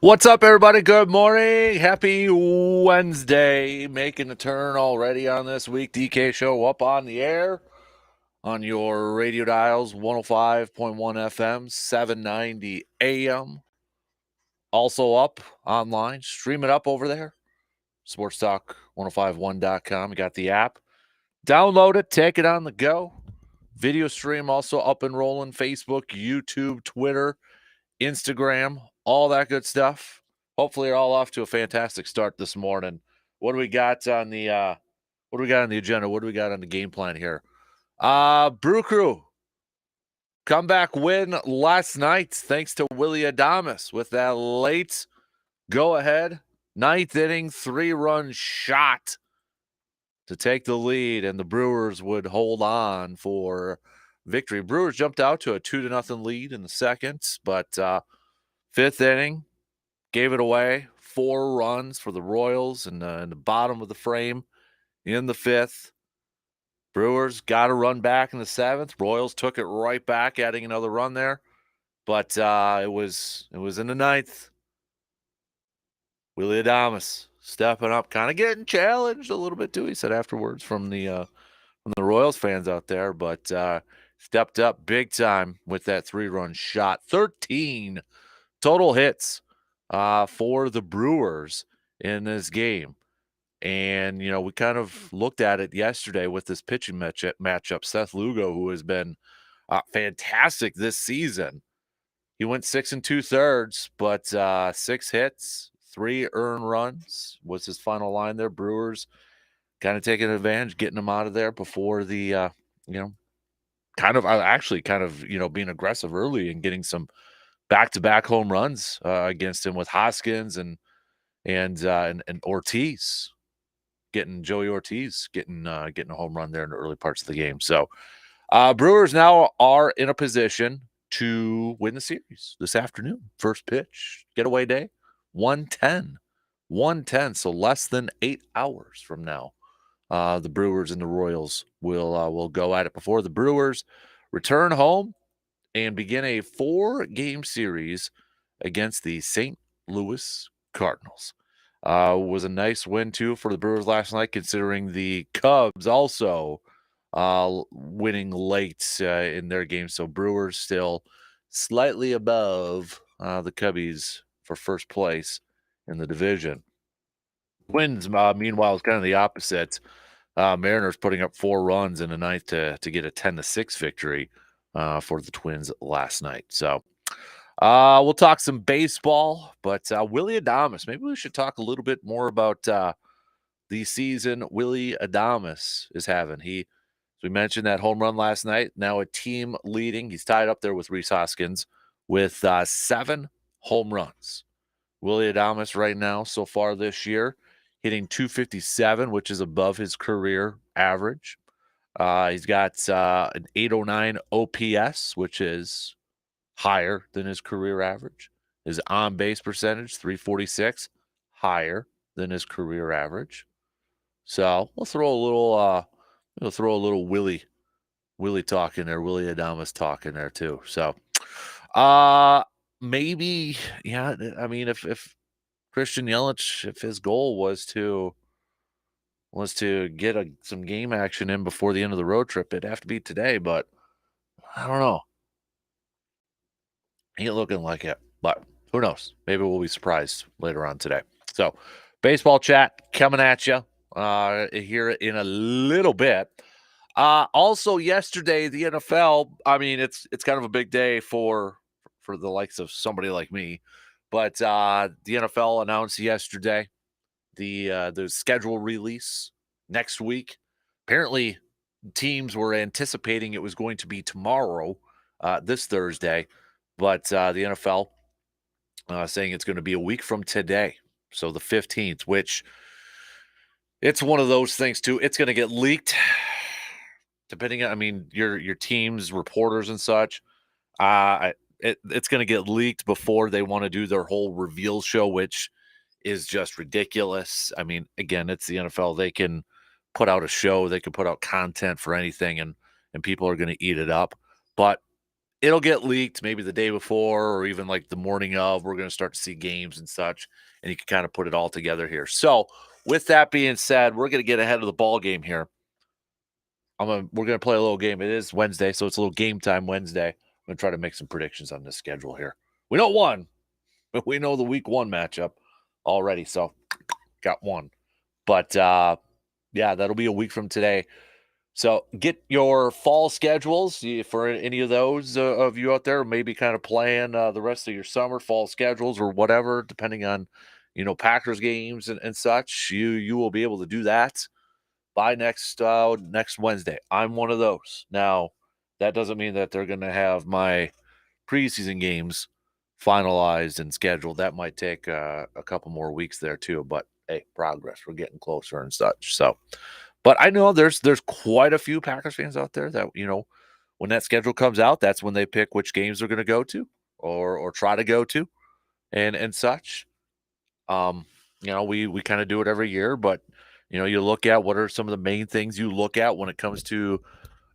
What's up, everybody? Good morning. Happy Wednesday. Making the turn already on this week. DK Show up on the air on your radio dials 105.1 FM, 790 AM. Also up online. Stream it up over there. SportsTalk1051.com. You got the app. Download it. Take it on the go. Video stream also up and rolling. Facebook, YouTube, Twitter, Instagram, all that good stuff. Hopefully, you're all off to a fantastic start this morning. What do we got on the agenda? What do we got on the game plan here? Brew Crew comeback win last night thanks to Willie Adames with that late go ahead ninth inning 3-run shot to take the lead, and the Brewers would hold on for victory. Brewers jumped out to a 2-0 lead in the second, but fifth inning, gave it away. 4 runs for the Royals in the bottom of the frame in the fifth. Brewers got a run back in the seventh. Royals took it right back, adding another run there. But it was in the ninth. Willie Adames stepping up, kind of getting challenged a little bit too. He said afterwards from the Royals fans out there, but stepped up big time with that 3-run shot. 13 total hits for the Brewers in this game. And, we kind of looked at it yesterday with this pitching matchup. Seth Lugo, who has been fantastic this season, he went 6 2/3, but 6 hits, 3 earned runs was his final line there. Brewers kind of taking advantage, getting him out of there before the, kind of being aggressive early and getting some back-to-back home runs against him with Hoskins and Ortiz, Joey Ortiz getting a home run there in the early parts of the game. So Brewers now are in a position to win the series this afternoon. First pitch, getaway day, 1:10. 1:10, so less than 8 hours from now. The Brewers and the Royals will go at it before the Brewers return home and begin a 4-game series against the St. Louis Cardinals. Was a nice win, too, for the Brewers last night, considering the Cubs also winning late in their game. So Brewers still slightly above the Cubbies for first place in the division. Twins, meanwhile, is kind of the opposite. Mariners putting up 4 runs in the ninth to get a 10-6 victory for the Twins last night. So we'll talk some baseball, but Willie Adames, maybe we should talk a little bit more about the season Willie Adames is having. As we mentioned, that home run last night, now a team leading. He's tied up there with Rhys Hoskins with 7 home runs. Willie Adames right now so far this year hitting .257, which is above his career average. He's got an .809 OPS, which is higher than his career average. His on-base percentage, .346, higher than his career average. So we'll throw a little Willie talk in there, Willie Adames talk in there too. So maybe, yeah, I mean, if Christian Yelich, if his goal was to get some game action in before the end of the road trip, it'd have to be today, but I don't know. Ain't looking like it, but who knows? Maybe we'll be surprised later on today. So, baseball chat coming at you here in a little bit. Also, yesterday the NFL. I mean, it's kind of a big day for the likes of somebody like me, but the NFL announced yesterday the schedule release next week. Apparently, teams were anticipating it was going to be tomorrow, this Thursday. But the NFL saying it's going to be a week from today, so the 15th, which it's one of those things, too. It's going to get leaked, depending on, I mean, your team's reporters and such. It's going to get leaked before they want to do their whole reveal show, which is just ridiculous. I mean, again, it's the NFL. They can put out a show. They can put out content for anything, and people are going to eat it up. But it'll get leaked maybe the day before or even like the morning of. We're going to start to see games and such, and you can kind of put it all together here. So, with that being said, we're going to get ahead of the ball game here. We're going to play a little game. It is Wednesday, so it's a little game time Wednesday. I'm going to try to make some predictions on this schedule here. We know one, but we know the week 1 matchup already, so got one. But yeah, that'll be a week from today. So get your fall schedules for any of those of you out there, maybe kind of plan the rest of your summer fall schedules or whatever, depending on, Packers games and such. You will be able to do that by next Wednesday. I'm one of those. Now, that doesn't mean that they're going to have my preseason games finalized and scheduled. That might take a couple more weeks there too. But hey, progress. We're getting closer and such. So, but I know there's quite a few Packers fans out there that when that schedule comes out, that's when they pick which games they're going to go to or try to go to, and such. Um, we kind of do it every year, but you look at what are some of the main things you look at when it comes to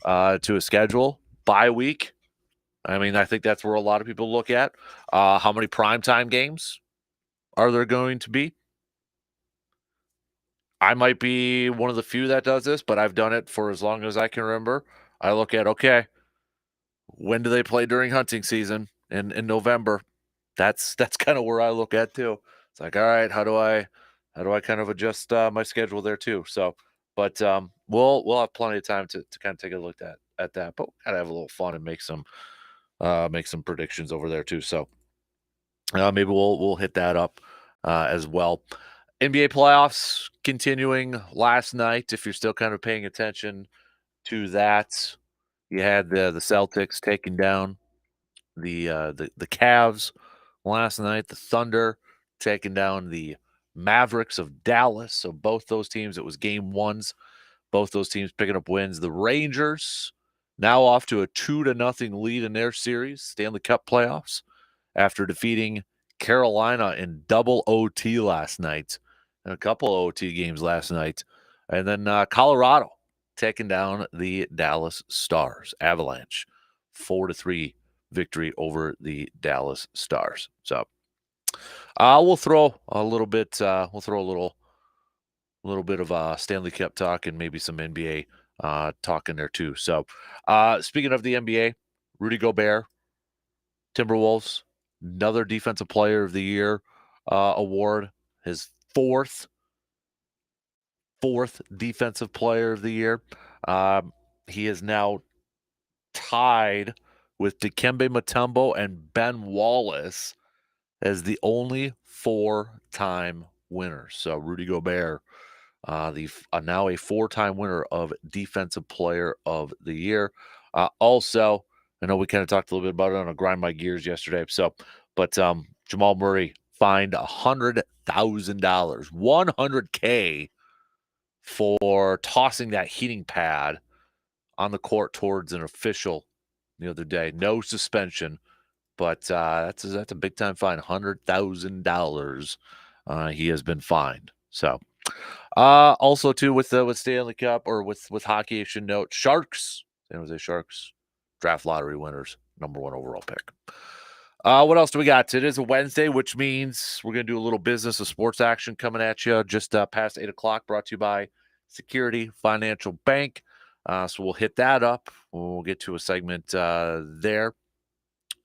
a schedule. Bye week. I mean, I think that's where a lot of people look at how many primetime games are there going to be. I might be one of the few that does this, but I've done it for as long as I can remember. I look at, okay, when do they play during hunting season in November? That's kind of where I look at too. It's like, all right, how do I kind of adjust my schedule there too? So, but we'll have plenty of time to kind of take a look at that. But we gotta have a little fun and make some predictions over there too. So maybe we'll hit that up as well. NBA playoffs continuing last night. If you're still kind of paying attention to that, you had the Celtics taking down the Cavs last night. The Thunder taking down the Mavericks of Dallas. So both those teams, it was game ones. Both those teams picking up wins. The Rangers now off to a 2-0 lead in their series, Stanley Cup playoffs, after defeating Carolina in double OT last night, and a couple of OT games last night. And then Colorado taking down the Dallas Stars, Avalanche, 4-3 victory over the Dallas Stars. So we'll throw a little bit. We'll throw a little bit of Stanley Cup talk and maybe some NBA talk in there too. So speaking of the NBA, Rudy Gobert, Timberwolves, another Defensive Player of the Year award, his fourth Defensive Player of the Year. He is now tied with Dikembe Mutombo and Ben Wallace as the only 4-time winners. So Rudy Gobert, now a 4-time winner of Defensive Player of the Year. Also, I know we kind of talked a little bit about it on a Grind My Gears yesterday. So, but Jamal Murray fined $100,000, $100K for tossing that heating pad on the court towards an official the other day. No suspension, but that's a big time fine. $100,000 he has been fined. So also too with Stanley Cup or with hockey, I should note Sharks, San Jose Sharks, draft lottery winners, #1 overall pick. What else do we got? It is a Wednesday, which means we're going to do a little business of sports action coming at you just past 8 o'clock, brought to you by Security Financial Bank. So we'll hit that up. We'll get to a segment there.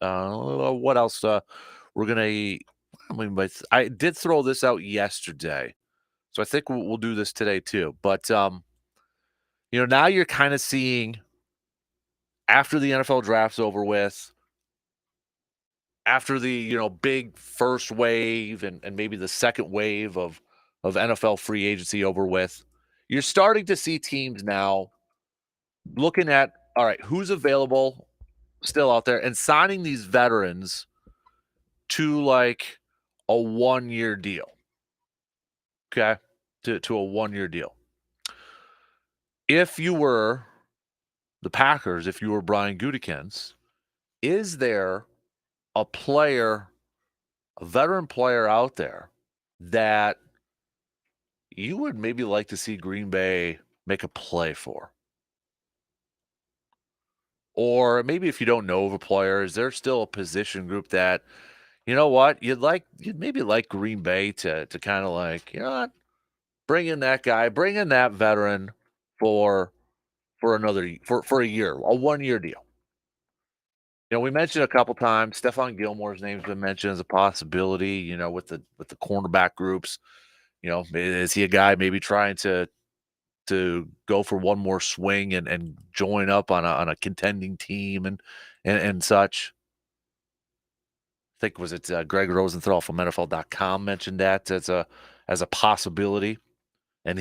What else? We're going to, I did throw this out yesterday. So I think we'll do this today too. But, now you're kind of seeing after the NFL draft's over with, after the, big first wave and maybe the second wave of NFL free agency over with, you're starting to see teams now looking at, all right, who's available still out there and signing these veterans to like a 1-year deal. Okay. To a 1-year deal. If you were the Packers, if you were Brian Gutekunst, is there a veteran player out there that you would maybe like to see Green Bay make a play for? Or maybe if you don't know of a player, is there still a position group that, you know what, you'd maybe like Green Bay to kind of like, you know what, bring in that guy, bring in that veteran for for a year, a 1 year deal. We mentioned a couple times Stephon Gilmore's name's been mentioned as a possibility, with the cornerback groups. Is he a guy maybe trying to go for one more swing and join up on a contending team and such? I think was it Greg Rosenthal from NFL.com mentioned that as a possibility. And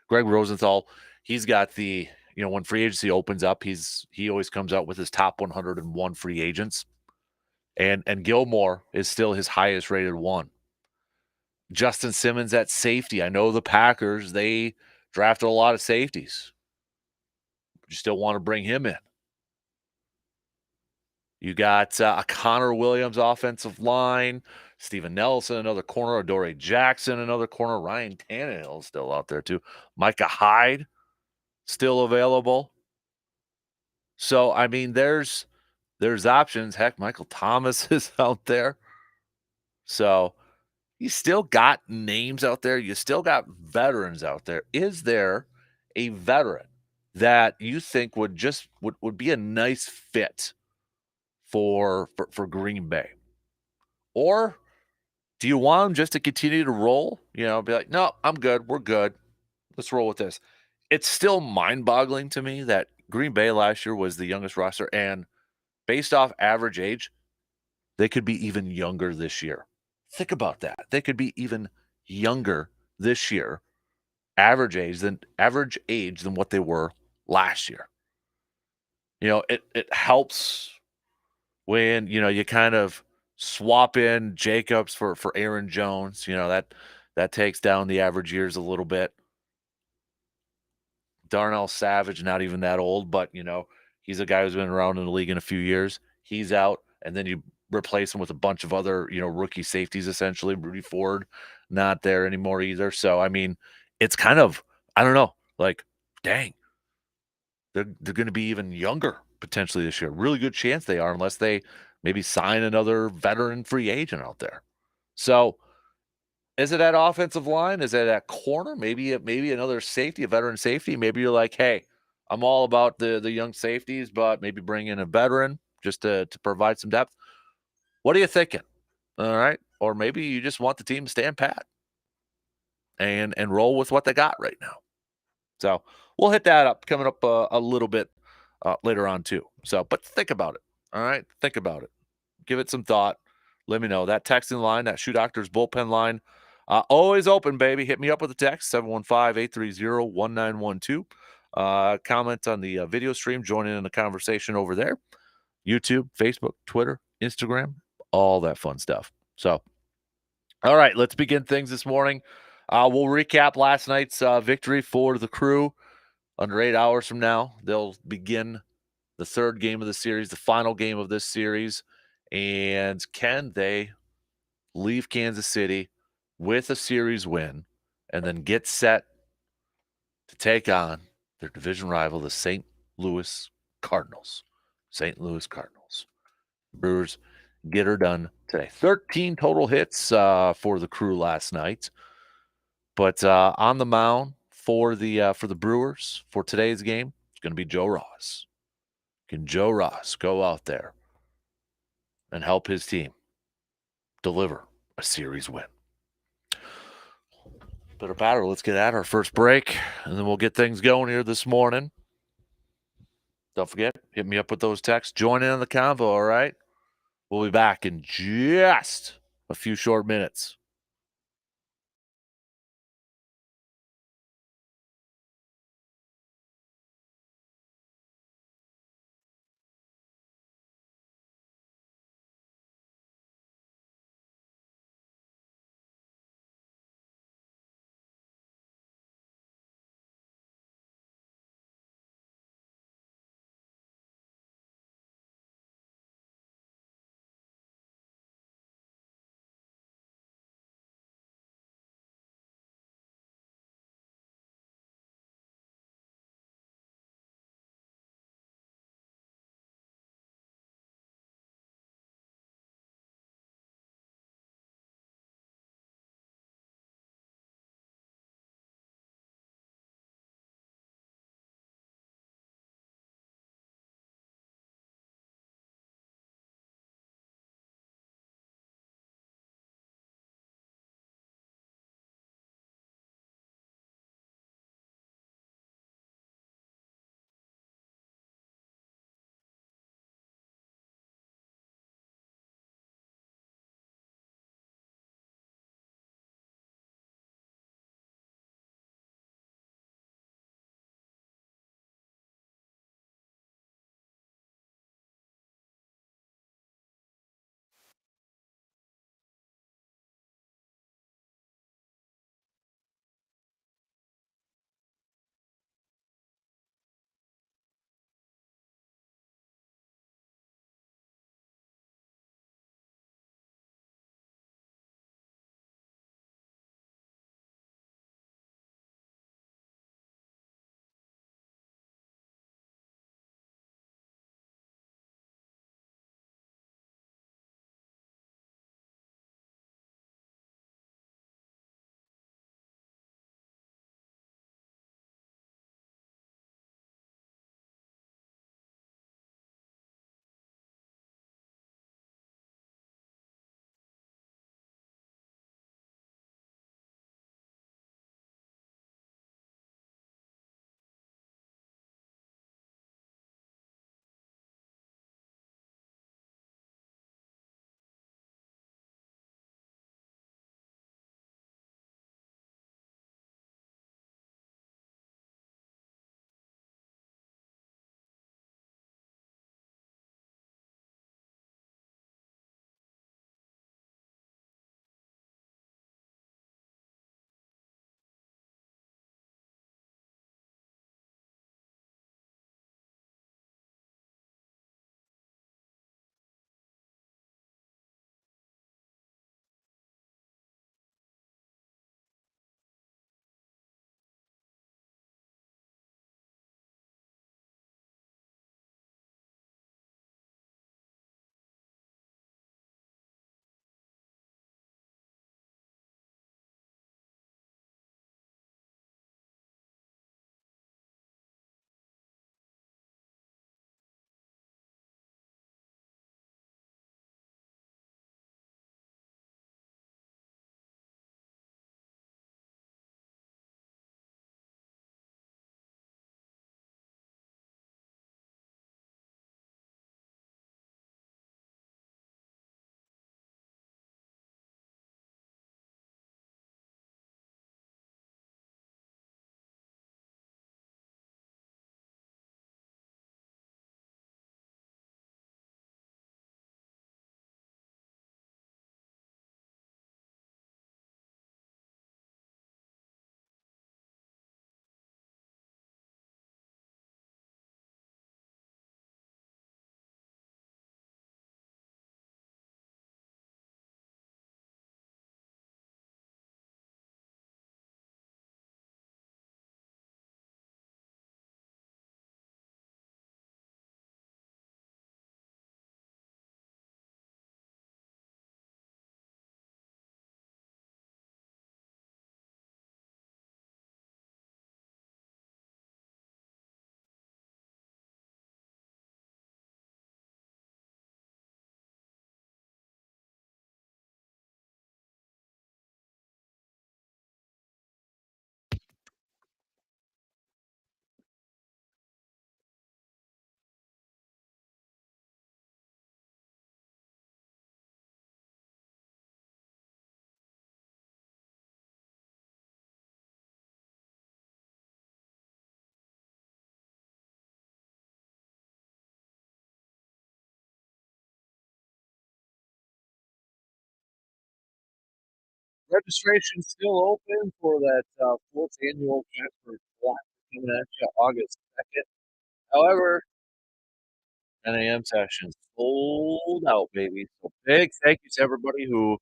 Greg Rosenthal. He's got when free agency opens up, he always comes out with his top 101 free agents, and Gilmore is still his highest rated one. Justin Simmons at safety. I know the Packers, they drafted a lot of safeties. You still want to bring him in. You got a Connor Williams offensive line, Steven Nelson, another corner, Adoree Jackson, another corner, Ryan Tannehill still out there too. Micah Hyde still available. So, I mean, there's options. Heck, Michael Thomas is out there. So, you still got names out there. You still got veterans out there. Is there a veteran that you think would be a nice fit for Green Bay? Or do you want them just to continue to roll? Be like, no, I'm good. We're good. Let's roll with this. It's still mind-boggling to me that Green Bay last year was the youngest roster, and based off average age, they could be even younger this year. Think about that. They could be even younger this year, average age than what they were last year. It helps when you kind of swap in Jacobs for Aaron Jones. That takes down the average years a little bit. Darnell Savage, not even that old, but he's a guy who's been around in the league in a few years. He's out, and then you replace him with a bunch of other rookie safeties essentially. Rudy Ford, not there anymore either. So I mean, it's kind of, I don't know, like, dang, they're going to be even younger potentially this year. Really good chance they are, unless they maybe sign another veteran free agent out there. So is it that offensive line? Is it that corner? Maybe another safety, a veteran safety. Maybe you're like, hey, I'm all about the young safeties, but maybe bring in a veteran just to provide some depth. What are you thinking? All right. Or maybe you just want the team to stand pat and roll with what they got right now. So we'll hit that up coming up a little bit later on too. So, but think about it. All right. Think about it. Give it some thought. Let me know. That texting line, that Shoe Doctors bullpen line, always open, baby. Hit me up with a text, 715-830-1912. Comment on the video stream. Join in the conversation over there. YouTube, Facebook, Twitter, Instagram, all that fun stuff. So, all right, let's begin things this morning. We'll recap last night's victory for the Crew. Under 8 hours from now, they'll begin the third game of the series, the final game of this series. And can they leave Kansas City with a series win and then get set to take on their division rival, the St. Louis Cardinals? St. Louis Cardinals. Brewers get her done today. 13 total hits for the Crew last night. But on the mound for the Brewers for today's game, it's going to be Joe Ross. Can Joe Ross go out there and help his team deliver a series win? Better batter. Let's get at our first break, and then we'll get things going here this morning. Don't forget, hit me up with those texts. Join in on the convo, all right? We'll be back in just a few short minutes. Registration's still open for that fourth annual Casper Flat coming at you August 2nd. However, 10 a.m. session sold out, baby. So big thank you to everybody who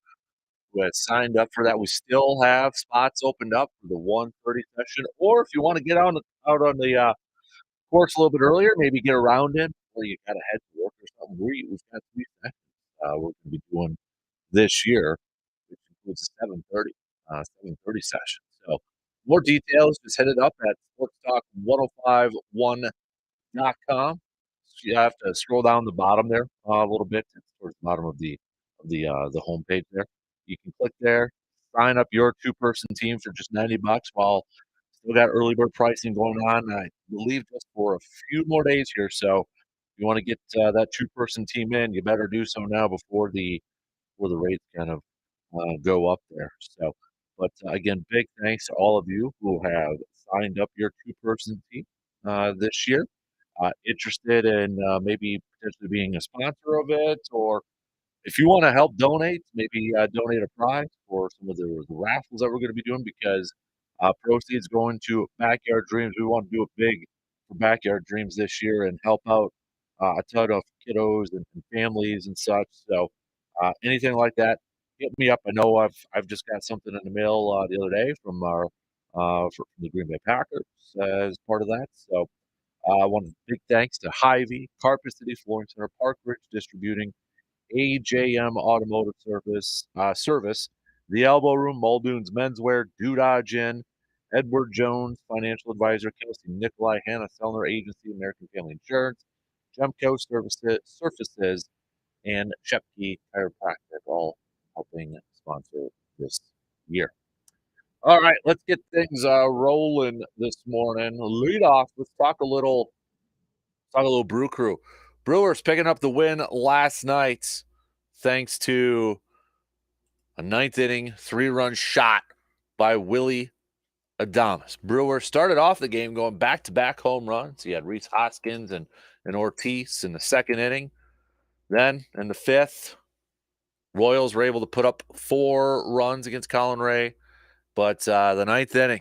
has signed up for that. We still have spots opened up for the 1:30 session. Or if you want to get out on the course a little bit earlier, maybe get around it, or you got to head to work or something. We've got 3 sessions we're going to be doing this year, which includes a 7:30 session. So more details, just hit it up at sportstalk1051.com. You have to scroll down the bottom there a little bit. It's towards the bottom of the homepage there. You can click there, sign up your two-person team for just $90 while still got early bird pricing going on. I believe just for a few more days here. So if you want to get that two-person team in, you better do so now before the rates kind of go up there. So, but again, big thanks to all of you who have signed up your two-person team this year. Interested in maybe potentially being a sponsor of it, or if you want to help donate, maybe donate a prize for some of the raffles that we're going to be doing because proceeds going to Backyard Dreams. We want to do it big for Backyard Dreams this year and help out a ton of kiddos and families and such. So anything like that, hit me up. I know I've just got something in the mail the other day from our from the Green Bay Packers as part of that. So I want big thanks to Hy-Vee, Carpet City Flooring Center, Park Ridge Distributing, AJM Automotive Service, The Elbow Room, Muldoon's Menswear, Doodah Gin, Edward Jones, Financial Advisor, Kelsey Nikolai, Hannah Sellner Agency, American Family Insurance, Gemco Surfaces, and Shepke Chiropractic, all helping sponsor this year. All right, let's get things rolling this morning. Lead off. Let's talk a little Brew Crew. Brewers picking up the win last night, thanks to a ninth inning 3-run shot by Willie Adames. Brewers started off the game going back-to-back home runs. He had Rhys Hoskins and Ortiz in the second inning. Then in the fifth, Royals were able to put up 4 runs against Colin Ray. But the ninth inning,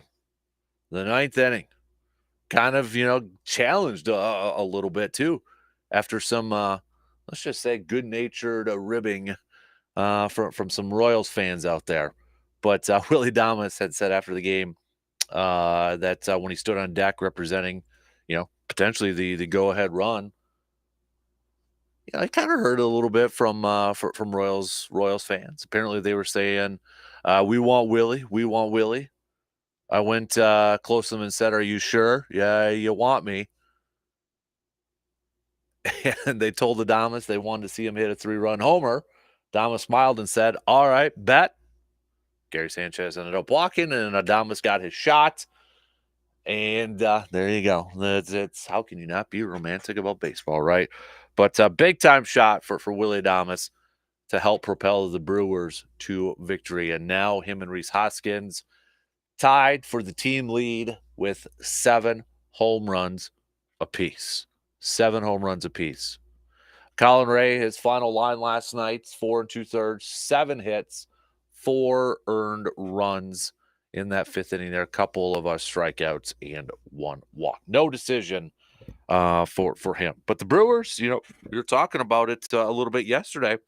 kind of, challenged a little bit too after some, let's just say, good-natured ribbing from some Royals fans out there. But Willie Adames had said after the game that when he stood on deck representing, potentially the go-ahead run, I kind of heard a little bit from Royals fans. Apparently, they were saying, "We want Willie. We want Willie." I went close to them and said, "Are you sure? Yeah, you want me?" And they told Adames they wanted to see him hit a 3-run homer. Adames smiled and said, "All right, bet." Gary Sanchez ended up walking, and Adames got his shot. And there you go. It's how can you not be romantic about baseball, right? But a big-time shot for Willie Adames to help propel the Brewers to victory. And now him and Rhys Hoskins tied for the team lead with 7 home runs apiece. 7 home runs apiece. Colin Ray, his final line last night, 4 2/3, 7 hits, 4 earned runs in that 5th inning. There, a couple of strikeouts and 1 walk. No decision for him. But the Brewers, we were talking about it a little bit yesterday.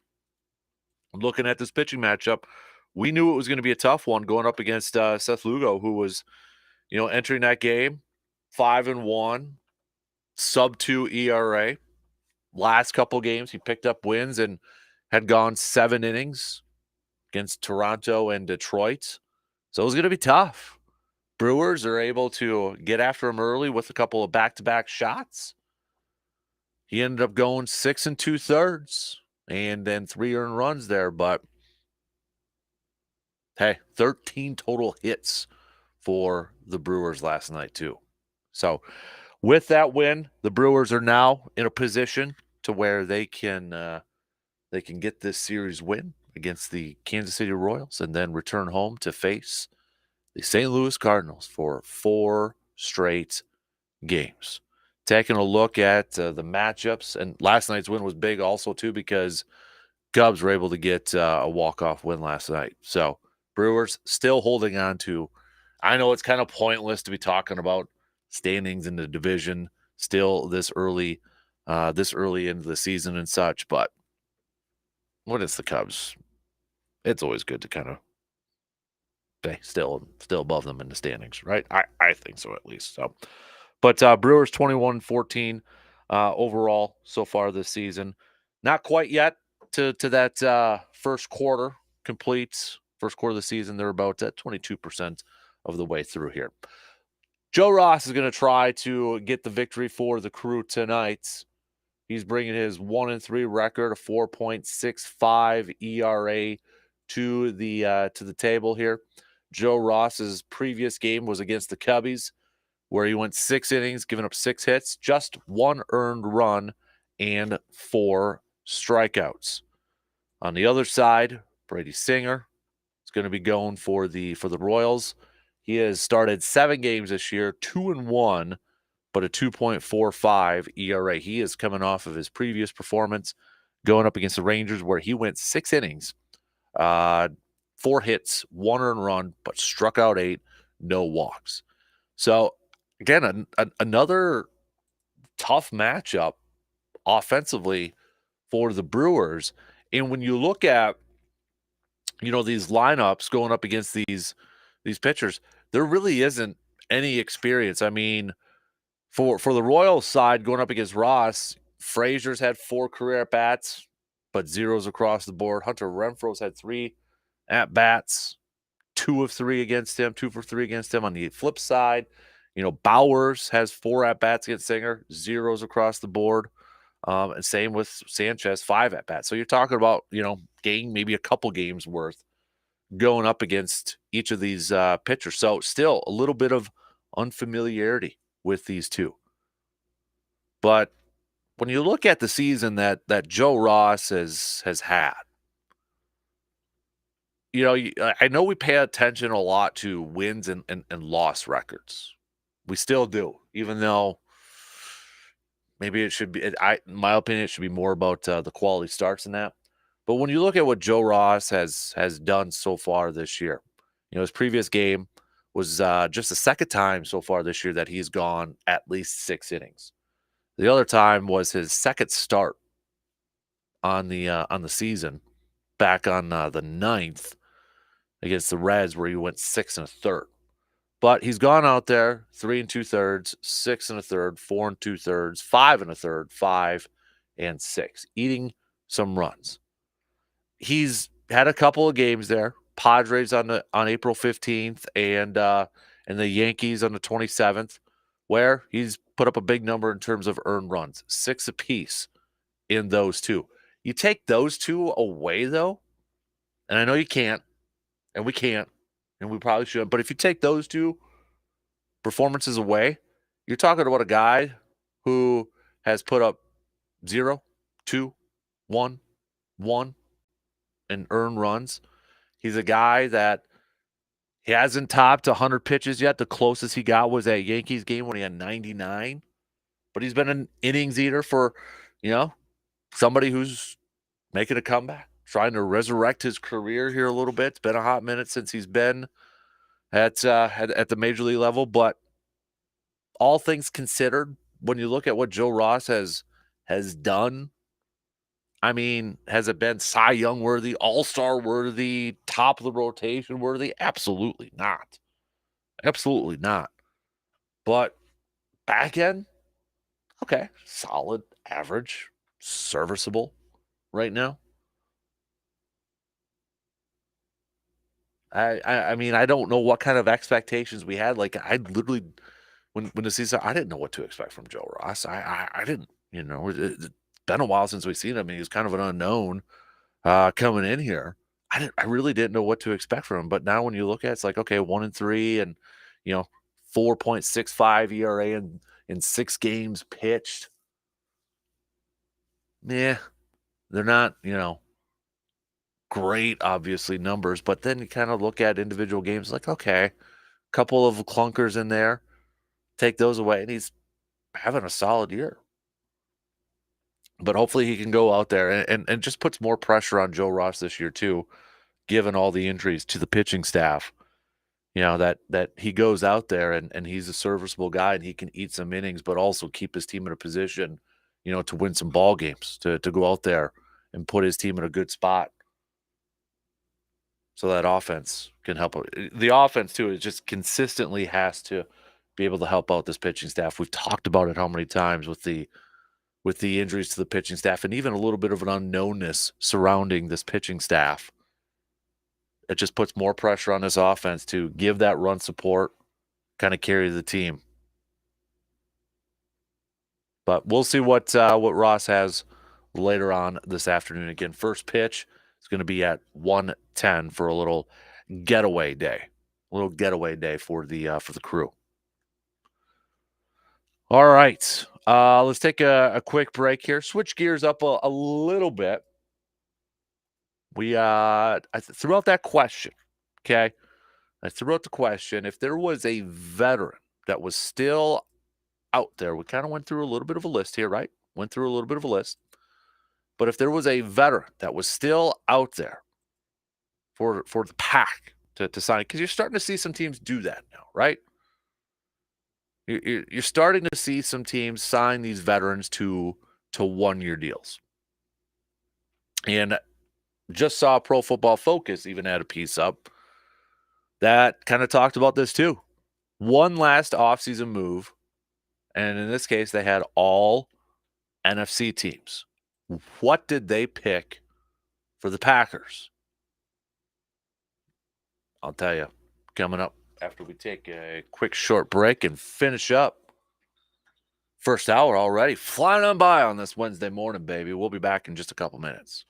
Looking at this pitching matchup, we knew it was going to be a tough one going up against Seth Lugo, who was, entering that game 5-1, sub-2 ERA. Last couple games, he picked up wins and had gone 7 innings against Toronto and Detroit. So it was going to be tough. Brewers are able to get after him early with a couple of back-to-back shots. He ended up going 6 2/3 and then 3 earned runs there. But hey, 13 total hits for the Brewers last night too. So with that win, the Brewers are now in a position to where they can get this series win against the Kansas City Royals and then return home to face the St. Louis Cardinals for 4 straight games. Taking a look at the matchups, and last night's win was big also too because Cubs were able to get a walk-off win last night. So Brewers still holding on to. I know it's kind of pointless to be talking about standings in the division still this early into the season and such, but when it's the Cubs, it's always good to kind of stay still above them in the standings, right? I think so, at least. So, but Brewers 21-14 overall so far this season. Not quite yet to that first quarter complete. First quarter of the season, they're about at 22% of the way through here. Joe Ross is going to try to get the victory for the Crew tonight. He's bringing his 1-3 record, a 4.65 ERA to the table here. Joe Ross's previous game was against the Cubbies, where he went 6 innings, giving up 6 hits, just 1 earned run, and 4 strikeouts. On the other side, Brady Singer is going to be going for the Royals. He has started 7 games this year, 2-1, but a 2.45 ERA. He is coming off of his previous performance, going up against the Rangers, where he went 6 innings, 4 hits, 1 earned run, but struck out 8, no walks. So, again, another tough matchup offensively for the Brewers. And when you look at, these lineups going up against these pitchers, there really isn't any experience. I mean, for the Royals side going up against Ross, Frazier's had 4 career at-bats, but zeros across the board. Hunter Renfroe's had 3 at-bats, 2 of 3 against him, 2 for 3 against him. On the flip side, Bowers has 4 at-bats against Singer, zeros across the board. And same with Sanchez, 5 at-bats. So you're talking about, maybe a couple games worth going up against each of these pitchers. So still a little bit of unfamiliarity with these two. But when you look at the season that Joe Ross has had, I know we pay attention a lot to wins and loss records. We still do, even though maybe it should be, in my opinion, it should be more about the quality starts than that. But when you look at what Joe Ross has done so far this year, his previous game was just the second time so far this year that he's gone at least 6 innings. The other time was his second start on the season, back on the 9th against the Reds, where he went 6 1/3. But he's gone out there 3 2/3, 6 1/3, 4 2/3, 5 1/3, 5 and 6, eating some runs. He's had a couple of games there, Padres on April 15th and the Yankees on the 27th, where he's put up a big number in terms of earned runs, 6 apiece in those two. You take those two away, though, and I know you can't, and we can't, and we probably should, but if you take those two performances away, you're talking about a guy who has put up 0, 2, 1, 1, and earned runs. He's a guy that he hasn't topped 100 pitches yet. The closest he got was that Yankees game when he had 99. But he's been an innings eater for, somebody who's making a comeback, trying to resurrect his career here a little bit. It's been a hot minute since he's been at the major league level. But all things considered, when you look at what Joe Ross has done, I mean, has it been Cy Young worthy, All-Star worthy, top of the rotation worthy? Absolutely not. Absolutely not. But back end, okay, solid, average, serviceable right now. I mean, I don't know what kind of expectations we had. Like, I literally, when the season, I didn't know what to expect from Joe Ross. I didn't, it's been a while since we've seen him. I mean, he's kind of an unknown coming in here. I really didn't know what to expect from him. But now when you look at it, it's like, okay, 1-3 and, 4.65 ERA in 6 games pitched. Yeah, they're not, great, obviously, numbers. But then you kind of look at individual games like, okay, a couple of clunkers in there, take those away, and he's having a solid year. But hopefully he can go out there and just puts more pressure on Joe Ross this year, too, given all the injuries to the pitching staff. That he goes out there and he's a serviceable guy and he can eat some innings, but also keep his team in a position, to win some ball games, to go out there and put his team in a good spot so that offense can help. The offense too is just consistently has to be able to help out this pitching staff. We've talked about it how many times with the injuries to the pitching staff and even a little bit of an unknownness surrounding this pitching staff. It just puts more pressure on this offense to give that run support, kind of carry the team. But we'll see what Ross has later on this afternoon. Again, first pitch is going to be at 1:10 for a little getaway day. A little getaway day for the crew. All right. Let's take a quick break here. Switch gears up a little bit. We I threw out that question. Okay. I threw out the question. If there was a veteran that was still out there, we kind of went through a little bit of a list here, right? Went through a little bit of a list. But if there was a veteran that was still out there for the pack to sign, because you're starting to see some teams do that now, right? You're starting to see some teams sign these veterans to 1-year deals. And just saw Pro Football Focus even had a piece up that kind of talked about this too. One last offseason move, and in this case, they had all NFC teams. What did they pick for the Packers? I'll tell you, coming up after we take a quick short break and finish up. First hour already, flying on by on this Wednesday morning, baby. We'll be back in just a couple minutes.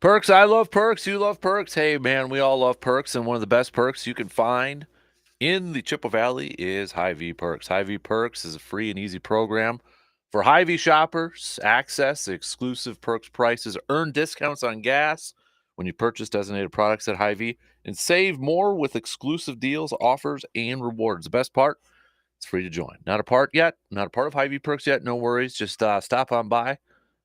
Perks, I love perks. You love perks. Hey, man, we all love perks. And one of the best perks you can find in the Chippewa Valley is Hy-Vee Perks. Hy-Vee Perks is a free and easy program for Hy-Vee shoppers. Access to exclusive perks prices, earn discounts on gas when you purchase designated products at Hy-Vee, and save more with exclusive deals, offers, and rewards. The best part, it's free to join. Not a part yet, not a part of Hy-Vee Perks yet. No worries. Just stop on by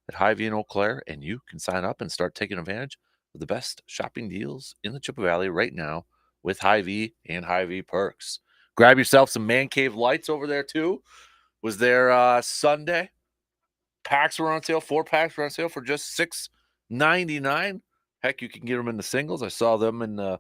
at Hy-Vee in Eau Claire, and you can sign up and start taking advantage of the best shopping deals in the Chippewa Valley right now with Hy-Vee and Hy-Vee Perks. Grab yourself some Man Cave lights over there too. Was there Sunday? Packs were on sale. 4 packs were on sale for just $6.99. Heck, you can get them in the singles. I saw them in the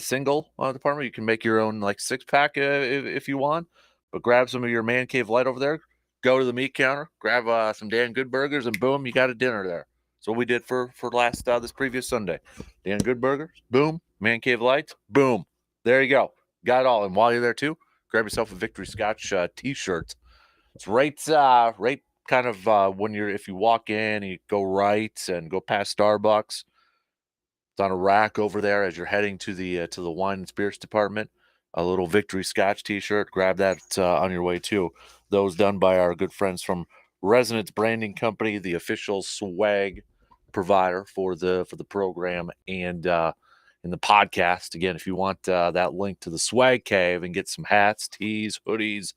single department. You can make your own like 6-pack if you want. But grab some of your Man Cave light over there. Go to the meat counter. Grab some Dan Good burgers, and boom, you got a dinner there. So we did for this previous Sunday. Dan Good burgers, boom. Man Cave lights, boom. There you go. Got it all. And while you're there too, grab yourself a Victory Scotch T-shirt. It's right kind of when if you walk in and you go right and go past Starbucks. It's on a rack over there as you're heading to the wine and spirits department. A little Victory Scotch T-shirt. Grab that on your way too. Those done by our good friends from Resonance Branding Company, the official swag provider for the program and in the podcast. Again, if you want that link to the Swag Cave and get some hats, tees, hoodies,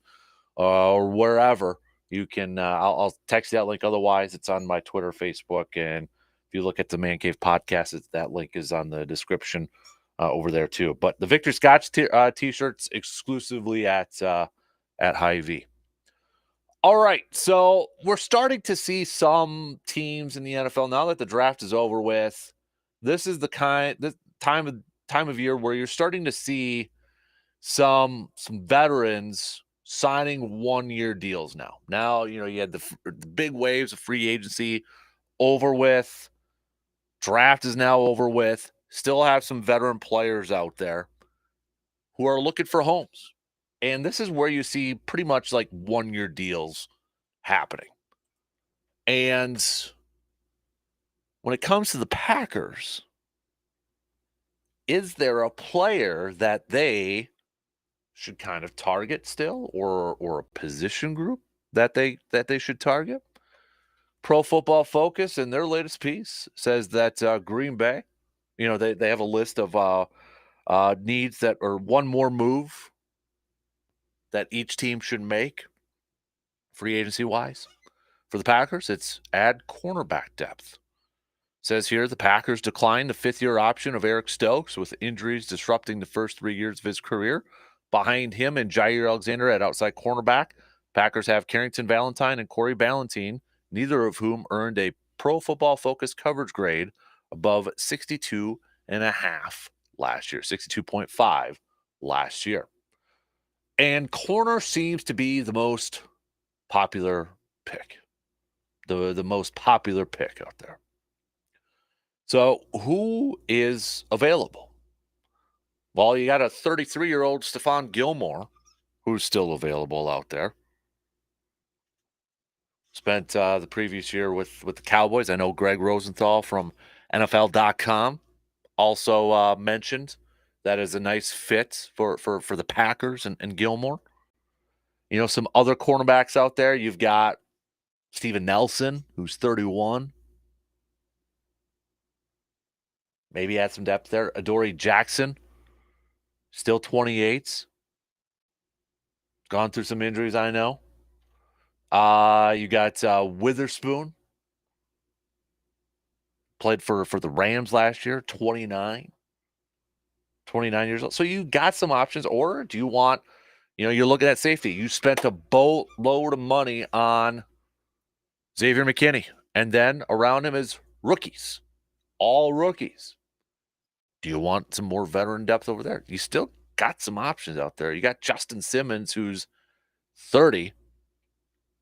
or wherever, you can. I'll text you that link. Otherwise, it's on my Twitter, Facebook, and if you look at the Man Cave podcast, that link is on the description over there too. But the Victor Scotch t-shirts exclusively at Hy-Vee. All right, so we're starting to see some teams in the NFL now that the draft is over with. This is the time of year where you're starting to see some veterans signing 1-year deals now. Now, you had the big waves of free agency over with. Draft is now over with. Still have some veteran players out there who are looking for homes. And this is where you see pretty much like 1-year deals happening. And when it comes to the Packers, is there a player that they should kind of target still, or a position group that they should target? Pro Football Focus in their latest piece says that Green Bay, they have a list of needs that are one more move that each team should make free agency wise. For the Packers, it's add cornerback depth. Says here the Packers declined the 5th-year option of Eric Stokes with injuries disrupting the first 3 years of his career. Behind him and Jair Alexander at outside cornerback, Packers have Carrington Valentine and Corey Ballentine, neither of whom earned a Pro Football Focus coverage grade above 62.5 last year, 62.5 last year. And corner seems to be the most popular pick, the most popular pick out there. So who is available? Well, you got a 33-year-old Stephon Gilmore who's still available out there. Spent the previous year with the Cowboys. I know Greg Rosenthal from NFL.com also mentioned that is a nice fit for the Packers and Gilmore. Some other cornerbacks out there. You've got Steven Nelson, who's 31. Maybe add some depth there. Adoree Jackson, still 28. Gone through some injuries, I know. You got Witherspoon. Played for the Rams last year, 29 years old. So you got some options. Or do you want, you're looking at safety. You spent a boatload of money on Xavier McKinney. And then around him is rookies. All rookies. Do you want some more veteran depth over there? You still got some options out there. You got Justin Simmons, who's 30.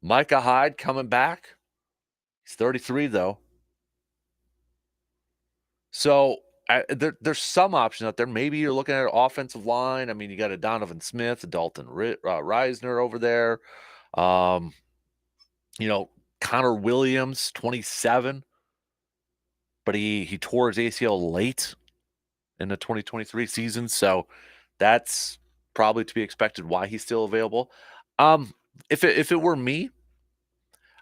Micah Hyde coming back. He's 33, though. So there's some options out there. Maybe you're looking at an offensive line. I mean, you got a Donovan Smith, a Dalton Reisner over there. Connor Williams, 27. but he tore his ACL late in the 2023 season, so that's probably to be expected why he's still available. If it were me,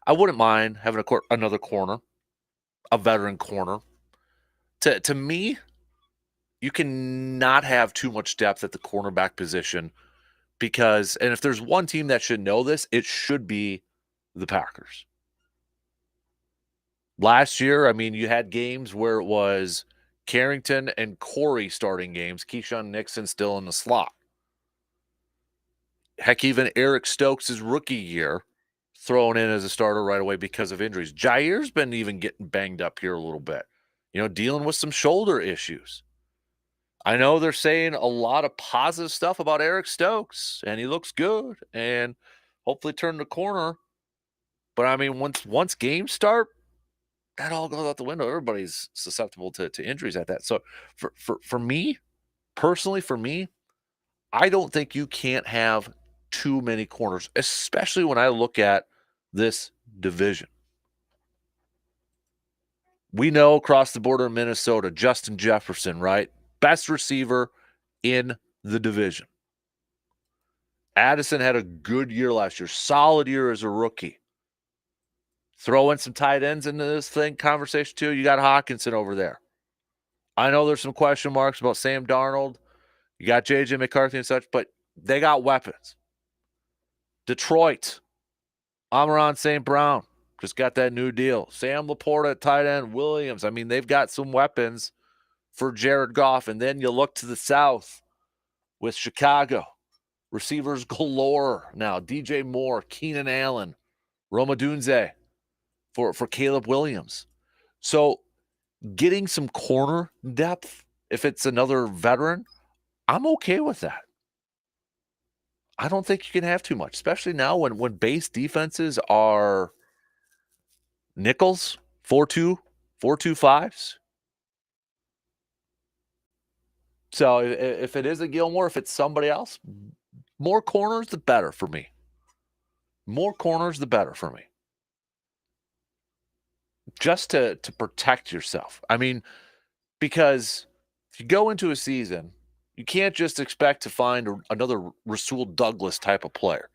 I wouldn't mind having another corner, a veteran corner. To me, you cannot have too much depth at the cornerback position because, and if there's one team that should know this, it should be the Packers. Last year, I mean, you had games where it was Carrington and Corey starting games, Keyshawn Nixon still in the slot. Heck, even Eric Stokes' rookie year thrown in as a starter right away because of injuries. Jair's been even getting banged up here a little bit, dealing with some shoulder issues. I know they're saying a lot of positive stuff about Eric Stokes, and he looks good and hopefully turn the corner. But I mean, once games start, that all goes out the window. Everybody's susceptible to injuries at that. So for me, personally, I don't think you can't have too many corners, especially when I look at this division. We know across the border in Minnesota, Justin Jefferson, right? Best receiver in the division. Addison had a good year last year, solid year as a rookie. Throw in some tight ends into this conversation too. You got Hawkinson over there. I know there's some question marks about Sam Darnold. You got J.J. McCarthy and such, but they got weapons. Detroit, Amon-Ra St. Brown just got that new deal. Sam Laporta at tight end, Williams. I mean, they've got some weapons for Jared Goff. And then you look to the south with Chicago. Receivers galore now. DJ Moore, Keenan Allen, Roma Dunze for Caleb Williams. So getting some corner depth, if it's another veteran, I'm okay with that. I don't think you can have too much, especially now when base defenses are nickels, 4-2, 4-2-5s. So if it is a Gilmore, if it's somebody else, more corners, the better for me. More corners, the better for me. Just to protect yourself. I mean, because if you go into a season, you can't just expect to find another Rasul Douglas type of player.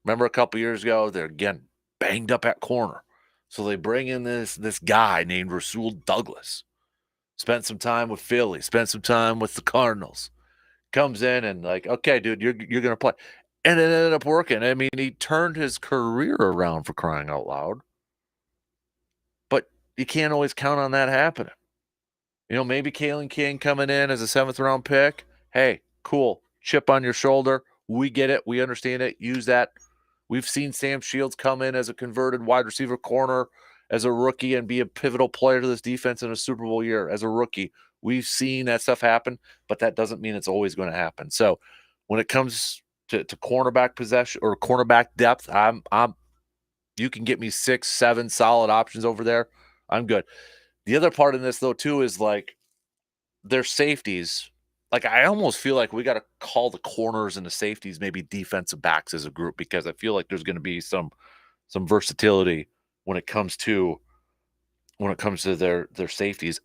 Remember a couple years ago, they're again banged up at corner. So they bring in this guy named Rasul Douglas. Spent some time with Philly, spent some time with the Cardinals. Comes in and like, okay, dude, you're going to play. And it ended up working. I mean, he turned his career around, for crying out loud. But you can't always count on that happening. Maybe Kalen King coming in as a 7th-round pick. Hey, cool. Chip on your shoulder. We get it. We understand it. Use that. We've seen Sam Shields come in as a converted wide receiver corner as a rookie and be a pivotal player to this defense in a Super Bowl year as a rookie. We've seen that stuff happen, but that doesn't mean it's always going to happen. So when it comes to cornerback possession or cornerback depth, you can get me 6, 7 solid options over there. I'm good. The other part in this, though, too, is like their safeties. Like, I almost feel like we got to call the corners and the safeties maybe defensive backs as a group because I feel like there's going to be some versatility when it comes to their safeties.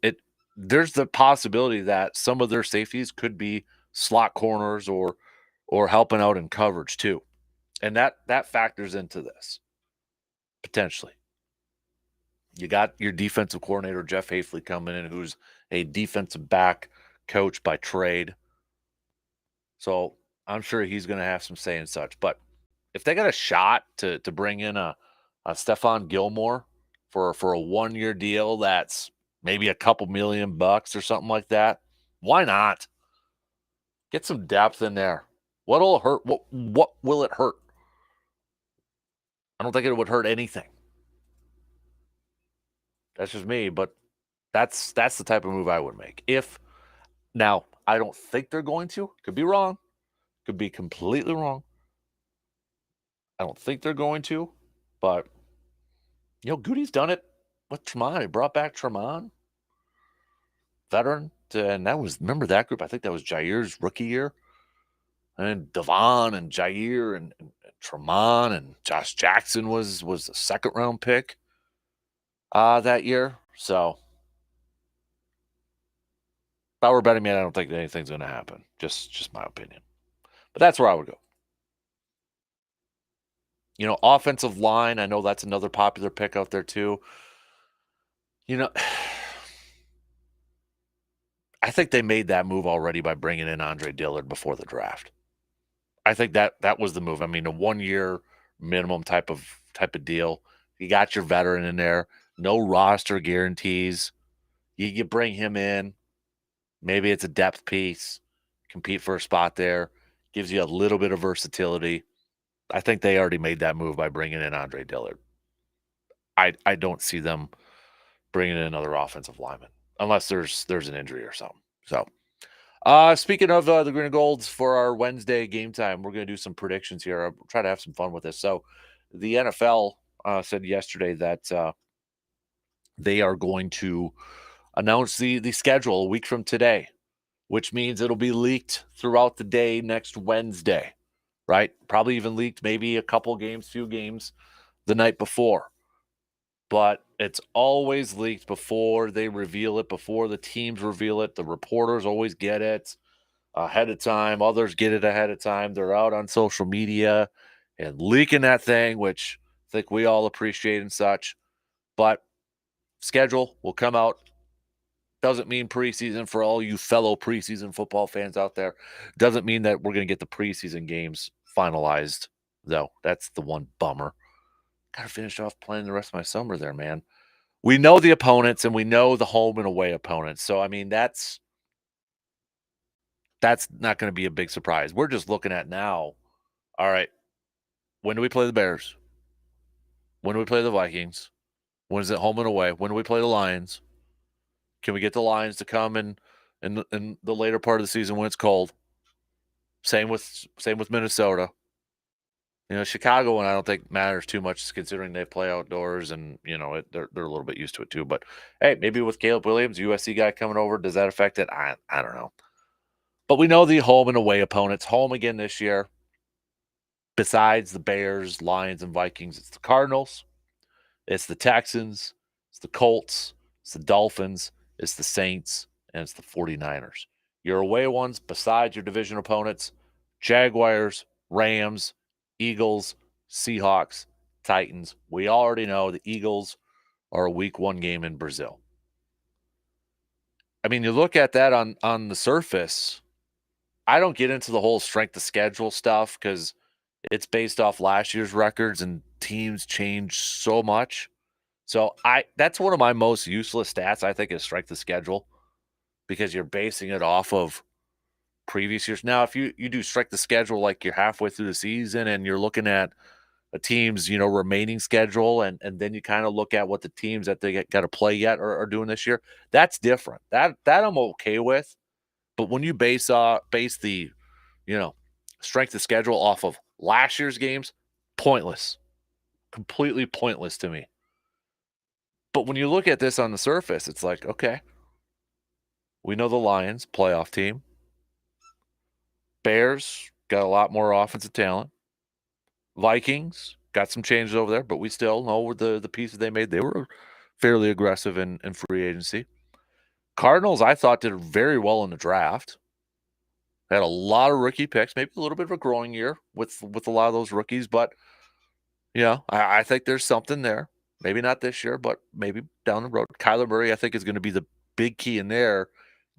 There's the possibility that some of their safeties could be slot corners or helping out in coverage too, and that factors into this potentially. You got your defensive coordinator, Jeff Hafley, coming in, who's a defensive back coach by trade. So I'm sure he's going to have some say in such. But if they got a shot to bring in a Stephon Gilmore for a 1-year deal that's maybe a couple $1 million or something like that, why not? Get some depth in there. What'll hurt? What will it hurt? I don't think it would hurt anything. That's just me, but that's the type of move I would make. Now, I don't think they're going to. Could be wrong. Could be completely wrong. I don't think they're going to, but Goody's done it with Tremont. He brought back Tremont, veteran, and remember that group? I think that was Jair's rookie year. And Devon and Jair and Tremont and Josh Jackson was a 2nd-round pick that year. So I were a betting man, I don't think anything's going to happen. Just my opinion. But that's where I would go. Offensive line, I know that's another popular pick out there too. I think they made that move already by bringing in Andre Dillard before the draft. I think that was the move. I mean, a 1-year minimum type of deal. You got your veteran in there, no roster guarantees. You bring him in. Maybe it's a depth piece, compete for a spot there, gives you a little bit of versatility. I think they already made that move by bringing in Andre Dillard. I don't see them bringing in another offensive lineman unless there's an injury or something. So, speaking of the Green and Golds, for our Wednesday game time, we're going to do some predictions here. I'll try to have some fun with this. So, the NFL said yesterday that they are going to announce the schedule a week from today, which means it'll be leaked throughout the day next Wednesday, right? Probably even leaked maybe a few games the night before. But it's always leaked before they reveal it, before the teams reveal it. The reporters always get it ahead of time. Others get it ahead of time. They're out on social media and leaking that thing, which I think we all appreciate and such. But schedule will come out. Doesn't mean preseason for all you fellow preseason football fans out there. Doesn't mean that we're going to get the preseason games finalized, though. That's the one bummer. Got to finish off playing the rest of my summer there, man. We know the opponents and we know the home and away opponents. So, I mean, that's not going to be a big surprise. We're just looking at now. All right, when do we play the Bears? When do we play the Vikings? When is it home and away? When do we play the Lions? Can we get the Lions to come in the later part of the season when it's cold? Same with Minnesota. Chicago, and I don't think matters too much considering they play outdoors and they're a little bit used to it too. But hey, maybe with Caleb Williams, USC guy coming over, does that affect it? I don't know. But we know the home and away opponents. Home again this year. Besides the Bears, Lions, and Vikings, it's the Cardinals, it's the Texans, it's the Colts, it's the Dolphins, it's the Saints, and it's the 49ers. Your away ones, besides your division opponents, Jaguars, Rams, Eagles, Seahawks, Titans. We already know the Eagles are a week 1 game in Brazil. I mean, you look at that on the surface. I don't get into the whole strength of schedule stuff because it's based off last year's records and teams change so much. So that's one of my most useless stats, I think, is strength of schedule because you're basing it off of previous years. Now, if you do strength of schedule like you're halfway through the season and you're looking at a team's remaining schedule and then you kind of look at what the teams that they got to play yet are doing this year, that's different. That I'm okay with. But when you base the strength of schedule off of last year's games, pointless. Completely pointless to me. But when you look at this on the surface, it's like, okay, we know the Lions, playoff team. Bears got a lot more offensive talent. Vikings got some changes over there, but we still know the pieces they made. They were fairly aggressive in free agency. Cardinals, I thought, did very well in the draft. They had a lot of rookie picks, maybe a little bit of a growing year with a lot of those rookies, but I think there's something there. Maybe not this year, but maybe down the road. Kyler Murray, I think, is going to be the big key in there.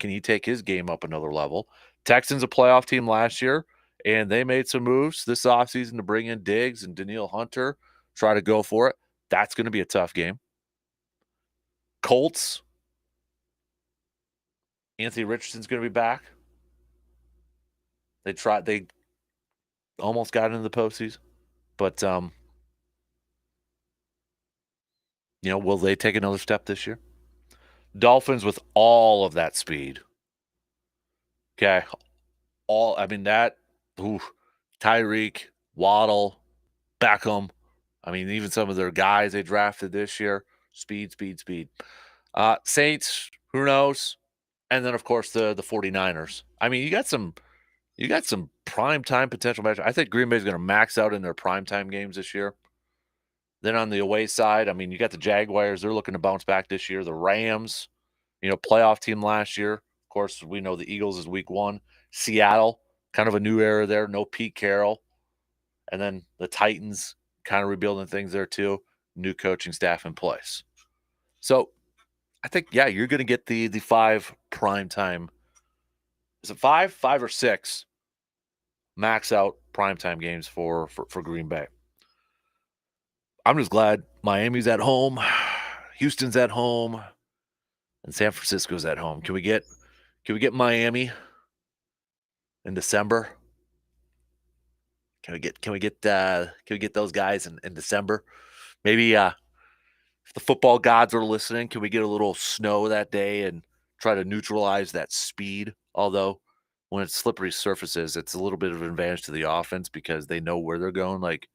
Can he take his game up another level? Texans, a playoff team last year, and they made some moves this offseason to bring in Diggs and Danielle Hunter, try to go for it. That's going to be a tough game. Colts, Anthony Richardson's going to be back. They almost got into the postseason, but will they take another step this year? Dolphins with all of that speed. Okay. Tyreek, Waddle, Beckham. I mean, even some of their guys they drafted this year. Speed. Saints, who knows? And then, of course, the 49ers. I mean, you got some primetime potential matches. I think Green Bay is going to max out in their primetime games this year. Then on the away side, I mean, you got the Jaguars. They're looking to bounce back this year. The Rams, playoff team last year. course, we know the Eagles is week 1. Seattle, kind of a new era there. No Pete Carroll. And then the Titans, kind of rebuilding things there too. New coaching staff in place. So I think, yeah, you're going to get the 5 primetime. Is it 5? 5 or 6 max out primetime games for Green Bay. I'm just glad Miami's at home, Houston's at home, and San Francisco's at home. Can we get Miami in December? Can we get those guys in December? Maybe if the football gods are listening, can we get a little snow that day and try to neutralize that speed? Although when it's slippery surfaces, it's a little bit of an advantage to the offense because they know where they're going. Like,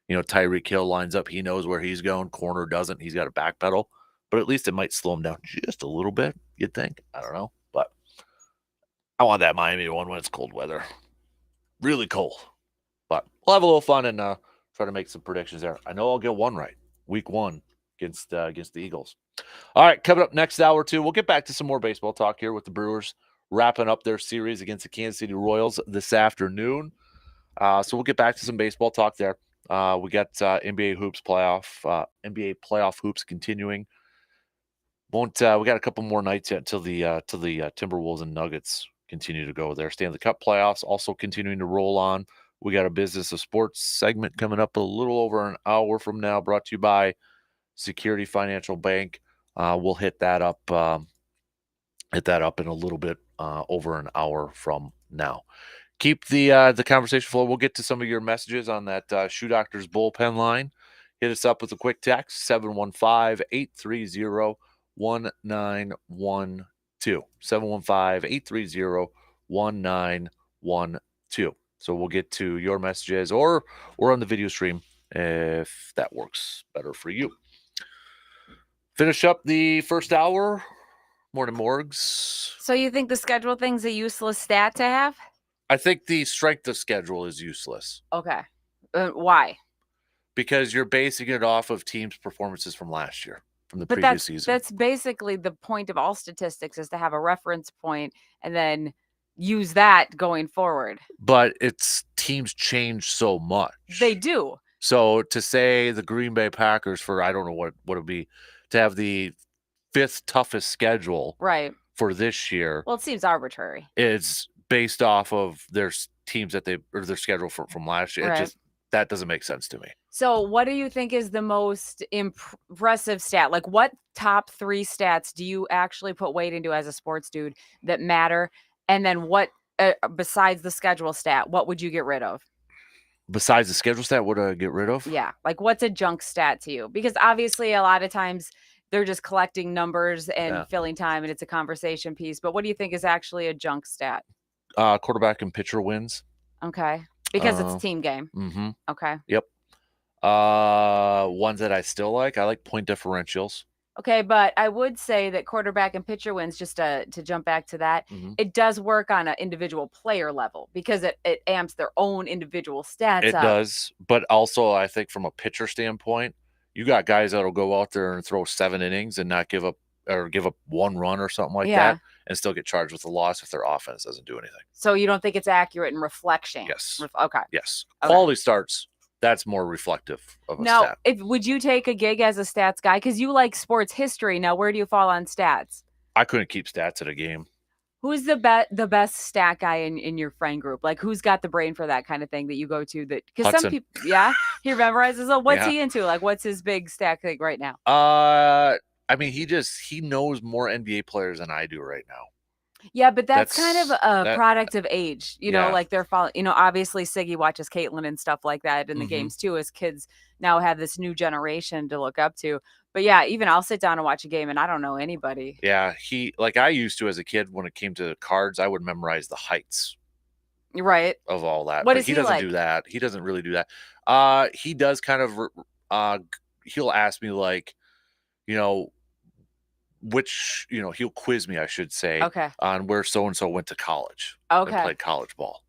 Tyreek Hill lines up, he knows where he's going. Corner doesn't. He's got a backpedal. But at least it might slow him down just a little bit, you'd think. I don't know. But I want that Miami one when it's cold weather. Really cold. But we'll have a little fun and try to make some predictions there. I know I'll get one right. Week 1 against the Eagles. All right, coming up next hour or two, we'll get back to some more baseball talk here with the Brewers wrapping up their series against the Kansas City Royals this afternoon. So we'll get back to some baseball talk there. We got NBA playoff hoops continuing. We got a couple more nights yet until the Timberwolves and Nuggets continue to go there. Stanley Cup playoffs also continuing to roll on. We got a Business of Sports segment coming up a little over an hour from now, brought to you by Security Financial Bank. We'll hit that up in a little bit over an hour from now. Keep the conversation flow. We'll get to some of your messages on that Shoe Doctor's bullpen line. Hit us up with a quick text, 715-830-1912. 715-830-1912. So we'll get to your messages or on the video stream if that works better for you. Finish up the first hour. Morning Morgs. So you think the schedule thing's a useless stat to have? I think the strength of schedule is useless. Okay. Why? Because you're basing it off of teams' performances from last year, from the previous season. That's basically the point of all statistics, is to have a reference point and then use that going forward. But teams change so much. They do. So to say the Green Bay Packers for, I don't know what it would be, to have the 5th toughest schedule for this year. Well, it seems arbitrary. It's based off of their teams their schedule from last year. That doesn't make sense to me. So what do you think is the most impressive stat? Like, what top 3 stats do you actually put weight into as a sports dude that matter? And then what, besides the schedule stat, what would you get rid of? Besides the schedule stat, what do I get rid of? Yeah. Like, what's a junk stat to you? Because obviously a lot of times they're just collecting numbers and filling time, and it's a conversation piece. But what do you think is actually a junk stat? Quarterback and pitcher wins. Okay. Because it's a team game. Mm-hmm. Okay. Yep. Ones that I still like. I like point differentials. Okay, but I would say that quarterback and pitcher wins, just to jump back to that, it does work on an individual player level because it amps their own individual stats up. It does, but also I think from a pitcher standpoint, you got guys that'll go out there and throw 7 innings and not give up 1 run or something like that and still get charged with a loss if their offense doesn't do anything. So you don't think it's accurate in reflection? Yes. Okay. Yes. Okay. Quality starts. That's more reflective of a stat. Would you take a gig as a stats guy? Because you like sports history. Now, where do you fall on stats? I couldn't keep stats at a game. Who's the best stat guy in your friend group? Like, who's got the brain for that kind of thing that you go to? That because some people, he memorizes. Oh, what's he into? Like, what's his big stat thing right now? I mean, he knows more NBA players than I do right now. Yeah, but that's kind of a product of age, know, like they're following, obviously Siggy watches Caitlin and stuff like that in the games too, as kids now have this new generation to look up to. But yeah, even I'll sit down and watch a game and I don't know anybody. Yeah, like I used to as a kid when it came to cards, I would memorize the heights. Right. Of all that. What but he doesn't do that. He doesn't really do that. He does kind of he'll ask me like, which, he'll quiz me, I should say, on where so-and-so went to college and played college ball.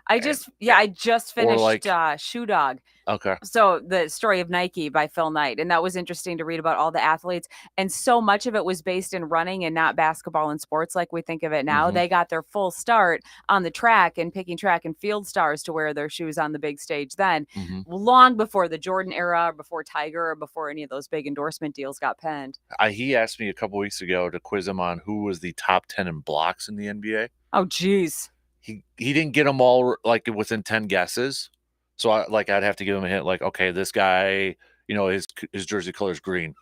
I just finished like, Shoe Dog. Okay. So the story of Nike by Phil Knight, and that was interesting to read about all the athletes. And so much of it was based in running and not basketball and sports like we think of it now. They got their full start on the track and picking track and field stars to wear their shoes on the big stage then, long before the Jordan era, or before Tiger, or before any of those big endorsement deals got penned. He asked me a couple weeks ago to quiz him on who was the top 10 in blocks in the NBA. Oh, geez. He didn't get them all like within 10 guesses. So I'd have to give him a hint, like, okay, this guy, his jersey color is green.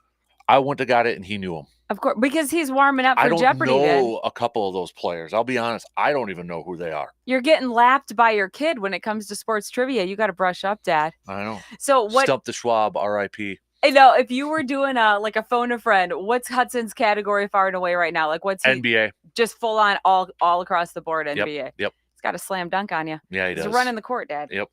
I wouldn't have got it, and he knew him. Of course, because he's warming up for I don't Jeopardy. know a couple of those players. I'll be honest, I don't even know who they are. You're getting lapped by your kid when it comes to sports trivia. You got to brush up, Dad. I know. So what? Stump the Schwab, R.I.P. I know. If you were doing a phone a friend, what's Hudson's category far and away right now? Like what's NBA? Just full on all across the board NBA. Yep. He's got a slam dunk on you. Yeah, he does. He's running the court, Dad. Yep.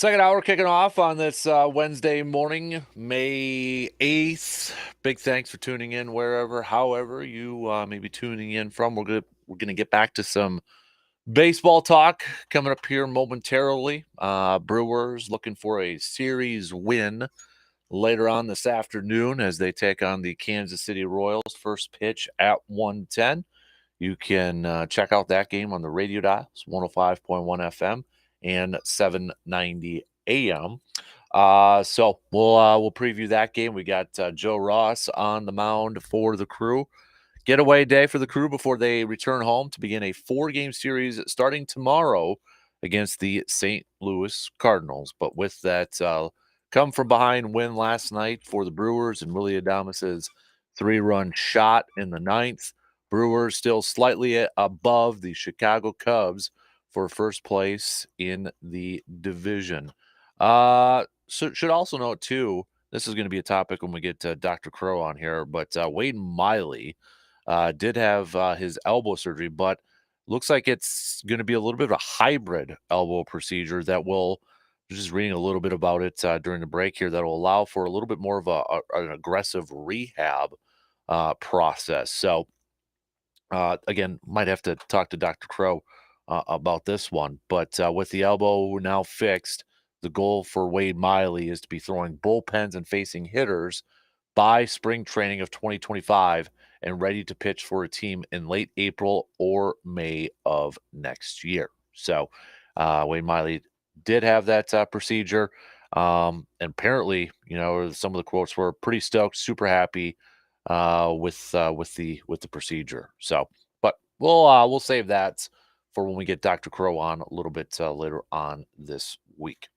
Second hour kicking off on this Wednesday morning, May 8th. Big thanks for tuning in wherever, however you may be tuning in from. We're gonna get back to some baseball talk coming up here momentarily. Brewers looking for a series win later on this afternoon as they take on the Kansas City Royals. First pitch at 1:10. You can check out that game on the radio dials, 105.1 FM and 790 AM. So we'll preview that game. We got Joe Ross on the mound for the Crew. Getaway day for the Crew before they return home to begin a 4-game series starting tomorrow against the St. Louis Cardinals. But with that come from behind win last night for the Brewers and Willie Adames' 3-run shot in the 9th. Brewers still slightly above the Chicago Cubs for first place in the division. So should also note, too, this is going to be a topic when we get Dr. Crow on here, but Wade Miley did have his elbow surgery, but looks like it's going to be a little bit of a hybrid elbow procedure that will, just reading a little bit about it during the break here, that will allow for a little bit more of an aggressive rehab process. So, again, might have to talk to Dr. Crow about this one. But with the elbow now fixed, the goal for Wade Miley is to be throwing bullpens and facing hitters by spring training of 2025 and ready to pitch for a team in late April or May of next year. So Wade Miley did have that procedure. And apparently, some of the quotes were pretty stoked, super happy with the procedure. So, but we'll save that for when we get Dr. Crow on a little bit later on this week.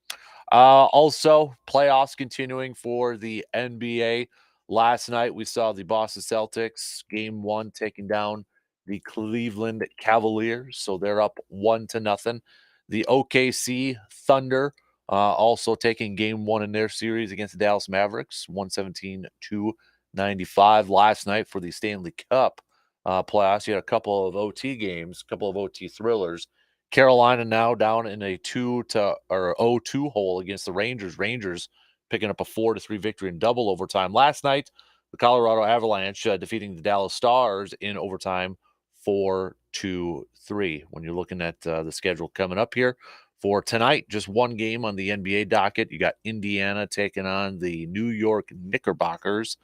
Also, playoffs continuing for the NBA. Last night we saw the Boston Celtics game 1 taking down the Cleveland Cavaliers, so they're up 1-0. The OKC Thunder also taking game 1 in their series against the Dallas Mavericks, 117-95 last night for the Stanley Cup playoffs. You had a couple of OT games, a couple of OT thrillers. Carolina now down in a 0-2 hole against the Rangers. Rangers picking up a 4-3 victory in double overtime. Last night, the Colorado Avalanche defeating the Dallas Stars in overtime 4-3. When you're looking at the schedule coming up here for tonight, just one game on the NBA docket. You got Indiana taking on the New York Knickerbockers.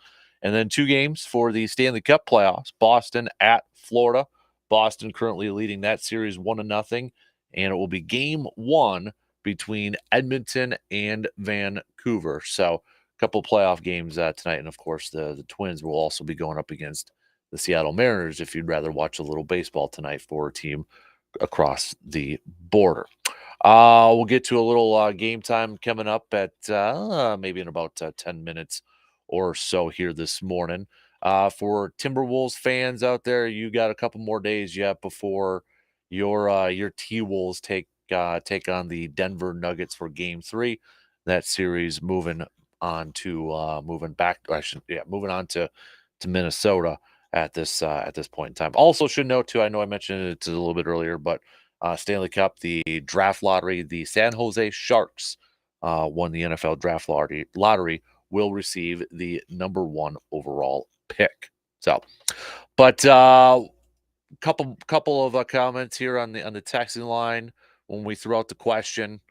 And then 2 games for the Stanley Cup playoffs. Boston at Florida. Boston currently leading that series 1-0. And it will be game 1 between Edmonton and Vancouver. So a couple playoff games tonight. And, of course, the Twins will also be going up against the Seattle Mariners if you'd rather watch a little baseball tonight for a team across the border. We'll get to a little game time coming up at maybe in about 10 minutes or so here this morning. For Timberwolves fans out there, you got a couple more days yet before your T-Wolves take on the Denver Nuggets for Game 3. That series moving on to moving on to Minnesota at this point in time. Also, should note too, I know I mentioned it a little bit earlier, but Stanley Cup, the draft lottery, the San Jose Sharks won the NFL draft lottery. Will receive the number 1 overall pick. So, but couple of comments here on the texting line when we threw out the question: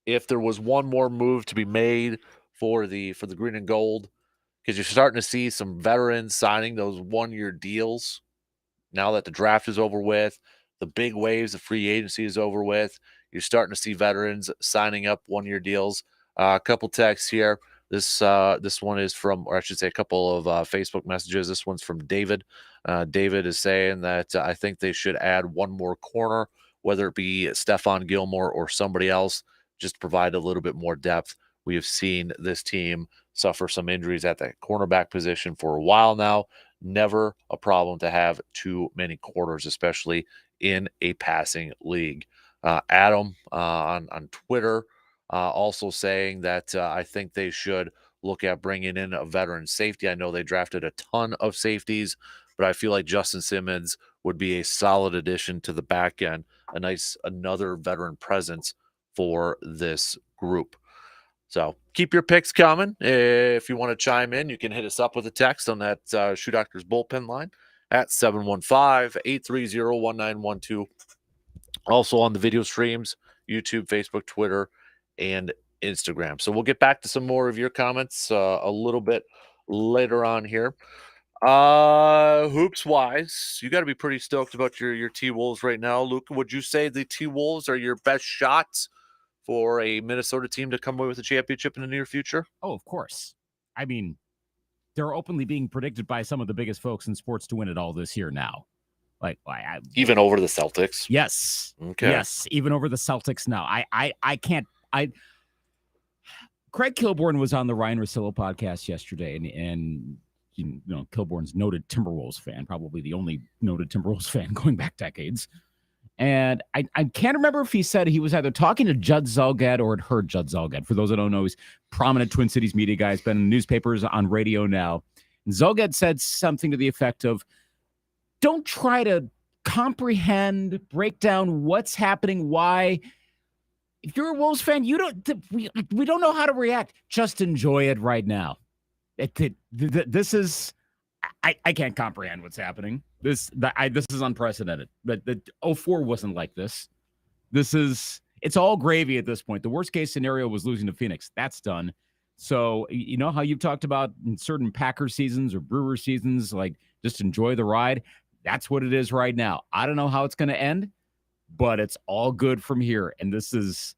if there was one more move to be made for the green and gold, because you're starting to see some veterans signing those 1-year deals now that the draft is over with, the big waves of free agency is over with. You're starting to see veterans signing up 1-year deals. A couple texts here. This one is from, or I should say, a couple of Facebook messages. This one's from David. David is saying that I think they should add one more corner, whether it be Stephon Gilmore or somebody else, just to provide a little bit more depth. We have seen this team suffer some injuries at the cornerback position for a while now. Never a problem to have too many corners, especially in a passing league. Adam on Twitter also saying that I think they should look at bringing in a veteran safety. I know they drafted a ton of safeties, but I feel like Justin Simmons would be a solid addition to the back end, another veteran presence for this group. So keep your picks coming. If you want to chime in, you can hit us up with a text on that Shoe Doctors bullpen line at 715-830-1912. Also on the video streams, YouTube, Facebook, Twitter, and Instagram. So we'll get back to some more of your comments a little bit later on here. Hoops wise, you got to be pretty stoked about your T-Wolves right now. Luke, would you say the T-Wolves are your best shots for a Minnesota team to come away with a championship in the near future? Oh, of course. I mean, they're openly being predicted by some of the biggest folks in sports to win it all this year now. Like, even over the Celtics? Yes. Okay. Yes, even over the Celtics now. I can't. Craig Kilborn was on the Ryan Russillo podcast yesterday, and you know, Kilborn's noted Timberwolves fan, probably the only noted Timberwolves fan going back decades. And I can't remember if he said he was either talking to Judd Zulgad or had heard Judd Zulgad. For those that don't know, he's prominent Twin Cities media guy. He's been in newspapers, on radio now. And Zulgad said something to the effect of, don't try to comprehend, break down what's happening, why. If you're a Wolves fan, we don't know how to react. Just enjoy it right now. This is... I can't comprehend what's happening. This is unprecedented. But the 04 wasn't like this. It's all gravy at this point. The worst case scenario was losing to Phoenix. That's done. So you know how you've talked about in certain Packers seasons or Brewer seasons, like just enjoy the ride. That's what it is right now. I don't know how it's going to end, but it's all good from here. And this is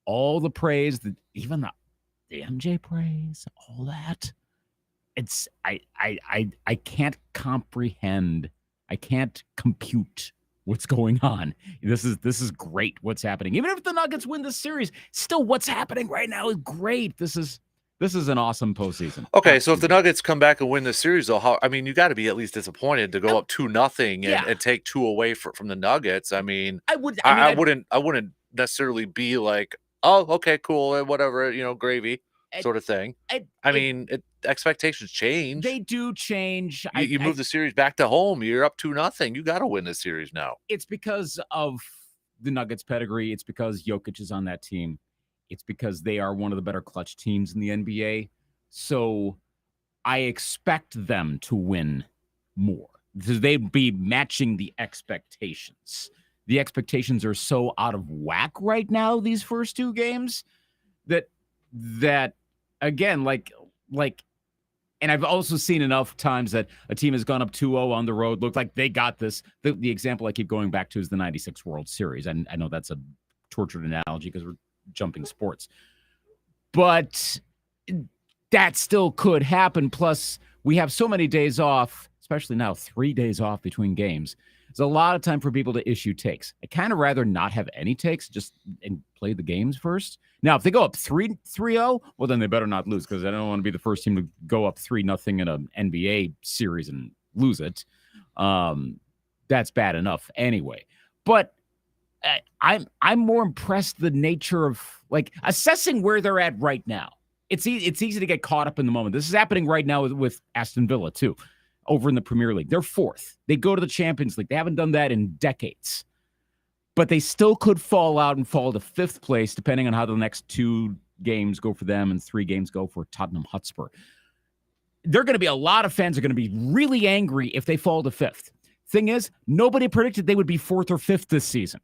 all the praise, that even the MJ praise, all that. It's I can't comprehend. I can't compute what's going on. This is great what's happening. Even if the Nuggets win this series, still what's happening right now is great. This is an awesome postseason. Okay, so if the Nuggets come back and win the series, though, you got to be at least disappointed to go up 2-0 and take 2 away from the Nuggets. I mean, I wouldn't necessarily be like, oh, okay, cool, whatever, gravy sort of thing. Expectations change. They do change. You move the series back to home. You're up 2-0. You got to win this series now. It's because of the Nuggets' pedigree. It's because Jokic is on that team. It's because they are one of the better clutch teams in the NBA. So I expect them to win more because they'd be matching the expectations. The expectations are so out of whack right now, these first 2 games, that again, like, and I've also seen enough times that a team has gone up 2-0 on the road, looked like they got this. The example I keep going back to is the 96 World Series. And I know that's a tortured analogy because we're jumping sports, but that still could happen. Plus, we have so many days off, especially now, 3 days off between games. There's a lot of time for people to issue takes. I kind of rather not have any takes, and play the games first. Now, if they go up 3-0, well, then they better not lose, because I don't want to be the first team to go up 3-0 in an NBA series and lose it. That's bad enough anyway. But I'm more impressed the nature of, like, assessing where they're at right now. It's easy to get caught up in the moment. This is happening right now with Aston Villa too, over in the Premier League. They're 4th. They go to the Champions League. They haven't done that in decades. But they still could fall out and fall to 5th place, depending on how the next 2 games go for them and 3 games go for Tottenham Hotspur. They're going to be, a lot of fans are going to be really angry if they fall to 5th. Thing is, nobody predicted they would be 4th or 5th this season.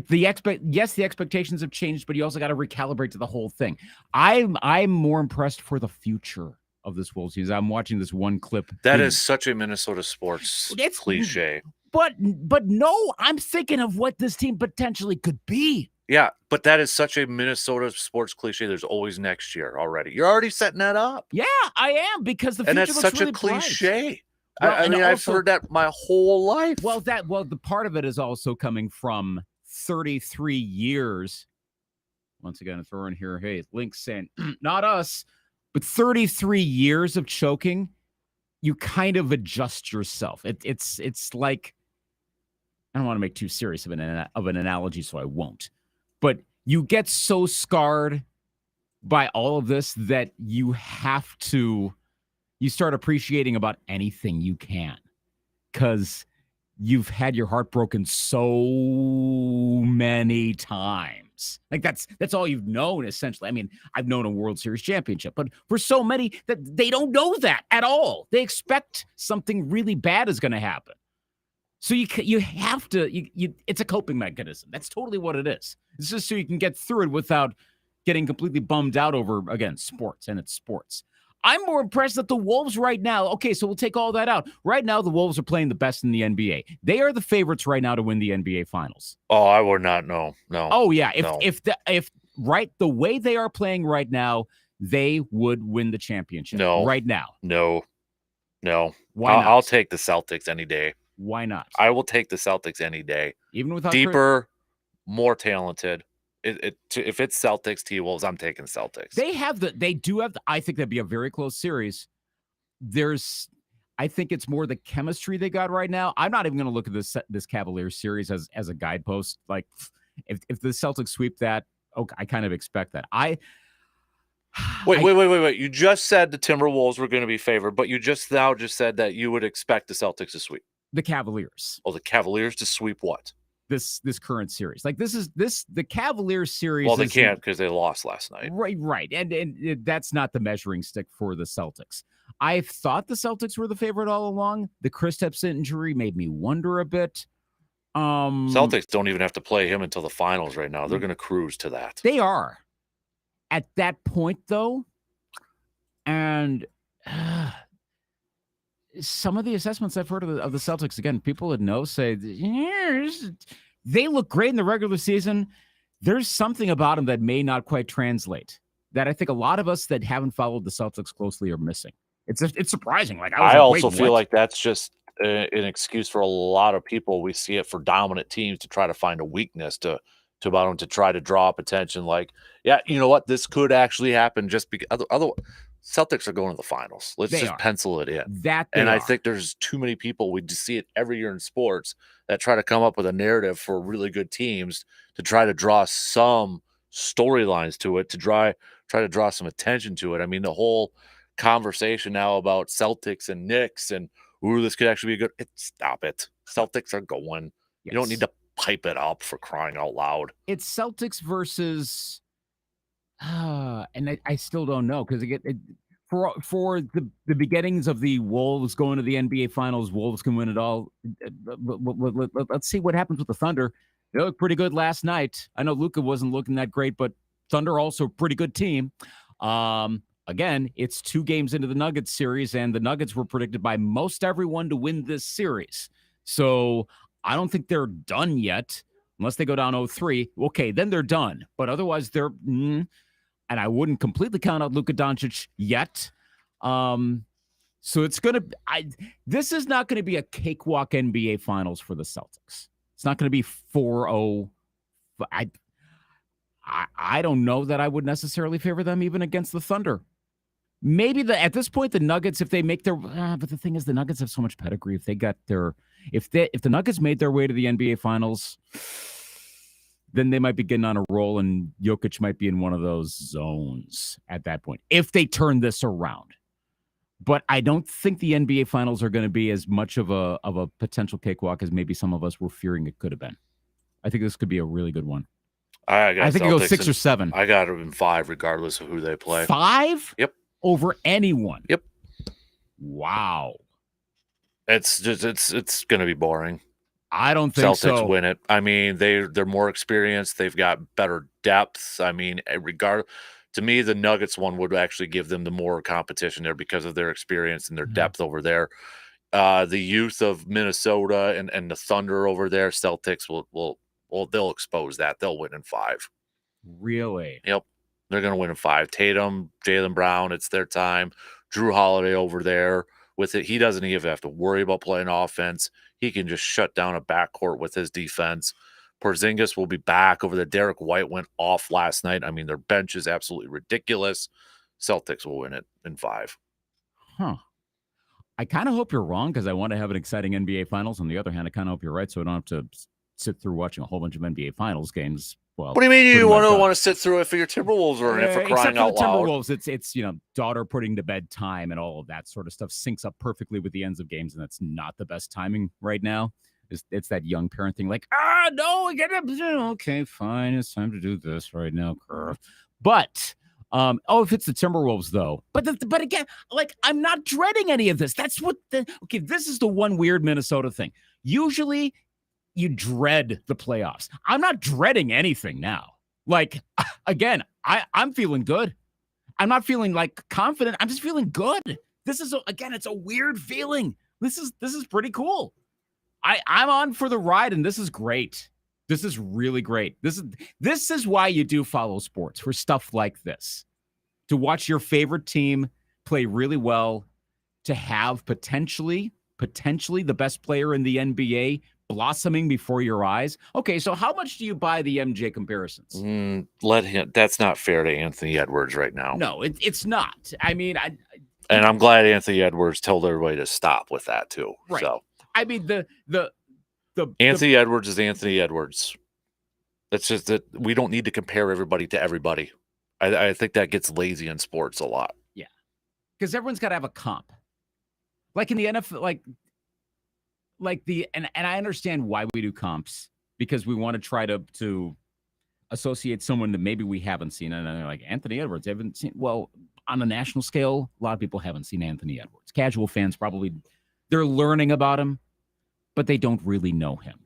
The expectations have changed, but you also got to recalibrate to the whole thing. I'm more impressed for the future of this Wolves season. I'm watching this one clip. That is such a Minnesota sports cliche. But no, I'm thinking of what this team potentially could be. Yeah, but that is such a Minnesota sports cliche. There's always next year already. You're already setting that up. Yeah, I am, because the future looks really bright. And that's such a cliche. Well, I mean, I've heard that my whole life. Well, the part of it is also coming from 33 years. Once again, I throw in here, hey, Link saying, not us, but 33 years of choking, you kind of adjust yourself. It's like, I don't want to make too serious of an analogy, so I won't. But you get so scarred by all of this that you start appreciating about anything you can, because you've had your heart broken so many times. Series. Like that's all you've known, essentially. I mean, I've known a World Series championship, but for so many that they don't know that at all. They expect something really bad is going to happen. So you have to, it's a coping mechanism. That's totally what it is. It's just so you can get through it without getting completely bummed out over, again, sports, and it's sports. I'm more impressed that the Wolves right now, okay, so we'll take all that out. Right now, the Wolves are playing the best in the NBA. They are the favorites right now to win the NBA Finals. Oh, I would not know. No. Oh, yeah. If the way they are playing right now, they would win the championship. No. Right now. No. Why not? I'll take the Celtics any day. Why not? I will take the Celtics any day. Even without deeper, more talented. If it's Celtics T-Wolves, I'm taking Celtics. They do have. I think that'd be a very close series. I think it's more the chemistry they got right now. I'm not even going to look at this Cavaliers series as a guidepost. Like, if the Celtics sweep that, okay, I kind of expect that. Wait. You just said the Timberwolves were going to be favored, but you just said that you would expect the Celtics to sweep. The Cavaliers. Oh, the Cavaliers to sweep what? This current series. Like the Cavaliers series. Well, they can't because they lost last night. Right. And that's not the measuring stick for the Celtics. I thought the Celtics were the favorite all along. The Kristaps injury made me wonder a bit. Celtics don't even have to play him until the finals right now. They're going to cruise to that. They are. At that point, though, and some of the assessments I've heard of the Celtics, again, people that know say they look great in the regular season. There's something about them that may not quite translate, that I think a lot of us that haven't followed the Celtics closely are missing. It's surprising. Like I also feel like that's just an excuse for a lot of people. We see it for dominant teams to try to find a weakness to try to draw up attention. Like, yeah, you know what? This could actually happen just because other Celtics are going to the finals. Let's just pencil it in. I think there's too many people. We just see it every year in sports that try to come up with a narrative for really good teams to try to draw some storylines to it, to try to draw some attention to it. I mean, the whole conversation now about Celtics and Knicks and this could actually be good. Stop it. Celtics are going. Yes. You don't need to pipe it up, for crying out loud. It's Celtics versus and I still don't know, because for the beginnings of the Wolves going to the NBA Finals, Wolves can win it all. Let's see what happens with the Thunder. They looked pretty good last night. I know Luka wasn't looking that great, but Thunder also a pretty good team. Again, it's 2 games into the Nuggets series, and the Nuggets were predicted by most everyone to win this series. So I don't think they're done yet, unless they go down 0-3. Okay, then they're done. But otherwise, they're and I wouldn't completely count out Luka Doncic yet. So it's going to this is not going to be a cakewalk NBA Finals for the Celtics. It's not going to be 4-0. I don't know that I would necessarily favor them even against the Thunder. Maybe at this point, the Nuggets, if they make their, but the thing is, the Nuggets have so much pedigree. If they got if the Nuggets made their way to the NBA Finals, then they might be getting on a roll, and Jokic might be in one of those zones at that point, if they turn this around. But I don't think the NBA Finals are going to be as much of a potential cakewalk as maybe some of us were fearing it could have been. I think this could be a really good one. I think it goes 6 or 7. I got it in 5, regardless of who they play. 5? Yep. Over anyone. Yep. Wow. It's going to be boring. I don't think so. Celtics win it. I mean, they're more experienced. They've got better depth. I mean, to me, the Nuggets one would actually give them the more competition there because of their experience and their depth over there. The youth of Minnesota and the Thunder over there, Celtics they'll expose that. They'll win in 5. Really? Yep. They're going to win in 5. Tatum, Jaylen Brown, it's their time. Drew Holiday over there with it. He doesn't even have to worry about playing offense. He can just shut down a backcourt with his defense. Porzingis will be back over there. Derek White went off last night. I mean, their bench is absolutely ridiculous. Celtics will win it in 5. Huh. I kind of hope you're wrong, because I want to have an exciting NBA Finals. On the other hand, I kind of hope you're right, so I don't have to sit through watching a whole bunch of NBA Finals games. Well, what do you mean you want to sit through it for your Timberwolves or for crying out loud? Timberwolves, it's daughter putting to bed time and all of that sort of stuff syncs up perfectly with the ends of games, and that's not the best timing right now, It's that young parent thing, like, no, get up. Okay, fine. It's time to do this right now. But if it's the Timberwolves, though. But again, like, I'm not dreading any of this. That's what this is the one weird Minnesota thing. Usually you dread the playoffs. I'm not dreading anything now. Like, again, I'm feeling good. I'm not feeling like confident. I'm just feeling good. This is it's a weird feeling. This is pretty cool. I'm on for the ride, and this is great. This is really great. This is why you do follow sports, for stuff like this. To watch your favorite team play really well, to have potentially the best player in the NBA blossoming before your eyes. Okay, so how much do you buy the MJ comparisons? Let him. That's not fair to Anthony Edwards right now. No, it's not. I mean, and I'm glad Anthony Edwards told everybody to stop with that too. Right. So I mean, the Anthony Edwards is Anthony Edwards. It's just that we don't need to compare everybody to everybody. I think that gets lazy in sports a lot. Yeah, because everyone's got to have a comp. Like in the NFL, and I understand why we do comps, because we want to try to associate someone that maybe we haven't seen. And they're like, Anthony Edwards, haven't seen. Well, on a national scale, a lot of people haven't seen Anthony Edwards. Casual fans probably, they're learning about him, but they don't really know him.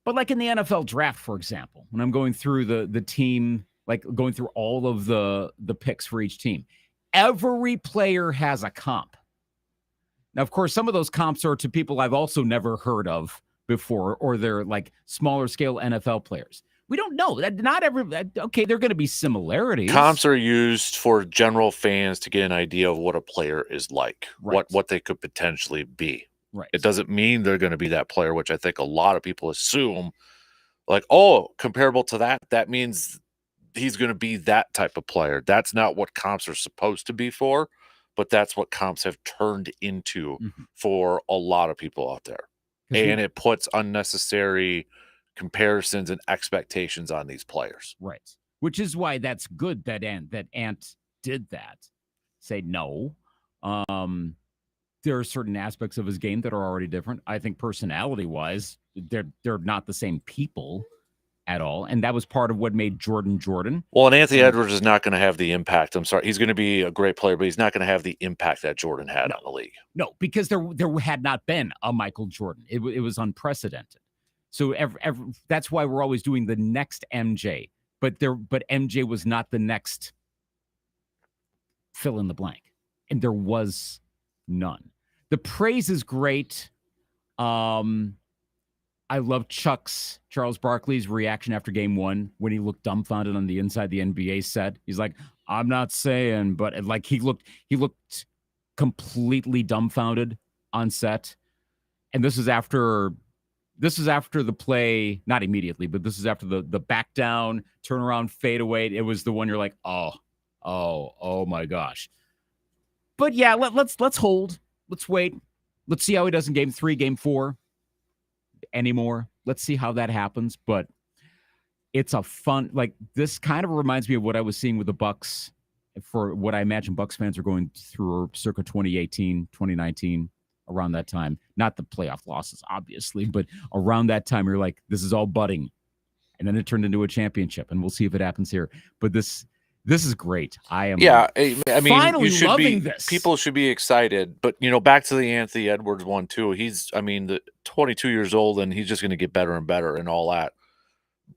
But like in the NFL draft, for example, when I'm going through the team, like going through all of the picks for each team, every player has a comp. Now, of course, some of those comps are to people I've also never heard of before, or they're like smaller scale NFL players. We don't know that. Not every. Okay, there are going to be similarities. Comps are used for general fans to get an idea of what a player is like, right. what they could potentially be. Right. It doesn't mean they're going to be that player, which I think a lot of people assume. Like, oh, comparable to that, that means he's going to be that type of player. That's not what comps are supposed to be for, but that's what comps have turned into for a lot of people out there. And it puts unnecessary comparisons and expectations on these players. Right. Which is why that's good that Ant did that. Say no. There are certain aspects of his game that are already different. I think personality-wise, they're not the same people at all, and that was part of what made Jordan. Well, and Anthony Edwards is not going to have the impact. I'm sorry, he's going to be a great player, but he's not going to have the impact that Jordan had on the league. No, because there had not been a Michael Jordan. It was unprecedented. So that's why we're always doing the next MJ. But MJ was not the next fill in the blank, and there was none. The praise is great. I love Charles Barkley's reaction after game one when he looked dumbfounded on the inside the NBA set. He's like, I'm not saying, but like he looked completely dumbfounded on set. And this is after the play, not immediately, but this is after the back down, turnaround, fade away. It was the one you're like, oh my gosh. But yeah, let's hold. Let's wait. Let's see how he does in game 3, game 4 anymore. Let's see how that happens. But it's a fun, like, this kind of reminds me of what I was seeing with the Bucks, for what I imagine Bucks fans are going through circa 2018, 2019, around that time. Not the playoff losses, obviously, but around that time, you're like, this is all budding. And then it turned into a championship, and we'll see if it happens here. But this is great. I am. Yeah, I mean, finally loving this. People should be excited. But, back to the Anthony Edwards one, too. He's, 22 years old, and he's just going to get better and better and all that.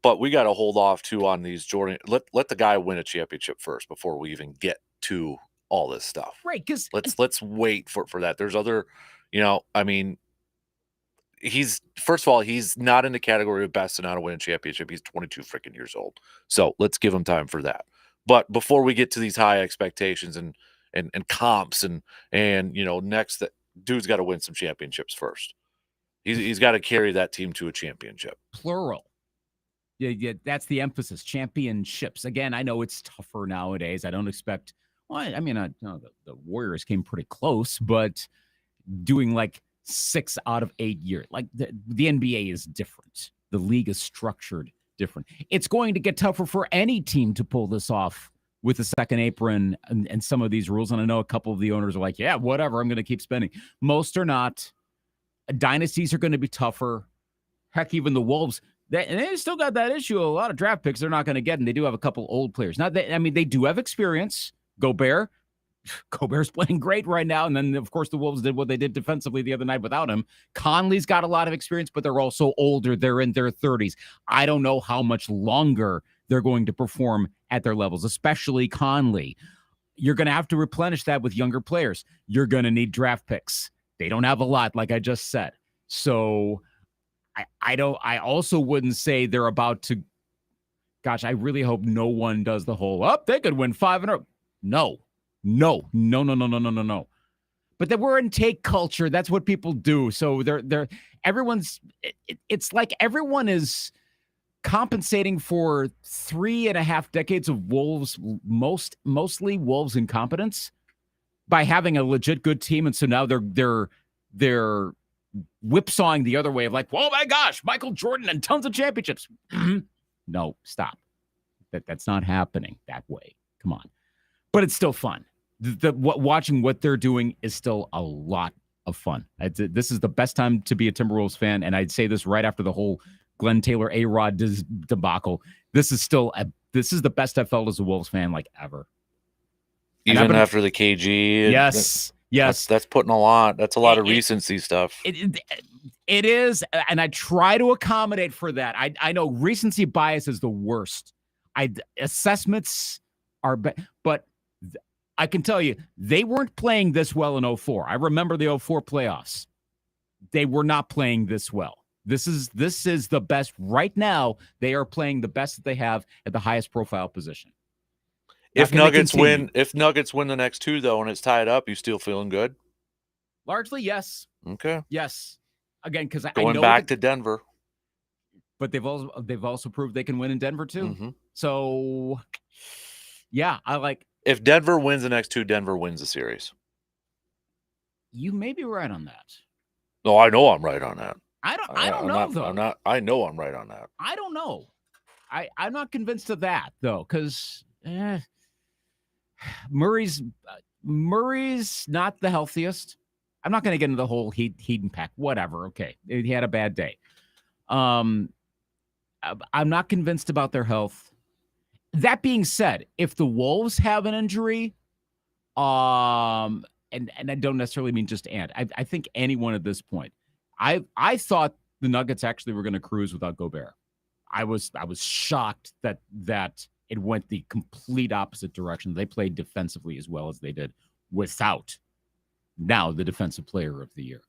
But we got to hold off, too, on these Jordan. Let the guy win a championship first before we even get to all this stuff. Right, because let's wait for that. There's other, he's, first of all, he's not in the category of best to not win a championship. He's 22 freaking years old. So let's give him time for that. But before we get to these high expectations and comps and next, that dude's got to win some championships first. He's got to carry that team to a championship. Plural. Yeah, that's the emphasis. Championships. Again, I know it's tougher nowadays. I don't expect. Well, the Warriors came pretty close, but doing like 6 out of 8 years, like the NBA is different. The league is structured different. It's going to get tougher for any team to pull this off with the second apron and some of these rules. And I know a couple of the owners are like, yeah, whatever, I'm going to keep spending. Most are not. Dynasties are going to be tougher. Heck, even the Wolves, they still got that issue. A lot of draft picks they're not going to get, and they do have a couple old players. They do have experience. Gobert's playing great right now, and then, of course, the Wolves did what they did defensively the other night without him. Conley's got a lot of experience, but they're also older. They're in their 30s. I don't know how much longer they're going to perform at their levels, especially Conley. You're going to have to replenish that with younger players. You're going to need draft picks. They don't have a lot, like I just said. So I also wouldn't say they're about to, gosh, I really hope no one does the whole, they could win 5-0. No. But then we're in take culture. That's what people do. So it's like everyone is compensating for 3.5 decades of Wolves, mostly Wolves incompetence, by having a legit good team. And so now they're whipsawing the other way of like, oh my gosh, Michael Jordan and tons of championships. No, stop. That's not happening that way. Come on. But it's still fun. Watching what they're doing is still a lot of fun. This is the best time to be a Timberwolves fan, and I'd say this right after the whole Glenn Taylor A-Rod debacle. This is the best I've felt as a Wolves fan like ever. Even after the KG. Yes. That's putting a lot. That's a lot of recency stuff. It is, and I try to accommodate for that. I know recency bias is the worst. Assessments are, but I can tell you, they weren't playing this well in 2004. I remember the 2004 playoffs. They were not playing this well. This is the best right now. They are playing the best that they have at the highest profile position. If Nuggets win the next two though, and it's tied up, you still feeling good? Largely, yes. Okay. Yes. Again, because I know back to Denver, but they've also proved they can win in Denver too. Mm-hmm. So, yeah, if Denver wins the next two, Denver wins the series. You may be right on that. No, I know I'm right on that. I don't know. I know I'm right on that. I don't know. I'm not convinced of that though, because Murray's not the healthiest. I'm not going to get into the whole heat and pack. Whatever. Okay, he had a bad day. I'm not convinced about their health. That being said, if the Wolves have an injury, and I don't necessarily mean just Ant. I think anyone at this point. I thought the Nuggets actually were going to cruise without Gobert. I was shocked that it went the complete opposite direction. They played defensively as well as they did without now the defensive player of the year.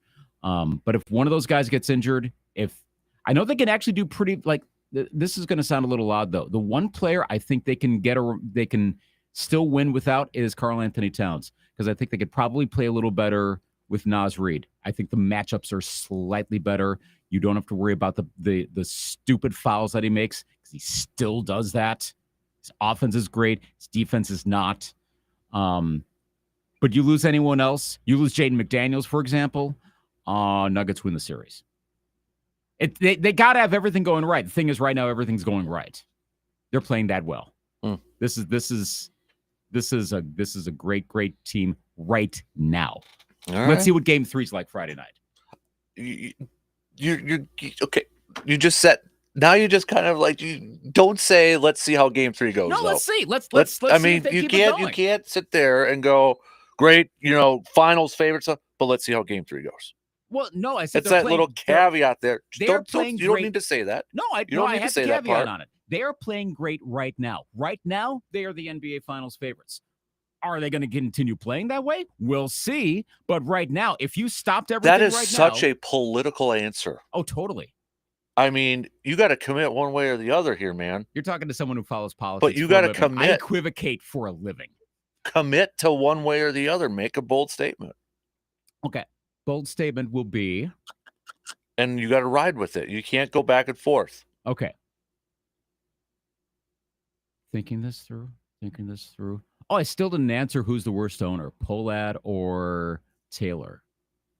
But if one of those guys gets injured, I know they can actually do pretty, like, this is going to sound a little odd though. The one player I think they can still win without is Karl Anthony Towns, because I think they could probably play a little better with Naz Reid. I think the matchups are slightly better. You don't have to worry about the stupid fouls that he makes, because he still does that. His offense is great. His defense is not. But you lose anyone else, you lose Jaden McDaniels, for example, Nuggets win the series. They got to have everything going right. The thing is, right now everything's going right. They're playing that well. This is a great team right now. Let's see what Game 3's like Friday night. You're okay. You just said. Now you just kind of like, you don't say, let's see how Game 3 goes. No, though. Let's see. Let's. I mean, you can't sit there and go, great, finals favorites, but let's see how Game 3 goes. Well, no, I said it's that little caveat there. You don't need to say that. No, I have a caveat on it. They are playing great right now. Right now, they are the NBA Finals favorites. Are they going to continue playing that way? We'll see. But right now, if you stopped everything, that is such a political answer. Oh, totally. I mean, you got to commit one way or the other here, man. You're talking to someone who follows politics. But you got to commit. I equivocate for a living. Commit to one way or the other. Make a bold statement. Okay. Bold statement will be. And you got to ride with it. You can't go back and forth. Okay. Thinking this through. Oh, I still didn't answer who's the worst owner, Polad or Taylor.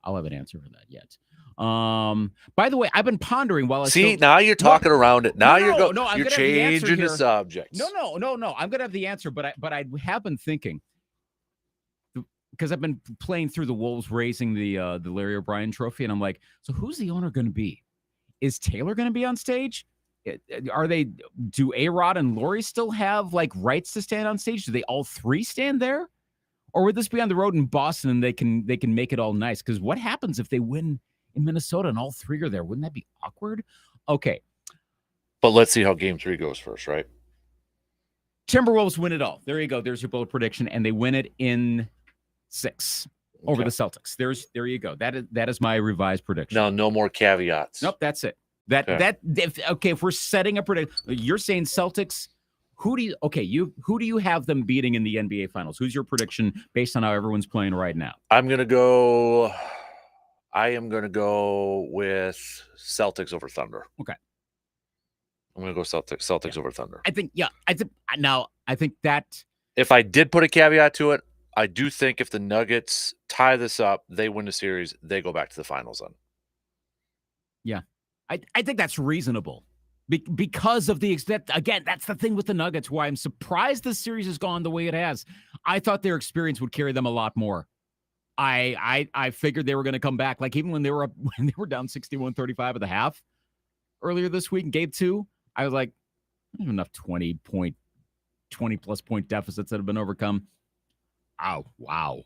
I'll have an answer for that yet. By the way, I've been pondering while now you're talking around it. Now you're changing the subject. No. I'm gonna have the answer, but I have been thinking, because I've been playing through the Wolves raising the Larry O'Brien trophy, and I'm like, so who's the owner going to be? Is Taylor going to be on stage? Do A-Rod and Lori still have like rights to stand on stage? Do they all three stand there? Or would this be on the road in Boston and they can make it all nice? Because what happens if they win in Minnesota and all three are there? Wouldn't that be awkward? Okay. But let's see how game 3 goes first, right? Timberwolves win it all. There you go. There's your bold prediction. And they win it in 6 over the Celtics. There you go. That is my revised prediction. Now, no more caveats. Nope, that's it. If we're setting a prediction, you're saying Celtics. Who do you have them beating in the NBA Finals? Who's your prediction based on how everyone's playing right now? I am gonna go with Celtics over Thunder. Okay. I'm gonna go Celtics over Thunder. I think that if I did put a caveat to it, I do think if the Nuggets tie this up, they win the series, they go back to the finals then. Yeah. I think that's reasonable because of the extent. Again, that's the thing with the Nuggets, why I'm surprised this series has gone the way it has. I thought their experience would carry them a lot more. I figured they were going to come back. Like even when they were down 61-35 at the half earlier this week in game 2, I was like, enough 20+ point deficits that have been overcome. Oh, wow.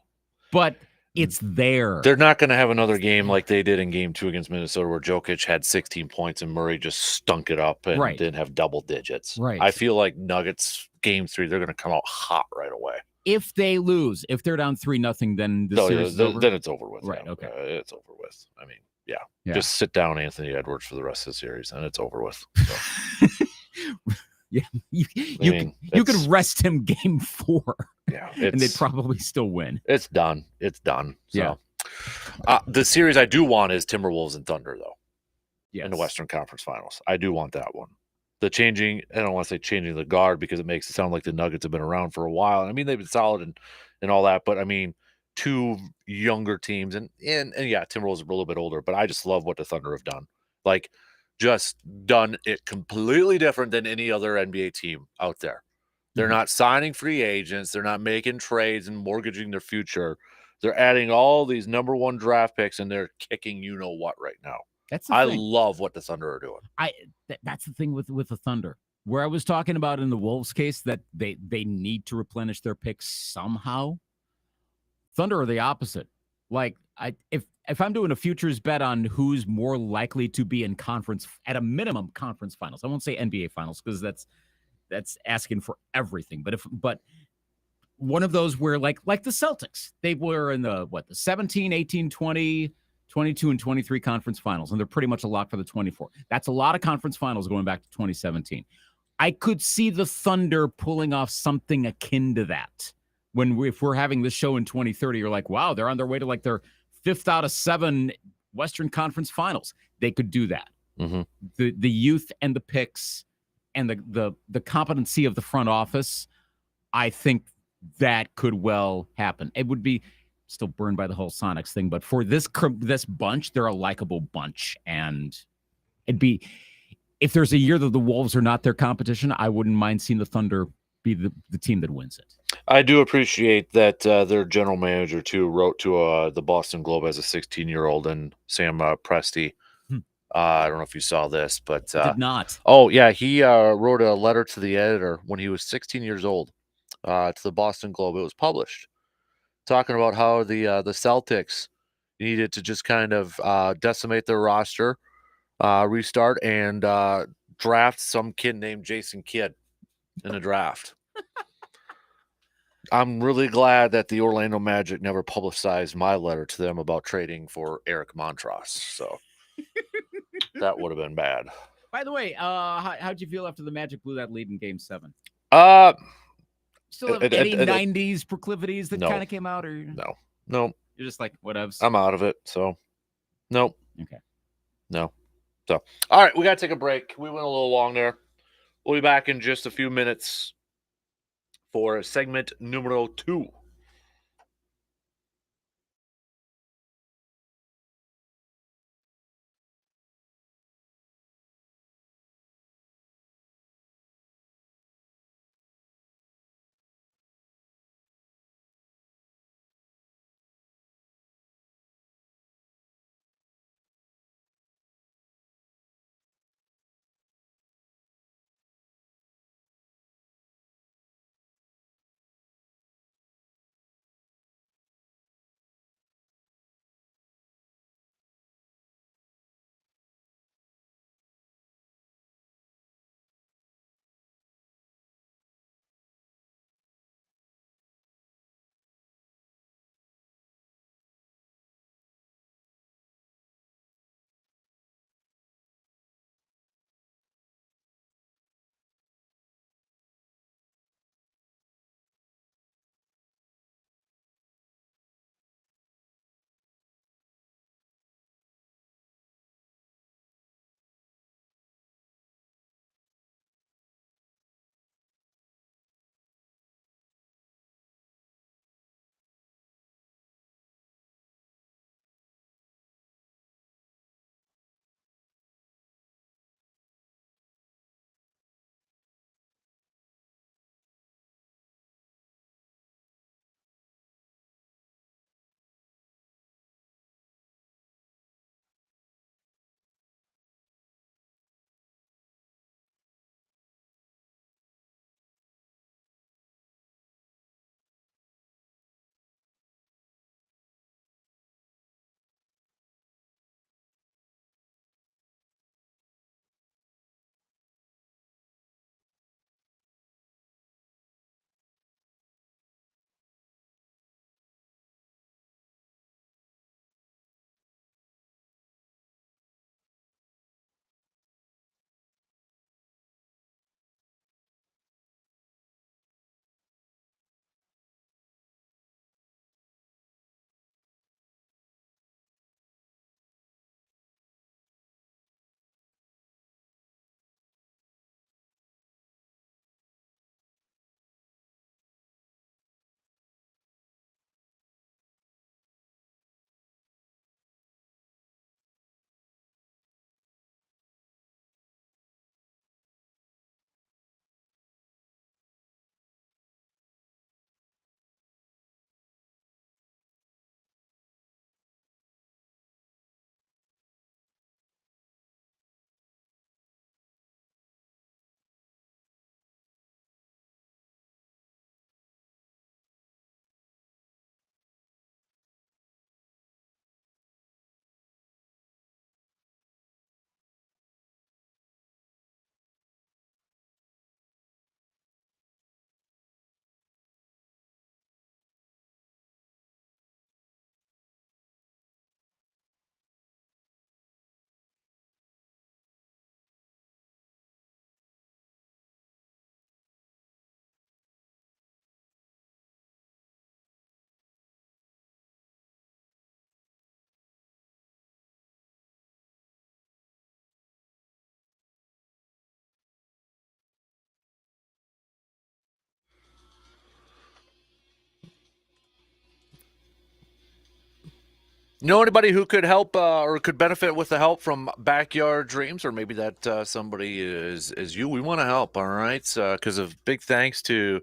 But it's there. They're not going to have another game like they did in game 2 against Minnesota where Jokic had 16 points and Murray just stunk it up and didn't have double digits. Right. I feel like Nuggets game 3, they're going to come out hot right away. If they lose, if they're down 3-0, then the series is over? Then it's over with. Right, yeah. okay. It's over with. I mean, yeah. Just sit down Anthony Edwards for the rest of the series and it's over with. So. Yeah, you could rest him game 4. Yeah, and they'd probably still win. It's done. So, yeah. The series I do want is Timberwolves and Thunder, though. Yes. In the Western Conference Finals, I do want that one. I don't want to say changing the guard because it makes it sound like the Nuggets have been around for a while. I mean, they've been solid and all that, but I mean, 2 younger teams and yeah, Timberwolves are a little bit older, but I just love what the Thunder have done. Like, just done it completely different than any other NBA team out there. They're not signing free agents. They're not making trades and mortgaging their future. They're adding all these number 1 draft picks, and they're kicking you-know-what right now. That's the thing. I love what the Thunder are doing. That's the thing with the Thunder. Where I was talking about in the Wolves case that they need to replenish their picks somehow. Thunder are the opposite. Like, if I'm doing a futures bet on who's more likely to be in conference, at a minimum conference finals, I won't say NBA finals because that's asking for everything. But one of those where like the Celtics, they were in the 17, 18, 20, 22, and 23 conference finals, and they're pretty much a lock for the 24. That's a lot of conference finals going back to 2017. I could see the Thunder pulling off something akin to that. If we're having this show in 2030, you're like, wow, they're on their way to like their 5th out of 7 Western Conference Finals. They could do that. Mm-hmm. The youth and the picks and the competency of the front office, I think that could well happen. It would be still burned by the whole Sonics thing, but for this bunch, they're a likable bunch, and it'd be, if there's a year that the Wolves are not their competition, I wouldn't mind seeing the Thunder be the team that wins it. I do appreciate that their general manager too wrote to the Boston Globe as a 16-year-old, and Sam Presti. I don't know if you saw this, but did not. Oh yeah, he wrote a letter to the editor when he was 16 years old to the Boston Globe. It was published, talking about how the Celtics needed to just kind of decimate their roster, restart, and draft some kid named Jason Kidd in a draft. I'm really glad that the Orlando Magic never publicized my letter to them about trading for Eric Montross. So that would have been bad. By the way, how'd you feel after the Magic blew that lead in Game 7? Still have any 90s proclivities that kind of came out? Or No. You're just like, whatevs. I'm out of it. So, nope. Okay. No. So, all right, we got to take a break. We went a little long there. We'll be back in just a few minutes for segment numero 2. Know anybody who could help or could benefit with the help from Backyard Dreams, or maybe that somebody is you? We want to help, all right? Because of big thanks to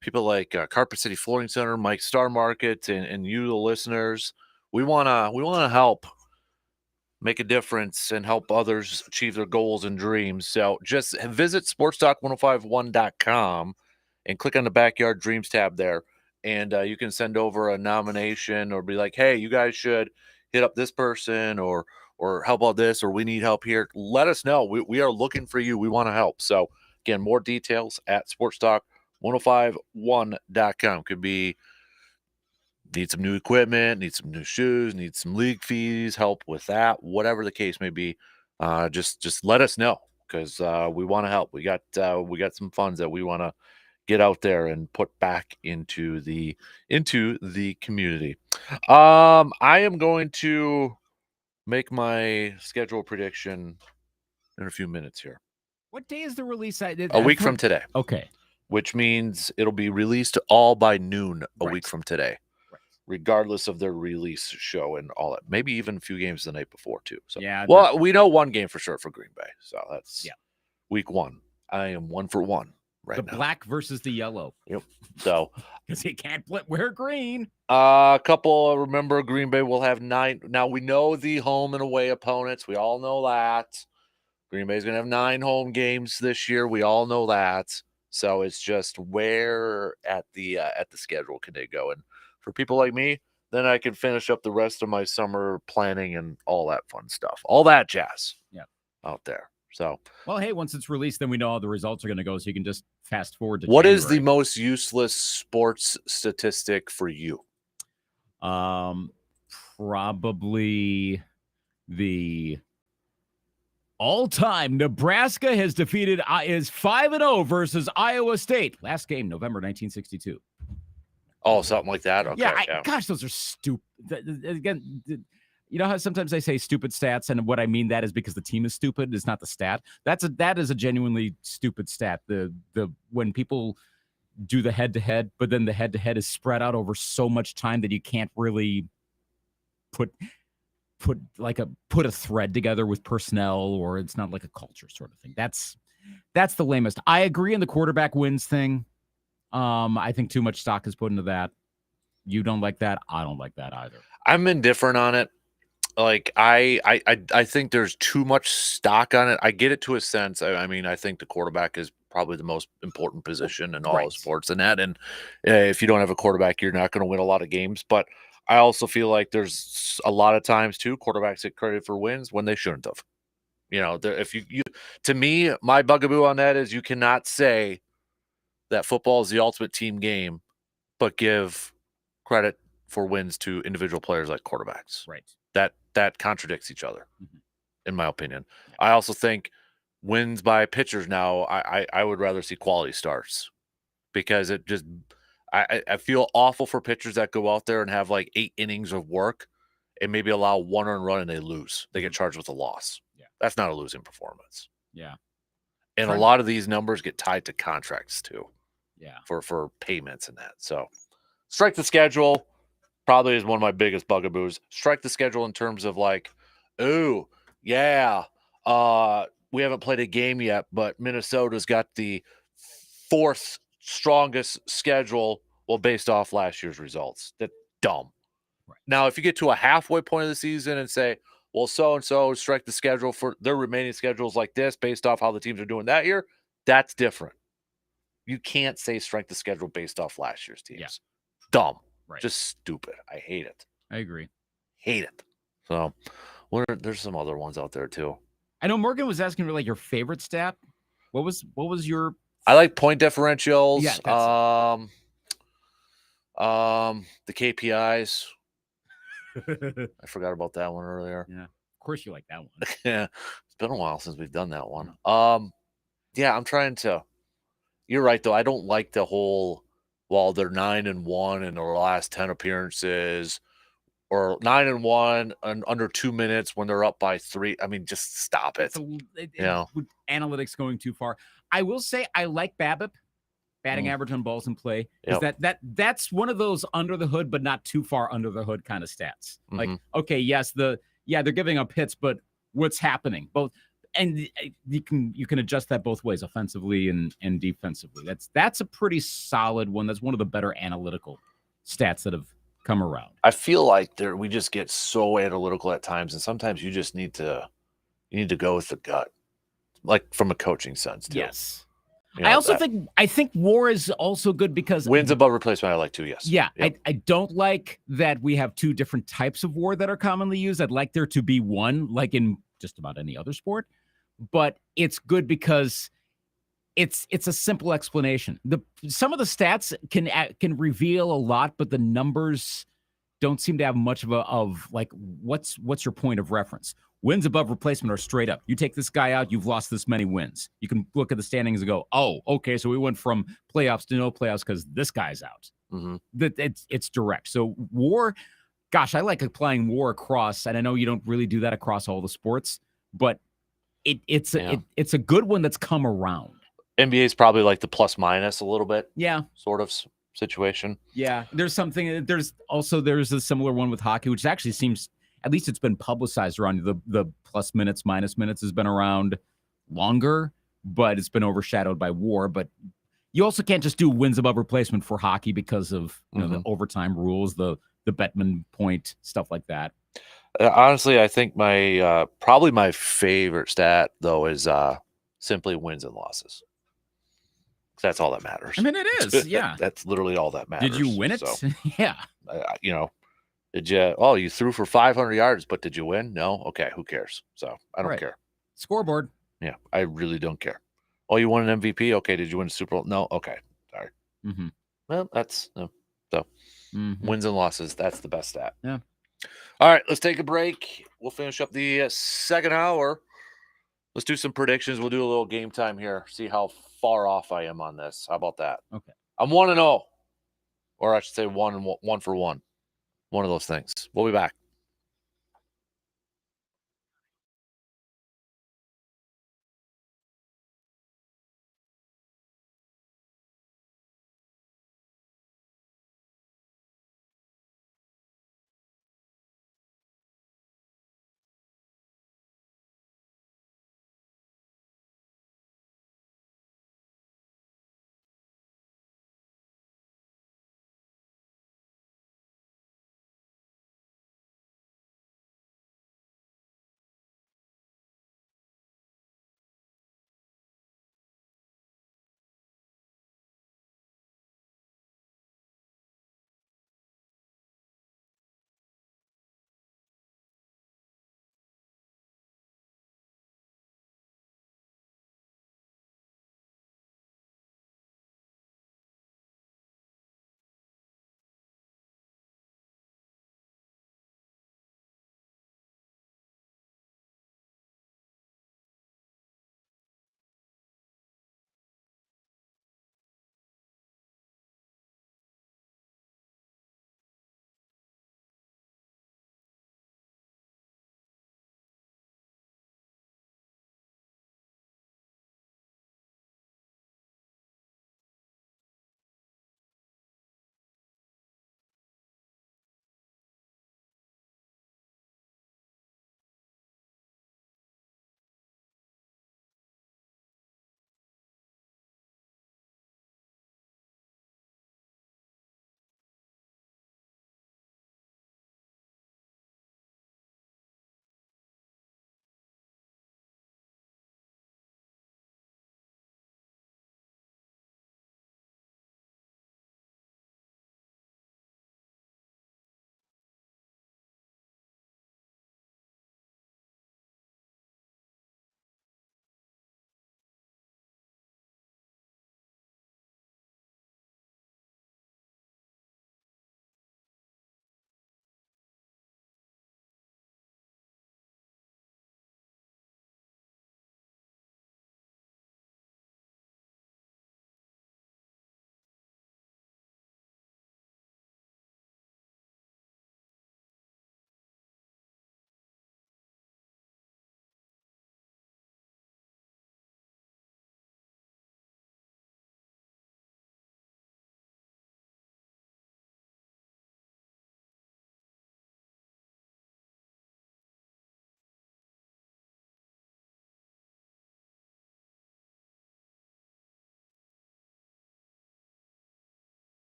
people like Carpet City Flooring Center, Mike Star Market, and you, the listeners. We wanna help make a difference and help others achieve their goals and dreams. So just visit sportstalk1051.com and click on the Backyard Dreams tab there. And you can send over a nomination or be like, hey, you guys should hit up this person or help out this, or we need help here. Let us know. We are looking for you. We want to help. So again, more details at sportstalk1051.com. Could be need some new equipment, need some new shoes, need some league fees, help with that, whatever the case may be. Just let us know, because we want to help. We got some funds that we want to get out there and put back into the community. I am going to make my schedule prediction in a few minutes here. What day is the release? A week from today. Okay. Which means it'll be released all by noon a week from today, regardless of their release show and all that. Maybe even a few games the night before too. So yeah. Well, we know one game for sure for Green Bay. So that's week 1. I am 1 for 1 right now. The black versus the yellow. Yep. So because he can't wear green. A couple. Remember, Green Bay will have 9. Now we know the home and away opponents. We all know that Green Bay is going to have 9 home games this year. We all know that. So it's just where at the schedule can they go? And for people like me, then I can finish up the rest of my summer planning and all that fun stuff, all that jazz. Out there. So, well, hey, once it's released, then we know how the results are going to go. So you can just fast forward to what January. is the most useless sports statistic for you? Probably the all-time Nebraska has defeated is 5-0 versus Iowa State. Last game, November 1962. Oh, something like that. Okay. Yeah. Gosh, those are stupid. Again, you know how sometimes I say stupid stats, and what I mean that is because the team is stupid. It's not the stat. That is a genuinely stupid stat. The when people do the head-to-head, but then the head-to-head is spread out over so much time that you can't really put a thread together with personnel, or it's not like a culture sort of thing. That's the lamest. I agree in the quarterback wins thing. I think too much stock is put into that. You don't like that. I don't like that either. I'm indifferent on it. Like I think there's too much stock on it. I get it to a sense. I mean, I think the quarterback is probably the most important position in all of sports and that. And if you don't have a quarterback, you're not going to win a lot of games. But I also feel like there's a lot of times too, quarterbacks get credit for wins when they shouldn't have. You know, if you to me, my bugaboo on that is you cannot say that football is the ultimate team game, but give credit for wins to individual players like quarterbacks. Right. That contradicts each other, in my opinion. Yeah. I also think wins by pitchers now, I would rather see quality starts, because it just I feel awful for pitchers that go out there and have like 8 innings of work and maybe allow 1 earned run and they lose. They get charged with a loss. Yeah. That's not a losing performance. Yeah. And a lot of these numbers get tied to contracts too. Yeah. For payments and that. So strike the schedule probably is one of my biggest bugaboos. Strike the schedule in terms of like, oh, yeah, we haven't played a game yet, but Minnesota's got the 4th strongest schedule, well, based off last year's results. That's dumb. Right. Now, if you get to a halfway point of the season and say, well, so-and-so strike the schedule for their remaining schedules like this based off how the teams are doing that year, that's different. You can't say strike the schedule based off last year's teams. Yeah. Dumb. Right. Just stupid. I hate it. I agree. Hate it. So there's some other ones out there too. I know Morgan was asking for like your favorite stat. What was your I like point differentials. Yeah, the KPIs. I forgot about that one earlier. Yeah. Of course you like that one. Yeah. It's been a while since we've done that one. Yeah, I'm trying to. You're right though. I don't like the whole, well, they're 9-1 in their last 10 appearances, or 9-1 and under 2 minutes when they're up by 3. I mean, just stop it. Analytics going too far. I will say I like BABIP. batting average on balls in play. Because that's one of those under the hood, but not too far under the hood kind of stats. Like, okay, yes, they're giving up hits, but what's happening? Both, and you can adjust that both ways, offensively and defensively. That's a pretty solid one. That's one of the better analytical stats that have come around. I feel like we just get so analytical at times, and sometimes you just need to go with the gut, like from a coaching sense too. Yes. I think WAR is also good because wins above replacement I like too. Yes. Yeah. Yep. I don't like that we have two different types of WAR that are commonly used. I'd like there to be one, like in just about any other sport, but it's good because it's a simple explanation. Some of the stats can reveal a lot, but the numbers don't seem to have much of like what's your point of reference. Wins above replacement are straight up. You take this guy out, you've lost this many wins. You can look at the standings and go, oh, okay, so we went from playoffs to no playoffs because this guy's out. It's direct. So WAR, gosh, I like applying WAR across, and I know you don't really do that across all the sports, but it's a good one that's come around. NBA is probably like the plus minus a little bit. Yeah. Sort of situation. Yeah. There's a similar one with hockey, which actually seems, at least it's been publicized around. The plus minutes, minus minutes has been around longer, but it's been overshadowed by WAR. But you also can't just do wins above replacement for hockey because of the overtime rules, the Bettman point, stuff like that. Honestly, I think my probably my favorite stat though is simply wins and losses. That's all that matters. I mean, it is. Yeah, that's literally all that matters. Did you win it? So, yeah. Did you? Oh, you threw for 500 yards, but did you win? No. Okay, who cares? So I don't care. Scoreboard. Yeah, I really don't care. Oh, you won an MVP? Okay, did you win a Super Bowl? No. Okay, sorry. Well, that's so wins and losses. That's the best stat. Yeah. All right, let's take a break. We'll finish up the second hour. Let's do some predictions. We'll do a little game time here. See how far off I am on this. How about that? Okay. I'm 1-0, or I should say 1 for 1. One of those things. We'll be back.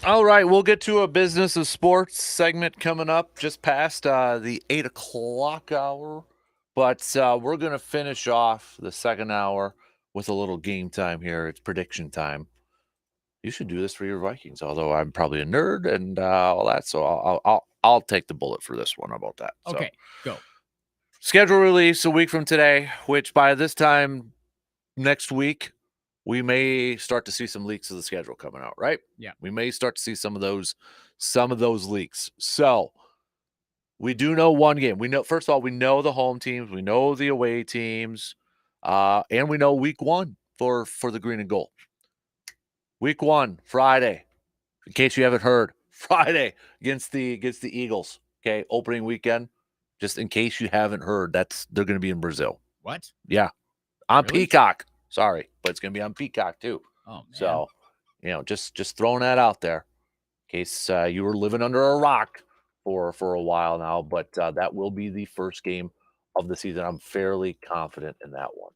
All right, we'll get to a business of sports segment coming up just past the 8 o'clock hour. But we're going to finish off the second hour with a little game time here. It's prediction time. You should do this for your Vikings, although I'm probably a nerd and all that. So I'll take the bullet for this one. How about that? Okay, go. Schedule release a week from today, which by this time next week, we may start to see some leaks of the schedule coming out, right? Yeah. We may start to see some of those leaks. So we do know one game. We know, first of all, we know the home teams, we know the away teams, and we know week 1 for the green and gold. Week 1, Friday. In case you haven't heard, Friday against the Eagles. Okay, opening weekend. Just in case you haven't heard, they're going to be in Brazil. What? Yeah, on Really? Peacock. Sorry, but it's going to be on Peacock too. Oh man. So, just throwing that out there, in case you were living under a rock for a while now. But that will be the first game of the season. I'm fairly confident in that one.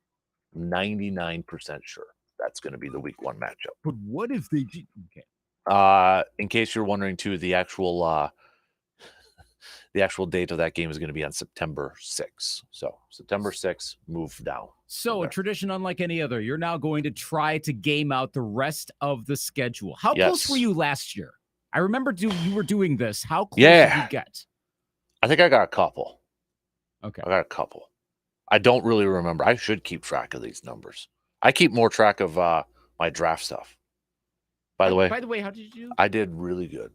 99% sure that's going to be the week 1 matchup. But what if they? Okay. In case you're wondering too, the actual date of that game is going to be on September 6th. So September 6th, move down. So a tradition unlike any other. You're now going to try to game out the rest of the schedule. How close were you last year? I remember you were doing this. How close did you get? I think I got a couple. Okay. I got a couple. I don't really remember. I should keep track of these numbers. I keep more track of my draft stuff. By the way, how did you do? I did really good.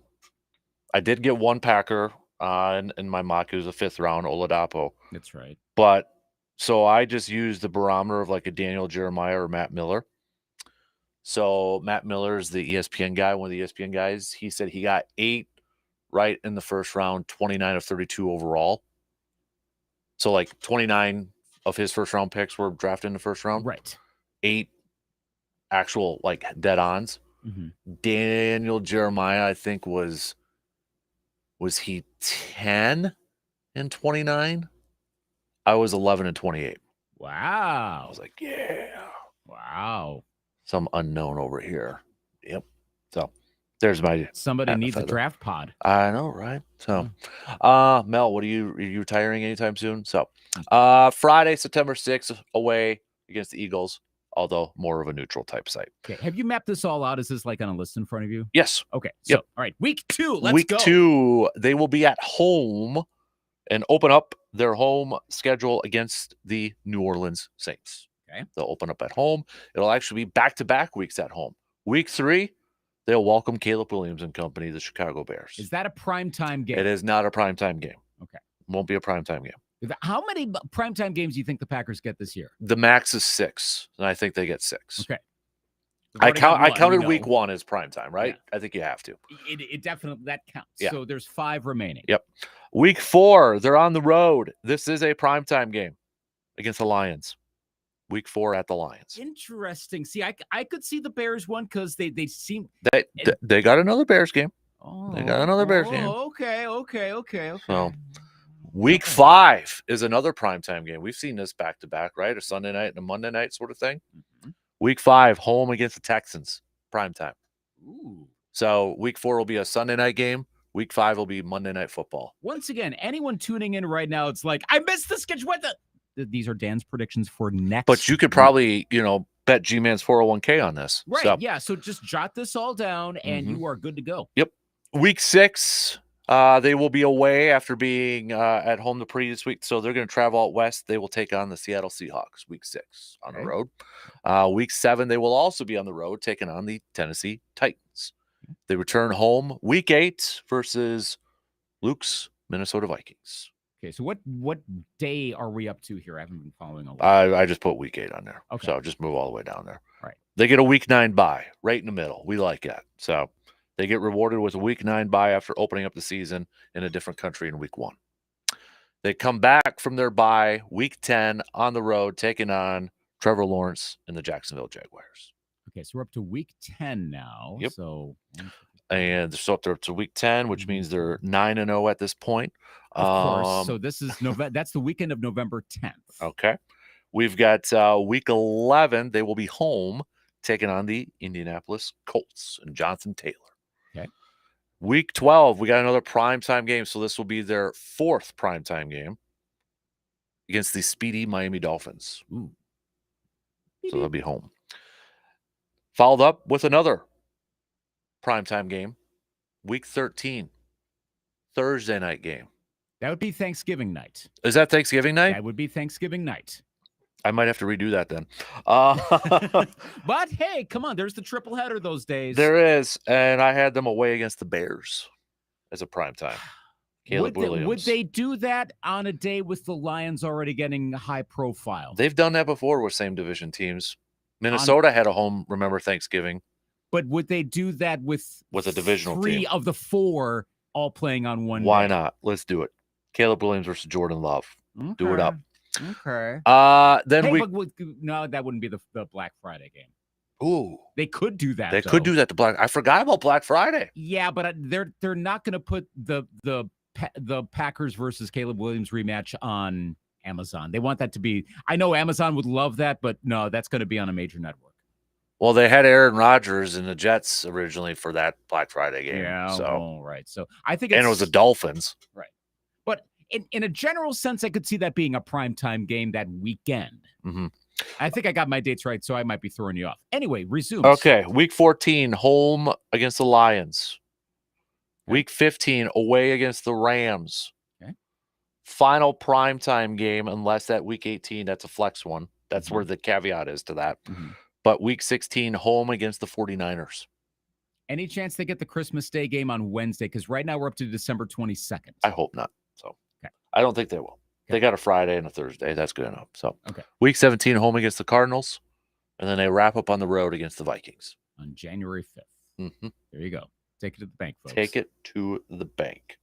I did get one Packer in my mock. It was a 5th round, Oladapo. That's right. But so I just used the barometer of like a Daniel Jeremiah or Matt Miller. So Matt Miller is the ESPN guy, one of the ESPN guys. He said he got 8 right in the first round, 29 of 32 overall. So like 29 of his first round picks were drafted in the first round. Right. 8 actual like dead ons. Mm-hmm. Daniel Jeremiah, I think was he 10 and 29? I was 11 and 28. Wow. I was like, yeah. Wow. Some unknown over here. Yep. So there's my somebody needs a draft pod. I know, right? So Mel, are you retiring anytime soon? So Friday, September 6th, away against the Eagles, although more of a neutral type site. Okay. Have you mapped this all out? Is this like on a list in front of you? Yes. Okay. So all right, week 2. Let's go. Week 2, they will be at home and open up their home schedule against the New Orleans Saints. Okay. They'll open up at home. It'll actually be back-to-back weeks at home. Week 3, they'll welcome Caleb Williams and company, the Chicago Bears. Is that a primetime game? It is not a primetime game. Okay. Won't be a primetime game. How many primetime games do you think the Packers get this year? The max is 6, and I think they get 6. Okay. I counted week 1 as primetime, right? Yeah. I think you have to. It definitely, that counts. Yeah. So there's 5 remaining. Yep. Week 4, they're on the road. This is a primetime game against the Lions. Week 4 at the Lions. Interesting. See, I could see the Bears one because they seem they got another Bears game. Oh, they got another Bears game. Okay. So week 5 is another primetime game. We've seen this back to back, right? A Sunday night and a Monday night sort of thing. Mm-hmm. Week 5, home against the Texans, primetime. Ooh. So week 4 will be a Sunday night game. Week 5 will be Monday Night Football. Once again, anyone tuning in right now, it's like, I missed the sketch. What the? These are Dan's predictions for next. But you could probably, bet G-Man's 401k on this. Right. So. Yeah. So just jot this all down and you are good to go. Yep. Week 6, they will be away after being at home the previous week. So they're going to travel out west. They will take on the Seattle Seahawks week 6 on the road. Week 7, they will also be on the road taking on the Tennessee Titans. They return home week 8 versus Luke's Minnesota Vikings. Okay, so what day are we up to here? I haven't been following along. I just put week 8 on there. Okay. So just move all the way down there. Right. They get a week 9 bye right in the middle. We like that. So they get rewarded with a week 9 bye after opening up the season in a different country in week 1. They come back from their bye week 10 on the road, taking on Trevor Lawrence and the Jacksonville Jaguars. Okay, so we're up to week 10 now. Yep. So and so up to week 10, which means they're 9-0 at this point. Of course. So this is November. That's the weekend of November 10th. Okay. We've got week 11. They will be home taking on the Indianapolis Colts and Jonathan Taylor. Okay. Week 12, we got another primetime game. So this will be their 4th primetime game against the speedy Miami Dolphins. Ooh. So they'll be home. Followed up with another primetime game, Week 13, Thursday night game. That would be Thanksgiving night. Is that Thanksgiving night? That would be Thanksgiving night. I might have to redo that then. But hey, come on. There's the triple header those days. There is. And I had them away against the Bears as a primetime. Caleb Williams. Would they do that on a day with the Lions already getting high profile? They've done that before with same division teams. Minnesota had a home, remember, Thanksgiving. But would they do that with a divisional 3 team of the 4 all playing on one Why day? not? Let's do it. Caleb Williams versus Jordan Love. Okay. Do it up. Okay. Then no, that wouldn't be the Black Friday game. Ooh. They could do that. They could do that to Black. I forgot about Black Friday. Yeah, but they're not going to put the Packers versus Caleb Williams rematch on Amazon. They want that to be. I know Amazon would love that, but no, that's going to be on a major network. Well, they had Aaron Rodgers and the Jets originally for that Black Friday game. Yeah, so right. So I think and it was the Dolphins. Right. But in a general sense, I could see that being a primetime game that weekend. Mm-hmm. I think I got my dates right, so I might be throwing you off. Anyway, resume. Okay, Week 14, home against the Lions. Okay. Week 15, away against the Rams. Okay. Final primetime game, unless that Week 18, that's a flex one. That's where the caveat is to that. Mm-hmm. But Week 16, home against the 49ers. Any chance they get the Christmas Day game on Wednesday? Because right now we're up to December 22nd. I hope not. So I don't think they will. Okay. They got a Friday and a Thursday. That's good enough. So Week 17, home against the Cardinals. And then they wrap up on the road against the Vikings. On January 5th. Mm-hmm. There you go. Take it to the bank, folks. Take it to the bank.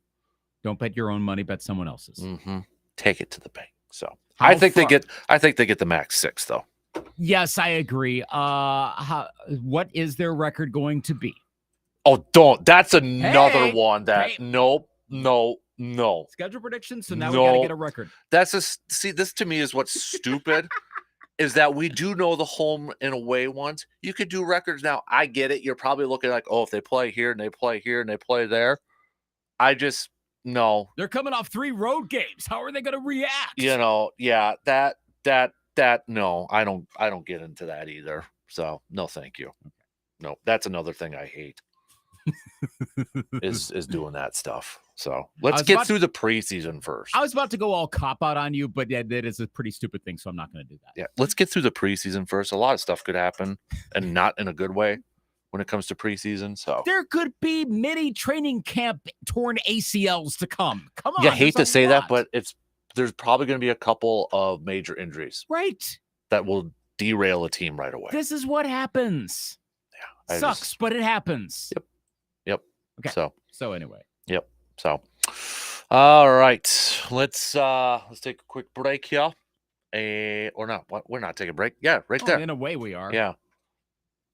Don't bet your own money. Bet someone else's. Mm-hmm. Take it to the bank. So I think they get the max 6, though. Yes, I agree. What is their record going to be? Oh, don't. That's another one that no. Schedule predictions. So now we got to get a record. That's this to me is what's stupid is that we do know the home and away ones. You could do records now. I get it. You're probably looking like, oh, if they play here and they play here and they play there. No. They're coming off 3 road games. How are they going to react? Yeah, that no, I don't get into that either. So no, thank you. Okay. No, that's another thing I hate. is doing that stuff. So let's get through the preseason first. I was about to go all cop out on you, but yeah, that is a pretty stupid thing, so I'm not going to do that. Yeah, let's get through the preseason first. A lot of stuff could happen, and not in a good way when it comes to preseason. So there could be mini training camp torn ACLs to come. Come on, I hate to say that, but there's probably going to be a couple of major injuries, right? That will derail a team right away. This is what happens. Yeah, sucks, but it happens. Yep. Okay. So anyway. Yep. So, all right, let's take a quick break here, or not? What? We're not taking a break. Yeah, right there. In a way, we are. Yeah,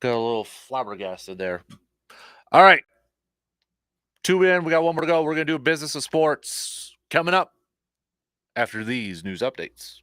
got a little flabbergasted there. All right, 2 in. We got 1 more to go. We're gonna do business and sports coming up after these news updates.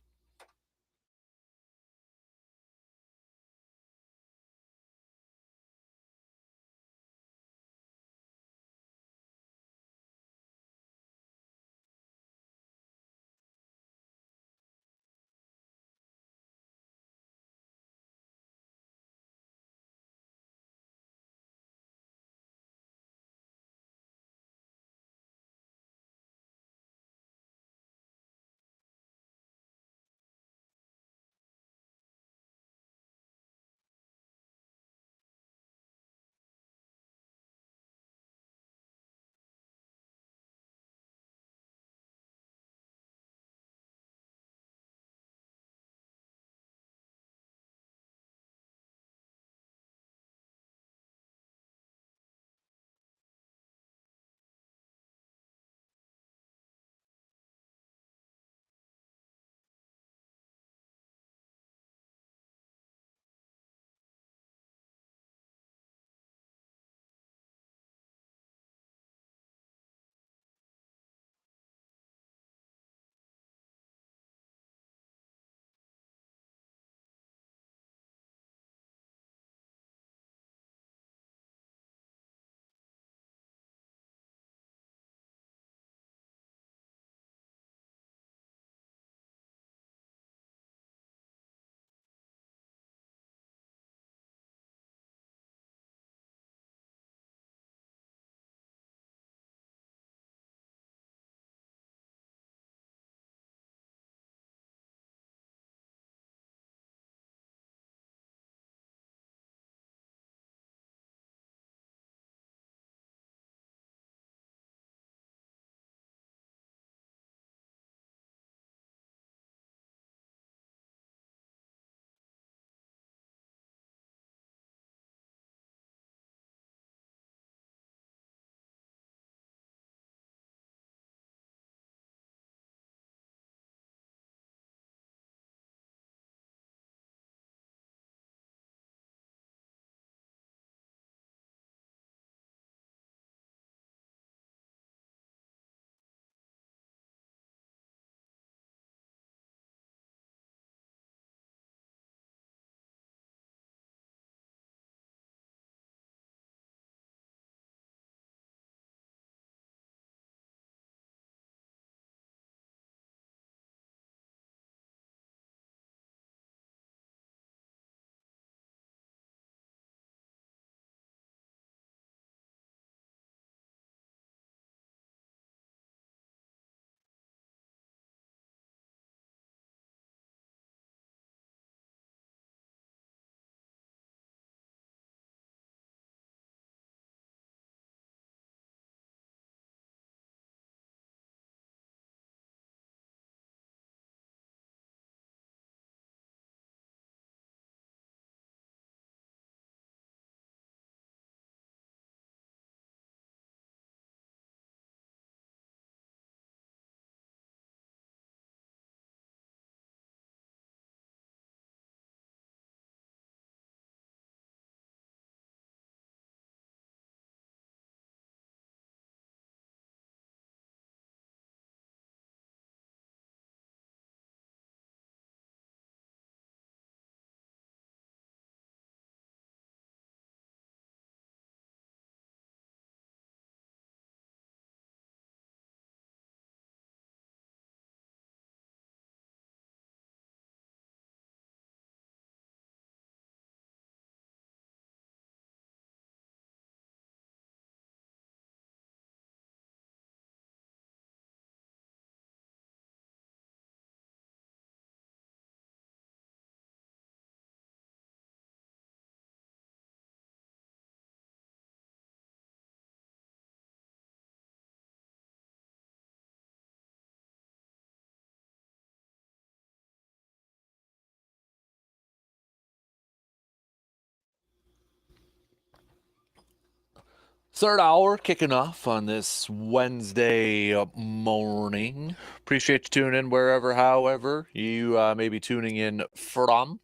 Third hour kicking off on this Wednesday morning. Appreciate you tuning in wherever, however you may be tuning in from.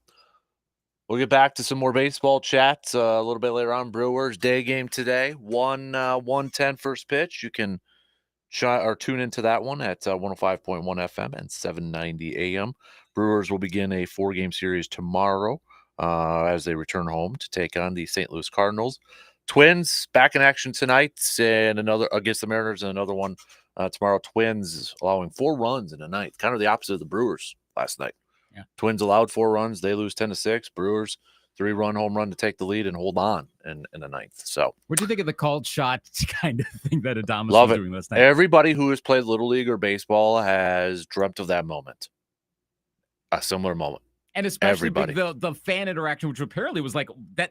We'll get back to some more baseball chats a little bit later on. Brewers day game today, 1:10 first pitch. You can tune into that one at 105.1 FM and 790 AM. Brewers will begin a 4-game series tomorrow as they return home to take on the St. Louis Cardinals. Twins back in action tonight and another against the Mariners, and another one tomorrow. Twins allowing 4 runs in a night, kind of the opposite of the Brewers last night. Yeah. Twins allowed 4 runs, they lose 10-6. Brewers 3-run home run to take the lead and hold on in the ninth. So, what do you think of the called shot kind of thing that Adames was doing last night? Everybody who has played Little League or baseball has dreamt of that moment, a similar moment. And especially everybody. The fan interaction, which apparently was like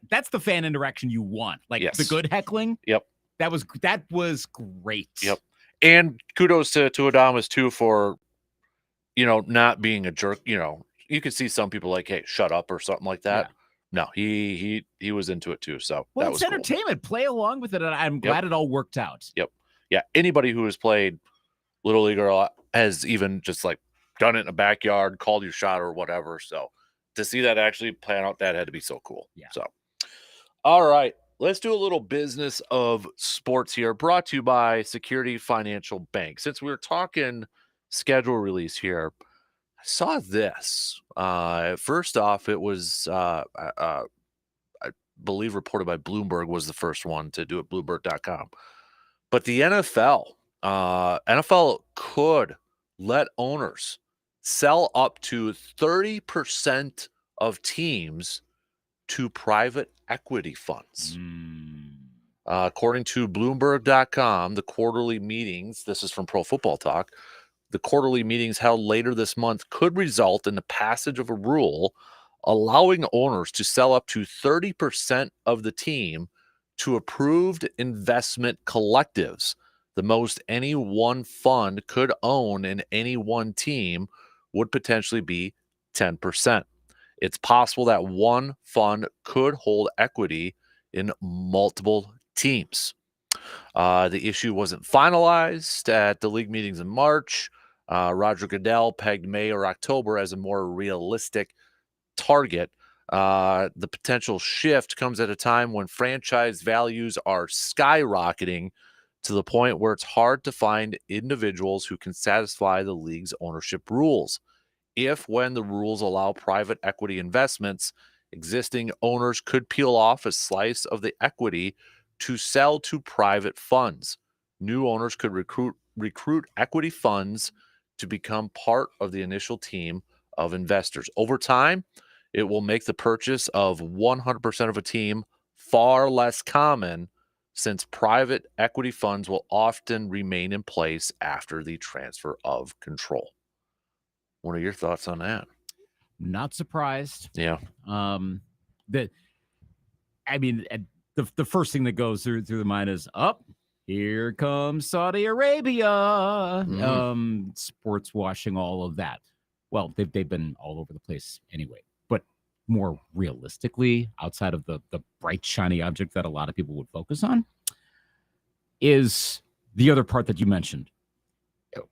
that's the fan interaction you want. Like yes. The good heckling. Yep. That was great. Yep. And kudos to Adames too for, not being a jerk. You could see some people like, hey, shut up or something like that. Yeah. No, he was into it too. So that was entertainment. Cool. Play along with it. And I'm glad it all worked out. Yep. Yeah. Anybody who has played Little League or has even just like done it in a backyard, called your shot or whatever. So to see that actually plan out, that had to be so cool. Yeah. So, all right, let's do a little business of sports here, brought to you by Security Financial Bank. Since we're talking schedule release here, I saw this. First off, it was, I believe, reported by Bloomberg was the first one to do it, Bloomberg.com. But the NFL could let owners sell up to 30% of teams to private equity funds. According to Bloomberg.com, the quarterly meetings, this is from Pro Football Talk, the quarterly meetings held later this month could result in the passage of a rule allowing owners to sell up to 30% of the team to approved investment collectives. The most any one fund could own in any one team would potentially be 10%. It's possible that one fund could hold equity in multiple teams. The issue wasn't finalized at the league meetings in March. Roger Goodell pegged May or October as a more realistic target. The potential shift comes at a time when franchise values are skyrocketing to the point where it's hard to find individuals who can satisfy the league's ownership rules. When the rules allow private equity investments, existing owners could peel off a slice of the equity to sell to private funds. New owners could recruit equity funds to become part of the initial team of investors. Over time, it will make the purchase of 100% of a team far less common, since private equity funds will often remain in place after the transfer of control. What are your thoughts on that? Not surprised. Yeah. The first thing that goes through the mind is, here comes Saudi Arabia. Sports washing, all of that. Well, they've been all over the place anyway. But more realistically, outside of the bright, shiny object that a lot of people would focus on, is the other part that you mentioned. There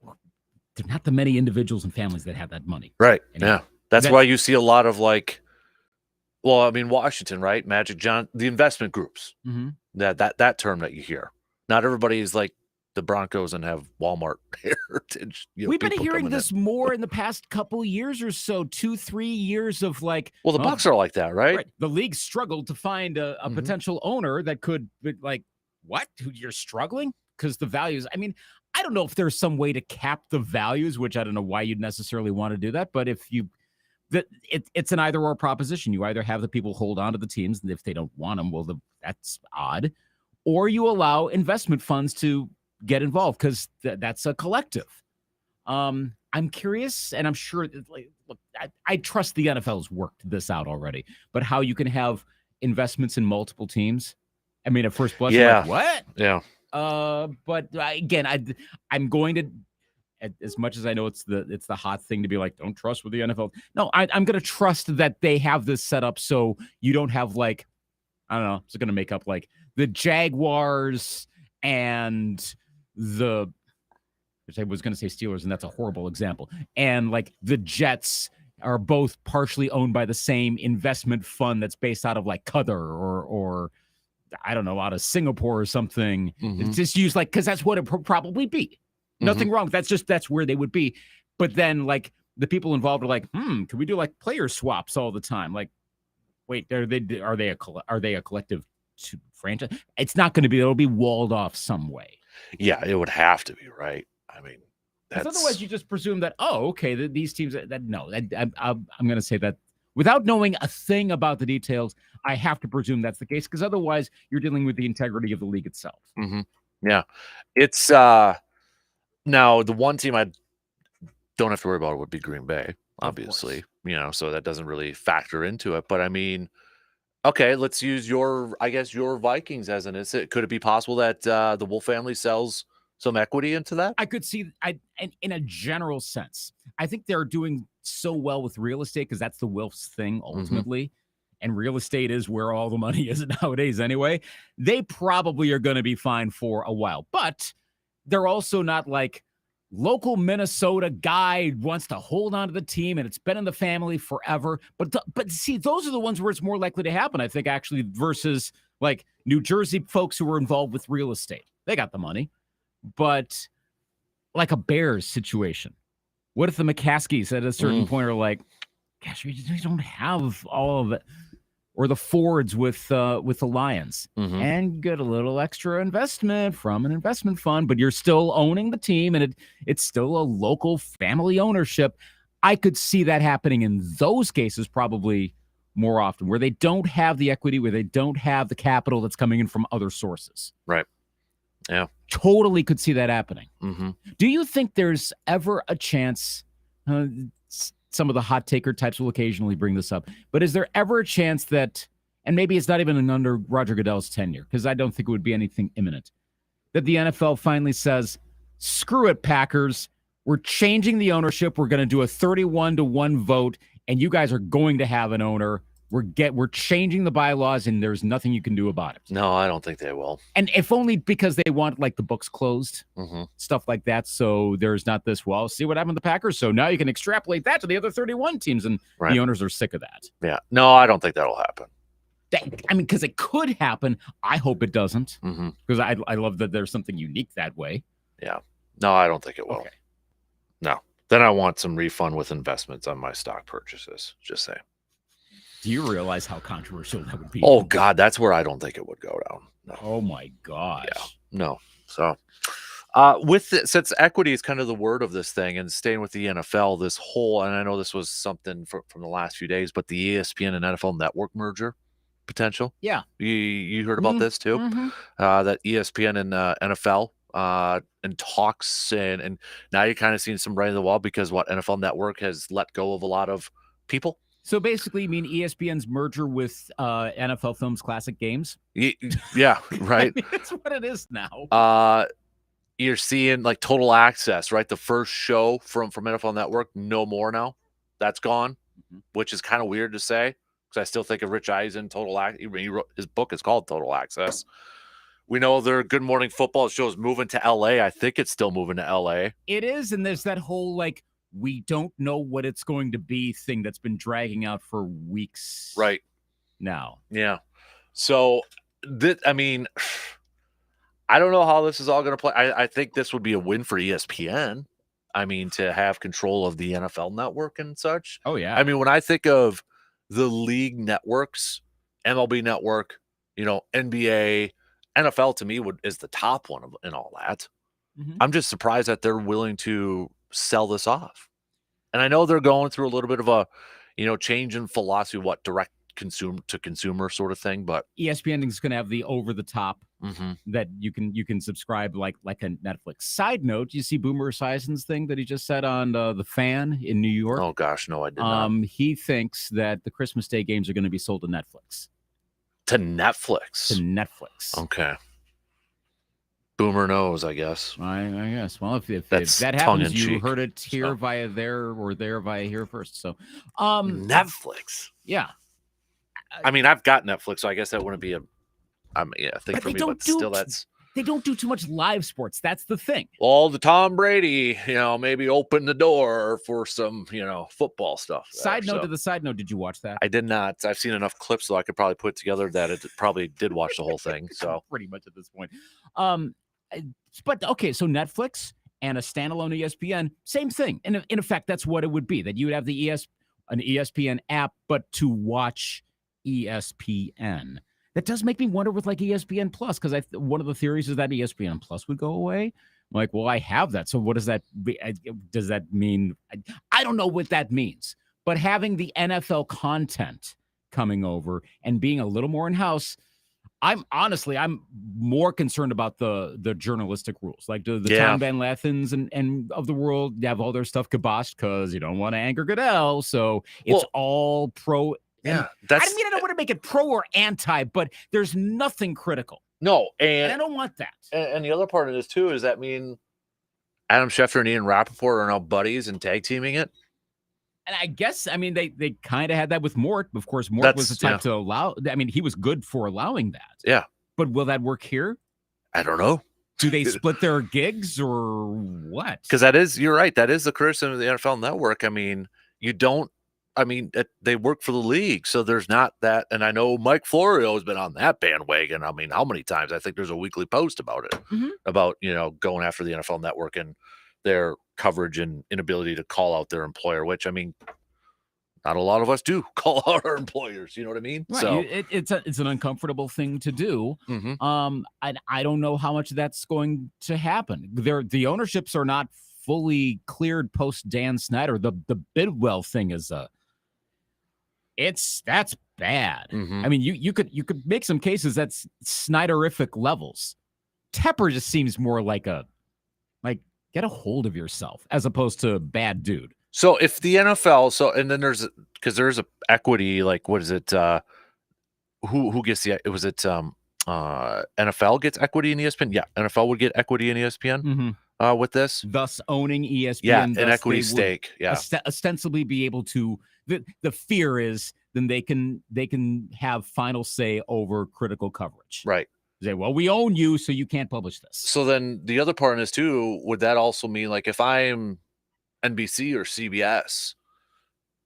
are not that many individuals and families that have that money. Right. Anyway, yeah. That's why you see a lot of Washington, right? Magic Johnson, the investment groups. Mm-hmm. That term that you hear. Not everybody is like the Broncos and have Walmart heritage. We've been hearing this more in the past couple years or so, 2-3 years of like. Well, the Bucs are like that, right? The league struggled to find a potential owner that could what? You're struggling? Because the values, I don't know if there's some way to cap the values, which I don't know why you'd necessarily want to do that. But if it's an either or proposition. You either have the people hold on to the teams, and if they don't want them, well, that's odd. Or you allow investment funds to get involved because that's a collective. I'm curious, and I'm sure, look, I trust the NFL's worked this out already, but how you can have investments in multiple teams. At first blush, yeah. I'm like, what? Yeah. But again, I'm going to, as much as I know it's the hot thing to be like, don't trust with the NFL. No, I'm going to trust that they have this set up so you don't have I don't know, it's going to make up the Jaguars and I was going to say Steelers, and that's a horrible example. And like the Jets are both partially owned by the same investment fund that's based out of like Qatar or I don't know, out of Singapore or something. It's just used like, because that's what it probably be. Nothing wrong. That's where they would be. But then like the people involved are like, can we do like player swaps all the time? Like, wait, are they a collective franchise? It's not going to be. It'll be walled off some way. Yeah, it would have to be, right? I mean, otherwise you just presume that, okay, these teams I'm going to say that without knowing a thing about the details, I have to presume that's the case, because otherwise you're dealing with the integrity of the league itself. Yeah, it's now the one team I don't have to worry about would be Green Bay, obviously, so that doesn't really factor into it. But I mean, okay, let's use your Vikings as an instance. Could it be possible that the Wolf family sells some equity into that? I could see, in a general sense, I think they're doing so well with real estate because that's the Wilf's thing ultimately. And real estate is where all the money is nowadays anyway. They probably are going to be fine for a while, but they're also not like local Minnesota guy wants to hold on to the team and it's been in the family forever. But see, those are the ones where it's more likely to happen, I think, actually, versus like New Jersey folks who are involved with real estate. They got the money. But like a Bears situation, what if the McCaskies at a certain point are like, gosh, we don't have all of it, or the Fords with the Lions, and get a little extra investment from an investment fund, but you're still owning the team, and it's still a local family ownership. I could see that happening in those cases probably more often, where they don't have the equity, where they don't have the capital that's coming in from other sources. Right. Yeah. Totally could see that happening. Do you think there's ever a chance, some of the hot taker types will occasionally bring this up, but is there ever a chance that, and maybe it's not even under Roger Goodell's tenure, because I don't think it would be anything imminent, that the NFL finally says, screw it, Packers, we're changing the ownership, we're going to do a 31-1 vote, and you guys are going to have an owner. We're changing the bylaws, and there's nothing you can do about it. No, I don't think they will. And if only because they want like the books closed, stuff like that. So there's not this, well, see what happened to the Packers. So now you can extrapolate that to the other 31 teams, and the owners are sick of that. Yeah. No, I don't think that'll happen. Because it could happen. I hope it doesn't, because I love that there's something unique that way. Yeah. No, I don't think it will. Okay. No. Then I want some refund with investments on my stock purchases. Just saying. Do you realize how controversial that would be? Oh, God, that's where I don't think it would go down. No. Oh, my gosh. Yeah, no. So with it, since equity is kind of the word of this thing, and staying with the NFL, this whole, and I know this was something from the last few days, but the ESPN and NFL network merger potential. Yeah. You heard about this too? That ESPN and NFL and talks, and now you're kind of seeing some writing on the wall, because NFL Network has let go of a lot of people. So basically, you mean ESPN's merger with NFL Films Classic Games? Yeah, right. I mean, that's what it is now. You're seeing like Total Access, right? The first show from NFL Network, no more now. That's gone, which is kind of weird to say, because I still think of Rich Eisen. Total Access. He wrote, his book is called Total Access. We know their Good Morning Football show is moving to LA. I think it's still moving to LA. It is, and there's that whole like, we don't know what it's going to be thing that's been dragging out for weeks. Right. Now. Yeah. So, I mean, I don't know how this is all going to play. I think this would be a win for ESPN. I mean, to have control of the NFL network and such. Oh, yeah. I mean, when I think of the league networks, MLB network, NBA, NFL to me is the top one in all that. I'm just surprised that they're willing to sell this off. And I know they're going through a little bit of a, change in philosophy, direct consumer sort of thing, but ESPN is going to have the over the top that you can subscribe like a Netflix. Side note, you see Boomer Esiason's thing that he just said on the Fan in New York? Oh gosh, no, I did not. He thinks that the Christmas Day games are going to be sold to Netflix. To Netflix? To Netflix. Okay. Boomer knows, I guess. I guess. Well, if that happens, you heard it here via there or there via here first. So, Netflix. Yeah. I mean, I've got Netflix, so I guess that wouldn't be a I mean, I think for me, but still, they don't do too much live sports. That's the thing. Well, the Tom Brady, maybe open the door for some, football stuff. Side note, did you watch that? I did not. I've seen enough clips so I could probably put together that it probably did watch the whole thing. So pretty much at this point. But okay, so Netflix and a standalone ESPN, same thing. And in effect, that's what it would be, that you would have an ESPN app, but to watch ESPN. That does make me wonder with like ESPN Plus, because one of the theories is that ESPN Plus would go away. I'm like, well, I have that. So what does that mean? I don't know what that means. But having the NFL content coming over and being a little more in-house, I'm more concerned about the journalistic rules, like the Tom Van Lathens and of the world have all their stuff kiboshed because you don't want to anger Goodell. So it's all pro. Yeah, I don't want to make it pro or anti, but there's nothing critical. No, and I don't want that. And the other part of this too is that Adam Schefter and Ian Rappaport are now buddies and tag teaming it. And I guess, they kind of had that with Mort. Of course, Mort was the type to allow. He was good for allowing that. Yeah. But will that work here? I don't know. Do they split their gigs or what? Because you're right. That is the criticism of the NFL Network. They work for the league, so there's not that. And I know Mike Florio has been on that bandwagon. How many times? I think there's a weekly post about it, about, going after the NFL Network and their coverage and inability to call out their employer, which, not a lot of us do call out our employers. You know what I mean? Right. So it's an uncomfortable thing to do. And I don't know how much that's going to happen. The ownerships are not fully cleared post Dan Snyder. The Bidwell thing is that's bad. You could make some cases that's Snyderific levels. Tepper just seems more like get a hold of yourself as opposed to bad dude. So if the NFL, and then there's a equity, like, what is it? Who gets NFL gets equity in ESPN? Yeah, NFL would get equity in ESPN with this. Thus owning ESPN. Yeah, an equity stake. Yeah. Ostensibly be able to, the fear is then they can have final say over critical coverage. Right. Say, well, we own you, so you can't publish this. So then the other part of this too, would that also mean, like, if I'm NBC or CBS,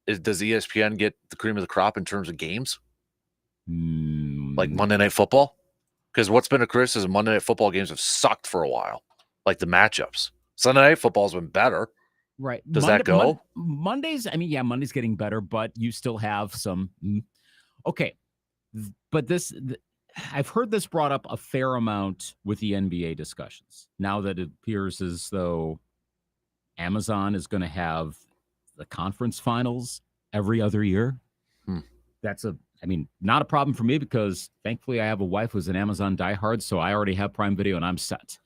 does ESPN get the cream of the crop in terms of games? Like Monday Night Football? Because what's been a criticism, Monday Night Football games have sucked for a while, like the matchups. Sunday Night Football's been better. Right. Does that go? Mondays, Monday's getting better, but you still have some. Okay. But I've heard this brought up a fair amount with the NBA discussions. Now that it appears as though Amazon is going to have the conference finals every other year. That's not a problem for me because thankfully I have a wife who's an Amazon diehard, so I already have Prime Video and I'm set.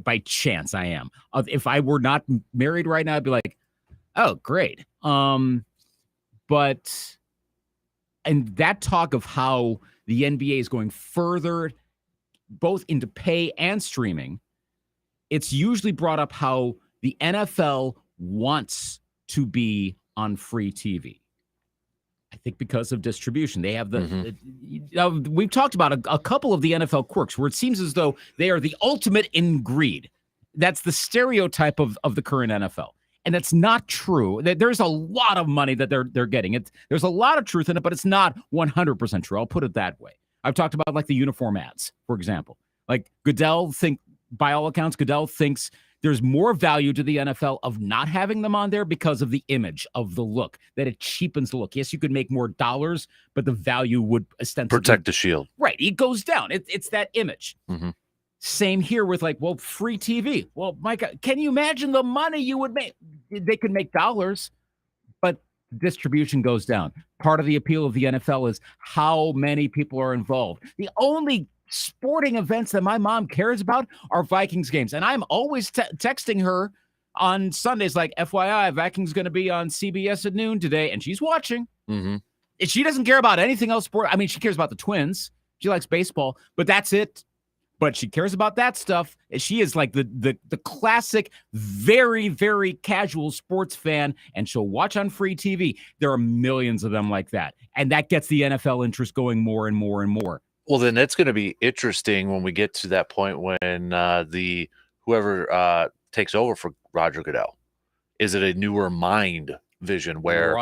By chance, I am. If I were not married right now, I'd be like, oh, great. And that talk of how the NBA is going further, both into pay and streaming, it's usually brought up how the NFL wants to be on free TV. I think because of distribution. They have we've talked about a couple of the NFL quirks where it seems as though they are the ultimate in greed. That's the stereotype of the current NFL. And that's not true. There's a lot of money that they're getting. There's a lot of truth in it, but it's not 100% true. I'll put it that way. I've talked about like the uniform ads, for example. Like by all accounts, Goodell thinks there's more value to the NFL of not having them on there because of the image of the look, that it cheapens the look. Yes, you could make more dollars, but the value would ostensibly protect the shield. Right. It goes down. It's that image. Same here with free TV. Well, Mike, can you imagine the money you would make? They could make dollars, but distribution goes down. Part of the appeal of the NFL is how many people are involved. The only sporting events that my mom cares about are Vikings games. And I'm always texting her on Sundays like, FYI, Vikings going to be on CBS at noon today. And she's watching. And she doesn't care about anything else. She cares about the Twins. She likes baseball, but that's it. But she cares about that stuff. She is like the classic, very, very casual sports fan, and she'll watch on free TV. There are millions of them like that. And that gets the NFL interest going more and more and more. Well, then it's going to be interesting when we get to that point when whoever takes over for Roger Goodell. Is it a newer mind vision where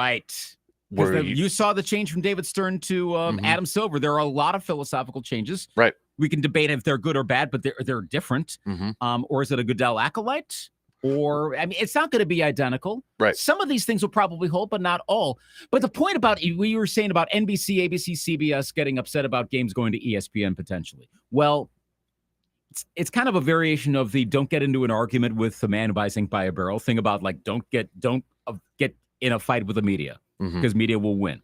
because you saw the change from David Stern to Adam Silver? There are a lot of philosophical changes. Right. We can debate if they're good or bad, but they're different. Or is it a Goodell acolyte? Or, I mean, it's not going to be identical. Right. Some of these things will probably hold, but not all. But the point about what you were saying about NBC, ABC, CBS getting upset about games going to ESPN potentially. Well, it's kind of a variation of the don't get into an argument with the man who buys ink by a barrel thing about like don't get in a fight with the media because media will win.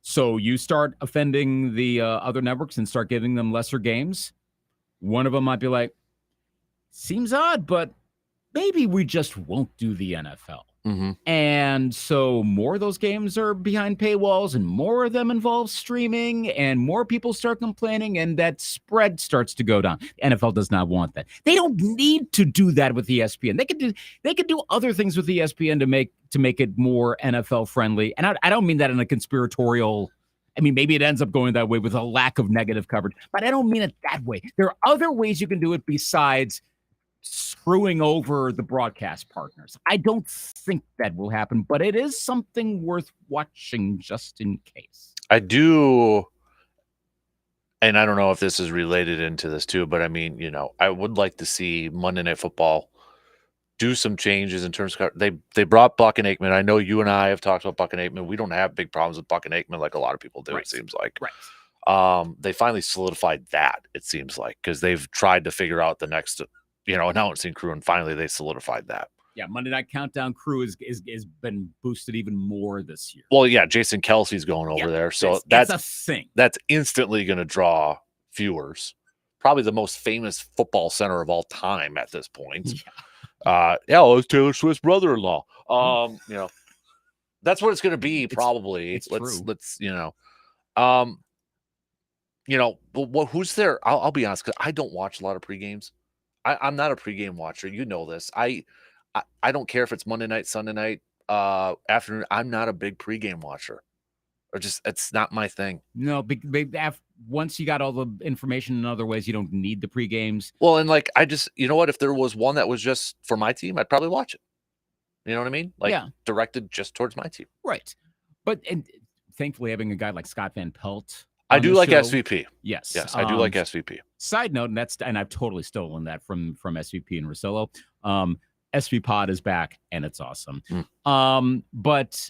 So you start offending the other networks and start giving them lesser games. One of them might be like, seems odd, but maybe we just won't do the NFL. And so more of those games are behind paywalls and more of them involve streaming and more people start complaining and that spread starts to go down. The NFL does not want that. They don't need to do that with ESPN. They could do other things with ESPN to make it more NFL friendly. And I don't mean that in a conspiratorial. I mean, maybe it ends up going that way with a lack of negative coverage, but I don't mean it that way. There are other ways you can do it besides screwing over the broadcast partners. I don't think that will happen, but it is something worth watching just in case. I do, and I don't know if this is related into this too, but I mean, I would like to see Monday Night Football do some changes in terms of they brought Buck and Aikman. I know you and I have talked about Buck and Aikman. We don't have big problems with Buck and Aikman like a lot of people do, it seems like. Right. They finally solidified that, it seems like, because they've tried to figure out the next announcing crew, and finally they solidified that. Yeah, Monday Night Countdown crew is been boosted even more this year. Well, yeah, Jason Kelsey's going over there, so that's a thing. That's instantly going to draw viewers. Probably the most famous football center of all time at this point. It's Taylor Swift's brother-in-law. That's what it's going to be. Probably. Let's who's there? I'll be honest, because I don't watch a lot of pregames. I'm not a pregame watcher. You know this. I don't care if it's Monday night, Sunday night, afternoon. I'm not a big pregame watcher. Or it's not my thing. No, once you got all the information in other ways, you don't need the pregames. Well, and if there was one that was just for my team, I'd probably watch it. You know what I mean? Directed just towards my team. Right. But thankfully, having a guy like Scott Van Pelt. I do like SVP. Yes, I do like SVP. Side note, and I've totally stolen that from SVP and Russillo. SV Pod is back, and it's awesome. But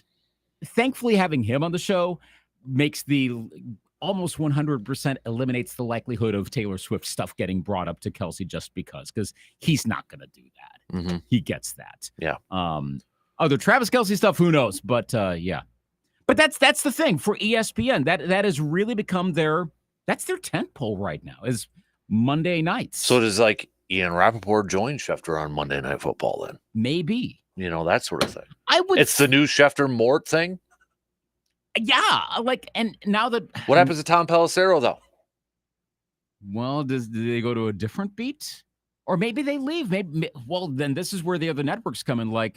thankfully, having him on the show makes the almost 100% eliminates the likelihood of Taylor Swift stuff getting brought up to Kelsey just because he's not going to do that. He gets that. Yeah. Other Travis Kelsey stuff, who knows? But yeah. But that's the thing for ESPN. That has really become their tentpole right now is Monday nights. So does Ian Rappaport join Schefter on Monday Night Football then? Maybe. That sort of thing. It's the new Schefter Mort thing. Yeah, and now that what happens to Tom Pelissero though? Well, do they go to a different beat, or maybe they leave? Then this is where the other networks come in.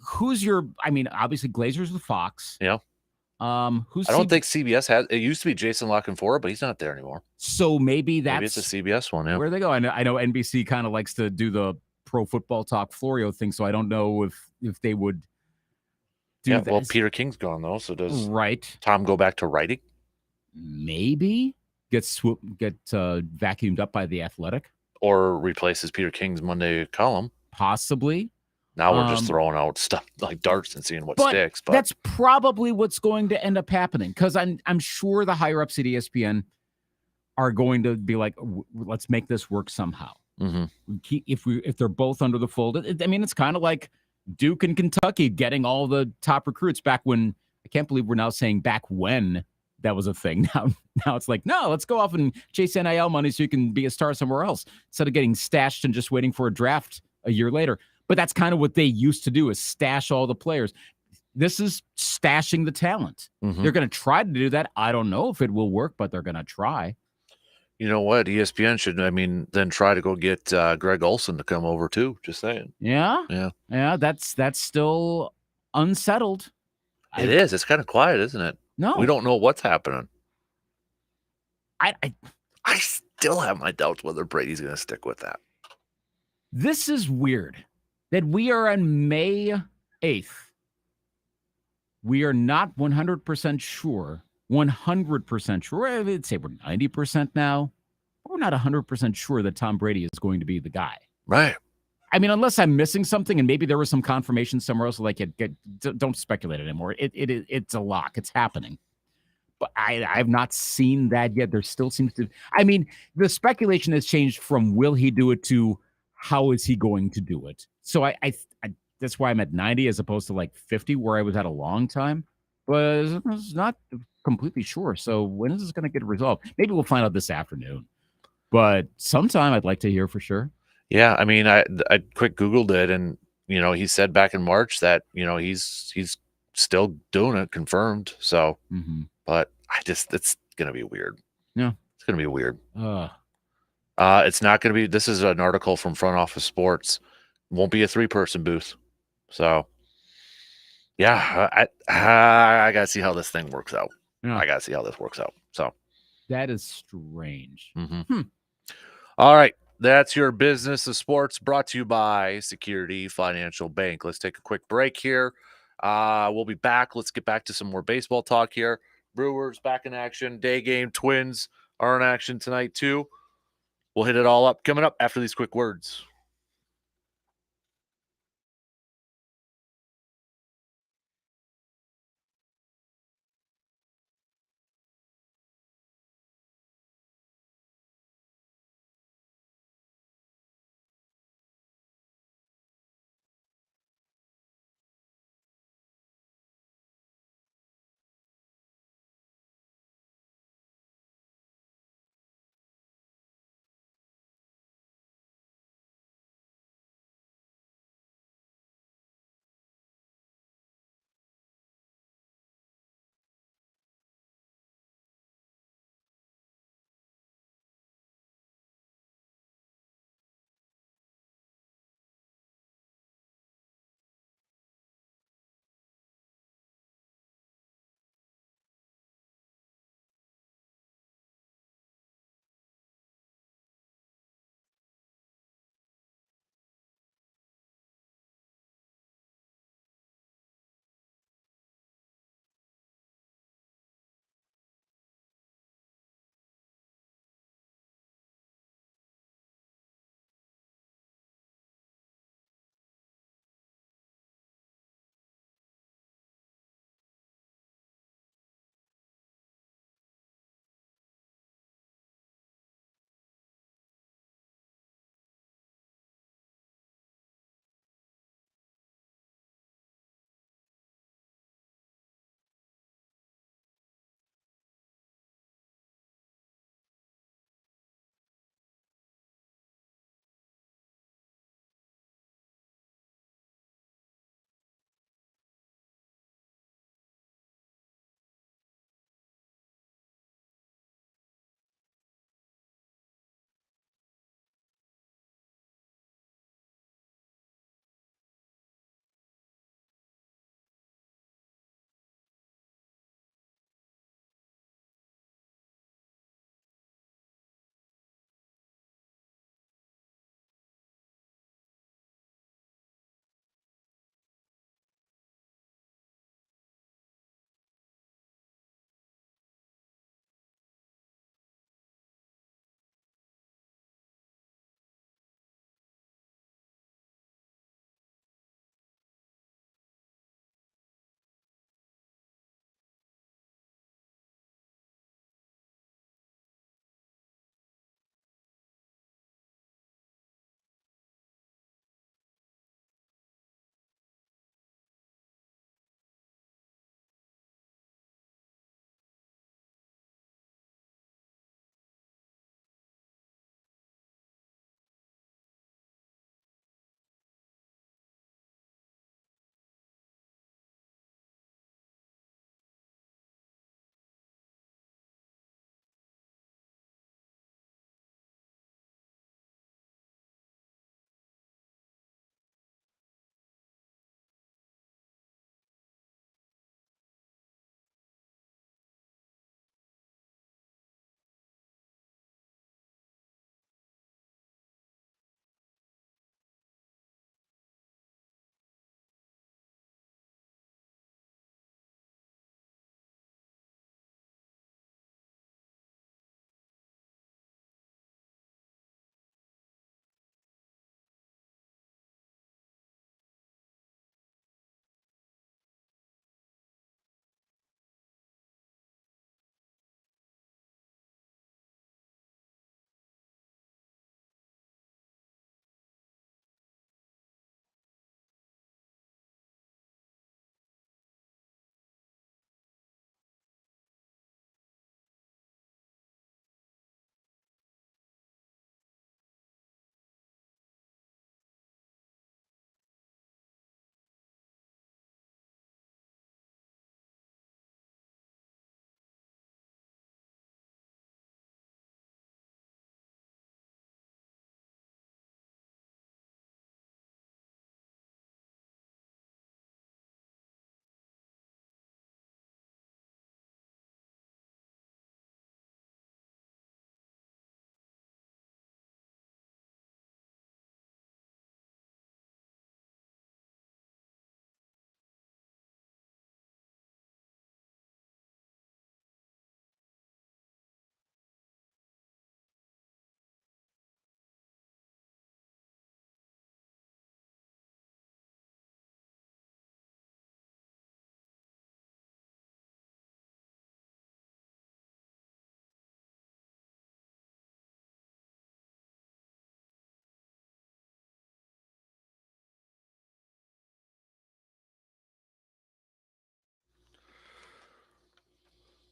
Who's your? I mean, obviously Glazers with Fox. Yeah. I don't think CBS has. It used to be Jason Lockenfora, but he's not there anymore. So maybe it's a CBS one. Yeah. Where they go? I know NBC kind of likes to do the Pro Football Talk Florio thing, so I don't know if they would do that. Well, Peter King's gone though, so does Tom go back to writing? Maybe get vacuumed up by The Athletic, or replaces Peter King's Monday column, possibly. Now we're just throwing out stuff like darts and seeing what sticks. But that's probably what's going to end up happening, because I'm sure the higher ups at ESPN are going to be like, let's make this work somehow. If they're both under the fold, it's kind of like Duke and Kentucky getting all the top recruits back when. I can't believe we're now saying back when that was a thing. Now it's like, no, let's go off and chase NIL money so you can be a star somewhere else instead of getting stashed and just waiting for a draft a year later. But that's kind of what they used to do, is stash all the players. This is stashing the talent. They're going to try to do that. I don't know if it will work, but they're going to try. You know what? ESPN should, then try to go get Greg Olson to come over too. Just saying. Yeah. That's still unsettled. It is. It's kind of quiet, isn't it? No. We don't know what's happening. I still have my doubts whether Brady's going to stick with that. This is weird that we are on May 8th. We are not 100% sure, 100% sure. I would say we're 90% now. We're not 100% sure that Tom Brady is going to be the guy. Right. I mean, unless I'm missing something, and maybe there was some confirmation somewhere else. Like, don't speculate anymore. It's a lock. It's happening. But I have not seen that yet. There still seems to. I mean, the speculation has changed from will he do it to how is he going to do it. So I that's why I'm at 90 as opposed to like 50 where I was at a long time. But it's not completely sure. So when is this going to get resolved? Maybe we'll find out this afternoon. But sometime I'd like to hear for sure. Yeah, I mean, I quick Googled it, and he said back in March that he's still doing it, confirmed. So, but it's gonna be weird. Yeah, it's gonna be weird. It's not gonna be. This is an article from Front Office Sports. Won't be a 3-person booth. So, yeah, I gotta see how this thing works out. Yeah. I gotta see how this works out. So that is strange. All right. That's your Business of Sports, brought to you by Security Financial Bank. Let's take a quick break here. We'll be back. Let's get back to some more baseball talk here. Brewers back in action. Day game. Twins are in action tonight too. We'll hit it all up coming up after these quick words.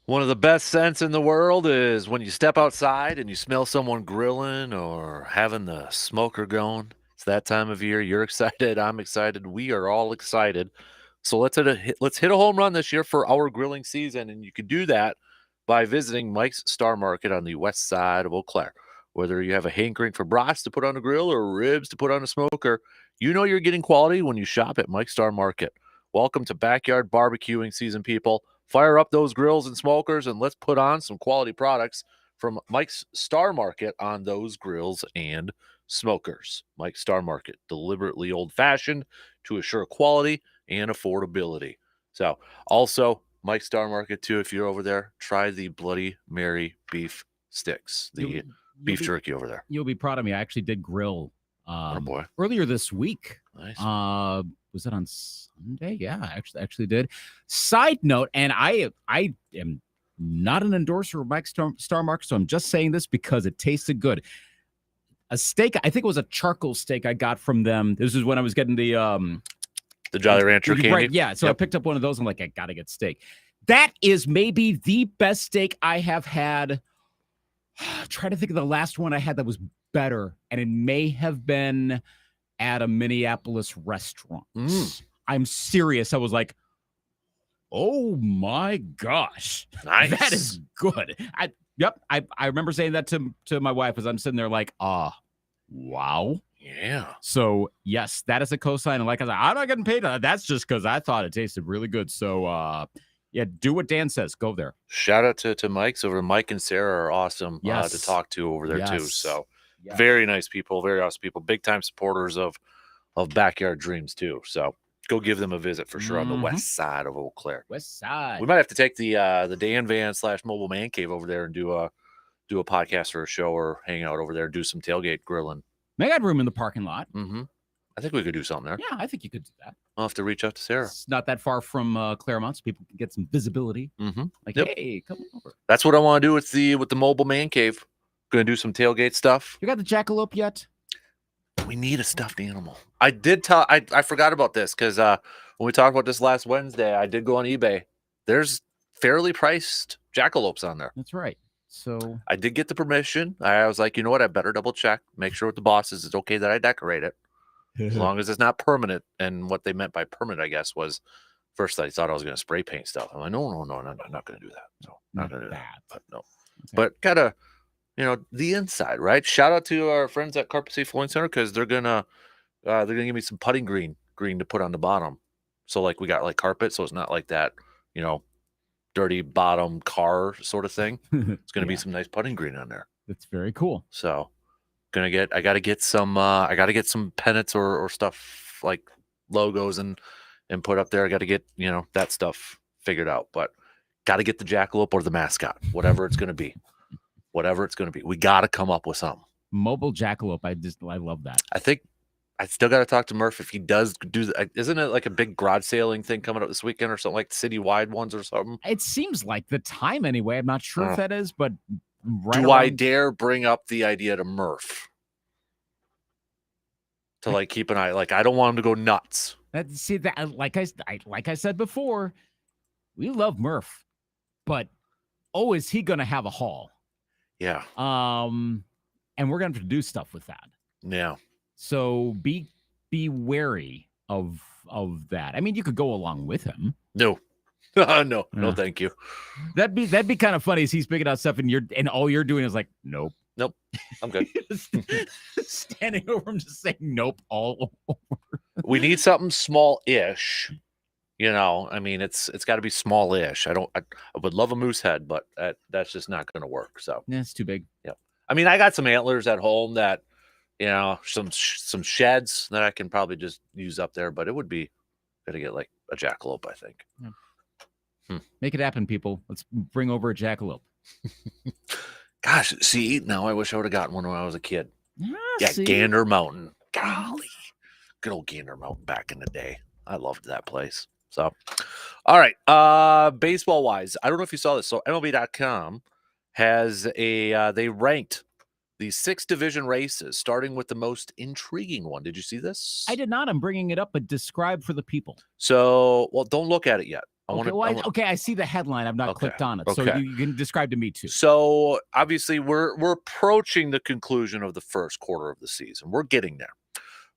One of the best scents in the world is when you step outside and you smell someone grilling or having the smoker going. It's that time of year. You're excited. I'm excited. We are all excited. So let's hit a home run this year for our grilling season, and you can do that by visiting Mike's Star Market on the west side of Eau Claire. Whether you have a hankering for brats to put on a grill or ribs to put on a smoker, you know you're getting quality when you shop at Mike's Star Market. Welcome to backyard barbecuing season, people. Fire up those grills and smokers, and let's put on some quality products from Mike's Star Market on those grills and smokers. Mike's Star Market, deliberately old-fashioned to assure quality and affordability. So, also, Mike's Star Market, too, if you're over there, try the Bloody Mary beef sticks, the beef jerky over there. You'll be proud of me. I actually did grill oh, boy. earlier this week. Nice. Was it on Sunday? Yeah, I actually did. Side note, and I am not an endorser of Mike's Star Market, so I'm just saying this because it tasted good. A steak, I think it was a charcoal steak I got from them. This is when I was getting the Jolly Rancher candy. Right, yeah. So I picked up one of those. I'm like, I got to get steak. That is maybe the best steak I have had. I'm trying to think of the last one I had that was better, and it may have been at a Minneapolis restaurant. I'm serious. I was like, oh my gosh. Nice. That is good. I remember saying that to my wife as I'm sitting there like, wow. Yeah. So yes, that is a cosign. And like I said, I'm not getting paid. That's just because I thought it tasted really good. So yeah, do what Dan says. Go there. Shout out to Mike's over. Mike and Sarah are awesome to talk to over there too. So very nice people, very awesome people, big time supporters of Backyard Dreams too. So go give them a visit for sure on the west side of Eau Claire. West side. We might have to take the Dan Van / Mobile Man Cave over there and do a podcast or a show or hang out over there and do some tailgate grilling. They got room in the parking lot. I think we could do something there. Yeah, I think you could do that. I'll have to reach out to Sarah. It's not that far from Claremont, so people can get some visibility. Like, hey, come over. That's what I want to do with the Mobile Man Cave. Going to do some tailgate stuff. You got the jackalope yet? We need a stuffed animal. I did tell. I forgot about this because when we talked about this last Wednesday, I did go on eBay. There's fairly priced jackalopes on there. That's right. So I did get the permission. I was like, you know what? I better double check, make sure with the bosses it's okay that I decorate it, as long as it's not permanent. And what they meant by permanent, I guess, was first I thought I was going to spray paint stuff. I'm like, no, I'm not going to do that. So not going to do that. But no, but gotta, the inside, right? Shout out to our friends at Carpet City Flooring Center because they're gonna give me some putting green to put on the bottom. So like we got like carpet, so it's not like that, dirty bottom car sort of thing. It's going to be some nice putting green on there. That's very cool. So I got to get some pennants or stuff like logos and put up there. I got to get, that stuff figured out, but got to get the jackalope or the mascot, whatever it's going to be, we got to come up with something. Mobile jackalope. I love that. I think I still got to talk to Murph if he does do that. Isn't it like a big garage sailing thing coming up this weekend or something, like citywide ones or something? It seems like the time anyway. I'm not sure if that is, but I dare bring up the idea to Murph to like keep an eye? Like I don't want him to go nuts. Like I said before, we love Murph, but is he going to have a haul? Yeah. And we're going to have to do stuff with that. Yeah. So be wary of that. I mean, you could go along with him. No, no, thank you. That'd be kind of funny. As he's picking out stuff, and all you're doing is like, nope, I'm good. Standing over him, just saying nope all over. We need something small-ish. I mean, it's got to be small-ish. I would love a moose head, but that's just not going to work. So yeah, it's too big. Yeah, I mean, I got some antlers at home that. Some sheds that I can probably just use up there, but it would be good to get like a jackalope, I think. Yeah. Make it happen, people. Let's bring over a jackalope. Gosh, see, now I wish I would have gotten one when I was a kid. Yeah, see? Gander Mountain. Golly, good old Gander Mountain back in the day. I loved that place. So, all right, baseball wise, I don't know if you saw this. So MLB.com has they ranked the 6 division races, starting with the most intriguing one. Did you see this? I did not. I'm bringing it up, but describe for the people. So, well, don't look at it yet. I see the headline. I've not clicked on it. So you can describe to me too. So obviously we're approaching the conclusion of the first quarter of the season. We're getting there.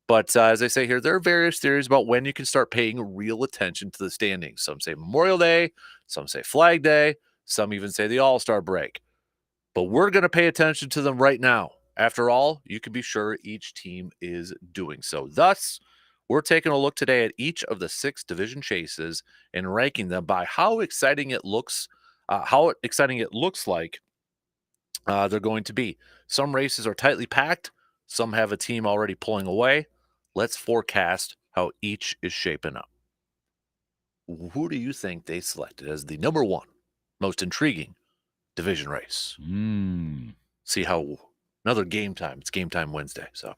But as I say here, there are various theories about when you can start paying real attention to the standings. Some say Memorial Day, some say Flag Day, some even say the All-Star break. But we're going to pay attention to them right now. After all, you can be sure each team is doing so. Thus, we're taking a look today at each of the 6 division chases and ranking them by how exciting it looks like they're going to be. Some races are tightly packed. Some have a team already pulling away. Let's forecast how each is shaping up. Who do you think they selected as the number 1 most intriguing division race? See how another game time. It's game time Wednesday. So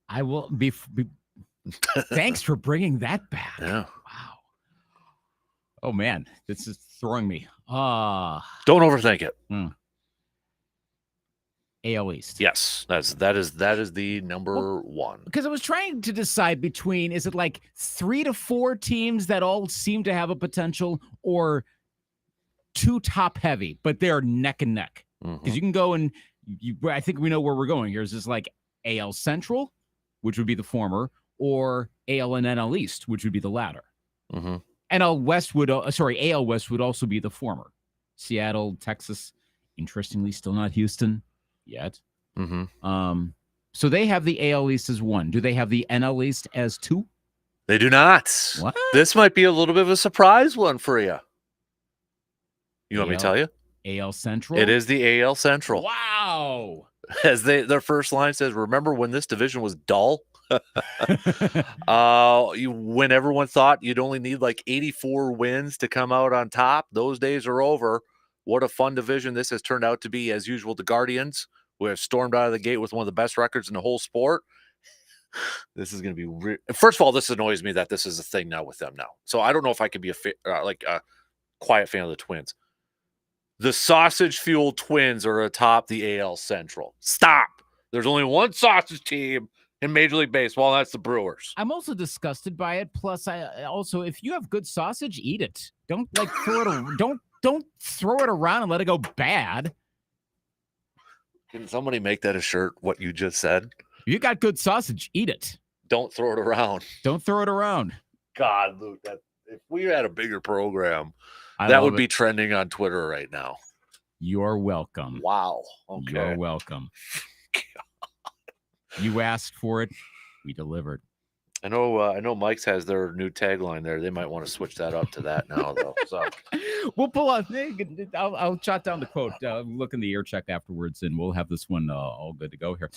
I will be thanks for bringing that back. Yeah. Wow. Oh man, this is throwing me. Don't overthink it. AL East. Yes, that is the number 1. Because I was trying to decide between, is it like 3 to 4 teams that all seem to have a potential, or 2 top heavy, but they're neck and neck. Because you can go and I think we know where we're going here. Is this like AL Central, which would be the former, or AL and NL East, which would be the latter. AL West would also be the former. Seattle, Texas, interestingly, still not Houston yet. So they have the AL East as 1. Do they have the NL East as 2? They do not. What? This might be a little bit of a surprise one for you. You want me to tell you? AL Central? It is the AL Central. Wow. As their first line says, remember when this division was dull? When everyone thought you'd only need like 84 wins to come out on top, those days are over. What a fun division this has turned out to be. As usual, the Guardians, who have stormed out of the gate with one of the best records in the whole sport. This is going to be first of all, this annoys me that this is a thing now with them now. So I don't know if I could be a quiet fan of the Twins. The sausage-fueled Twins are atop the AL Central. Stop. There's only one sausage team in Major League Baseball, and that's the Brewers. I'm also disgusted by it. Plus, I also, if you have good sausage, eat it. Don't throw it. Don't throw it around and let it go bad. Can somebody make that a shirt? What you just said. You got good sausage, eat it. Don't throw it around. Don't throw it around. God, Luke, if we had a bigger program, that would be trending on Twitter right now. You're welcome. Wow. Okay. You're welcome. You asked for it. We delivered. I know Mike's has their new tagline there. They might want to switch that up to that now, though. So we'll pull up. I'll jot down the quote. Look in the ear check afterwards, and we'll have this one all good to go here.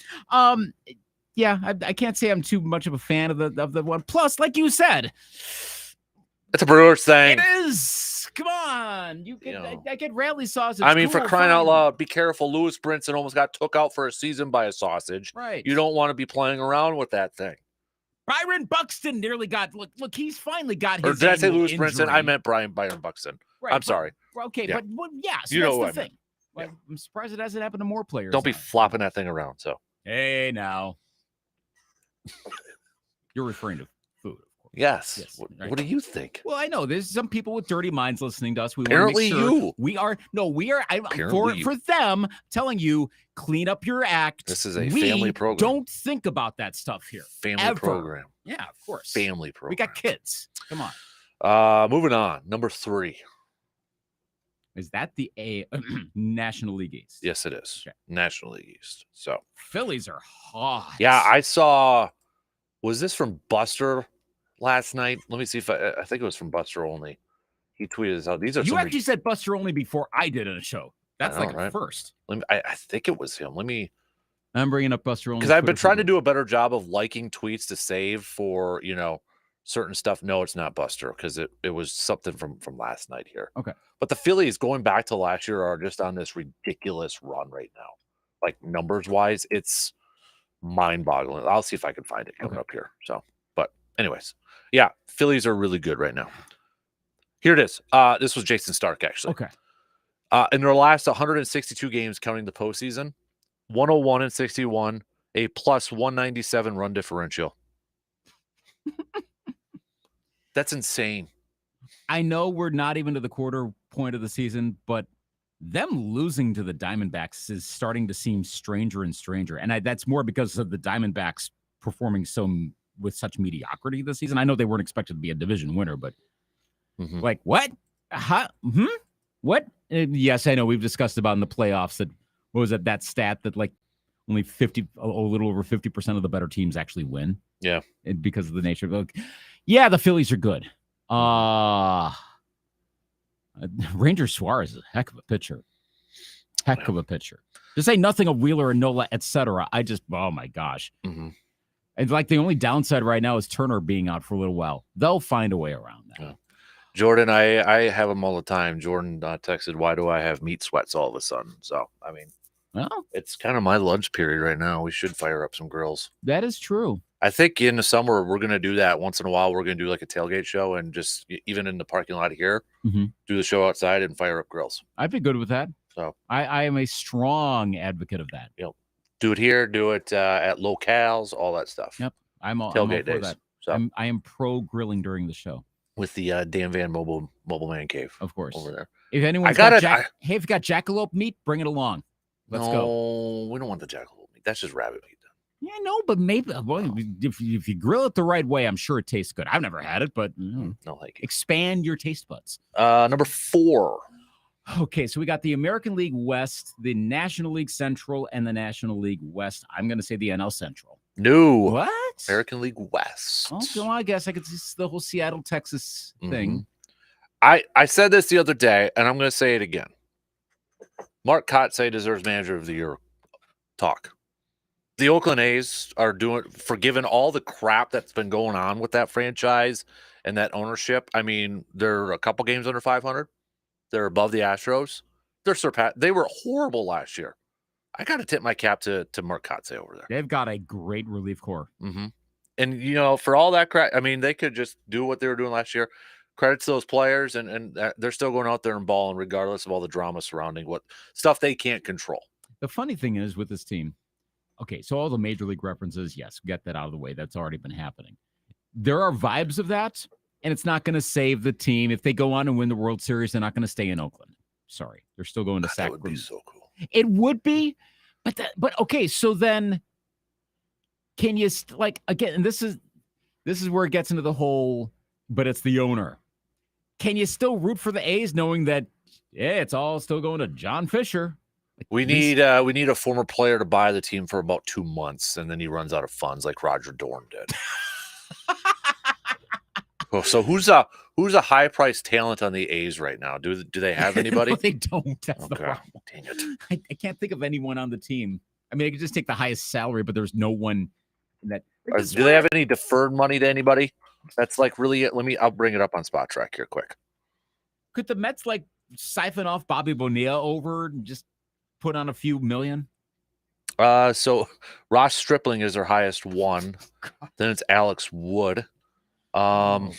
Yeah, I can't say I'm too much of a fan of the one. Plus, like you said, it's a Brewers thing. It is. Come on, I get rarely sausage. I mean, for crying out loud, be careful. Lewis Brinson almost got took out for a season by a sausage. Right. You don't want to be playing around with that thing. Byron Buxton nearly got look. He's finally got his. Or did I say Lewis injury. Brinson? I meant Byron Buxton. Right, I'm sorry. Okay, yeah. but yeah, so you that's know the what thing. Well, yeah. I'm surprised it hasn't happened to more players. Don't be flopping that thing around. So hey, now you're referring to food. Yes. Right. What do you think? Well, I know there's some people with dirty minds listening to us. We apparently want to make sure you. We are. For them telling you clean up your act. This is a family program. Don't think about that stuff here. Family program. Yeah, of course. Family program. We got kids. Come on. Moving on. Number 3. Is that the National League East? Yes, it is. Okay. National League East. So Phillies are hot. Yeah, I saw. Was this from Buster last night? Let me see if I think it was from Buster only. He tweeted this out. These are you actually said Buster only before I did in a show. That's like a first. I think it was him. I'm bringing up Buster only because I've been trying to do a better job of liking tweets to save for certain stuff. No, it's not Buster because it was something from last night here. Okay, but the Phillies going back to last year are just on this ridiculous run right now. Like numbers wise, it's mind-boggling. I'll see if I can find it coming up here. So, but anyways, yeah, Phillies are really good right now. Here it is. This was Jason Stark actually. Okay. In their last 162 games, counting the postseason, 101-61, a plus 197 run differential. That's insane. I know we're not even to the quarter point of the season, but them losing to the Diamondbacks is starting to seem stranger and stranger. And that's more because of the Diamondbacks performing with such mediocrity this season. I know they weren't expected to be a division winner, but like what? What? Yes, I know we've discussed about in the playoffs that what was that stat that like only a little over 50% of the better teams actually win. Yeah, and because of the nature of yeah, the Phillies are good. Ranger Suarez is a heck of a pitcher. Heck of a pitcher. To say nothing of Wheeler and Nola, etc. Oh my gosh. And like the only downside right now is Turner being out for a little while. They'll find a way around that. Yeah. Jordan, I have them all the time. Jordan texted, "Why do I have meat sweats all of a sudden?" So, I mean, well, it's kind of my lunch period right now. We should fire up some grills. That is true. I think in the summer, we're going to do that once in a while. We're going to do like a tailgate show and just even in the parking lot here, do the show outside and fire up grills. I'd be good with that. So I am a strong advocate of that. Yep. Do it here, do it at locales, all that stuff. Yep. I'm all tailgate for days. That. So I am pro grilling during the show. With the Dan Van Mobile Man Cave. Of course. Over there. If anyone's hey, if you've got jackalope meat, bring it along. Let's go. No, we don't want the jackalope meat. That's just rabbit meat. Yeah, no, but maybe if you grill it the right way, I'm sure it tastes good. I've never had it, but no, like expand your taste buds. Number 4. Okay, so we got the American League West, the National League Central, and the National League West. I'm going to say the NL Central. No. What? American League West. Oh, well, I guess I could see the whole Seattle, Texas thing. I said this the other day, and I'm going to say it again. Mark Kotsay deserves Manager of the Year talk. The Oakland A's are forgiven all the crap that's been going on with that franchise and that ownership. I mean, they're a couple games under 500. They're above the Astros. They were horrible last year. I got to tip my cap to Mark Kotsay over there. They've got a great relief corps. And, for all that crap, I mean, they could just do what they were doing last year. Credit to those players, and they're still going out there and balling regardless of all the drama surrounding what stuff they can't control. The funny thing is with this team, okay, so all the major league references, yes, get that out of the way. That's already been happening. There are vibes of that, and it's not going to save the team. If they go on and win the World Series, they're not going to stay in Oakland. Sorry. They're still going to Sacramento. That would be so cool. It would be, but okay, so then can you, again, and this is where it gets into the whole, but it's the owner. Can you still root for the A's knowing that, it's all still going to John Fisher? We need a former player to buy the team for about 2 months, and then he runs out of funds like Roger Dorn did. So who's a high priced talent on the A's right now? Do they have anybody? No, they don't. That's the problem. Dang it. I can't think of anyone on the team. I mean, I could just take the highest salary, but there's no one in that. Do they have any deferred money to anybody? That's like really it. I'll bring it up on Spot Track here quick. Could the Mets siphon off Bobby Bonilla over and just put on a few million? So Ross Stripling is their highest one. Then it's Alex Wood. Oh boy.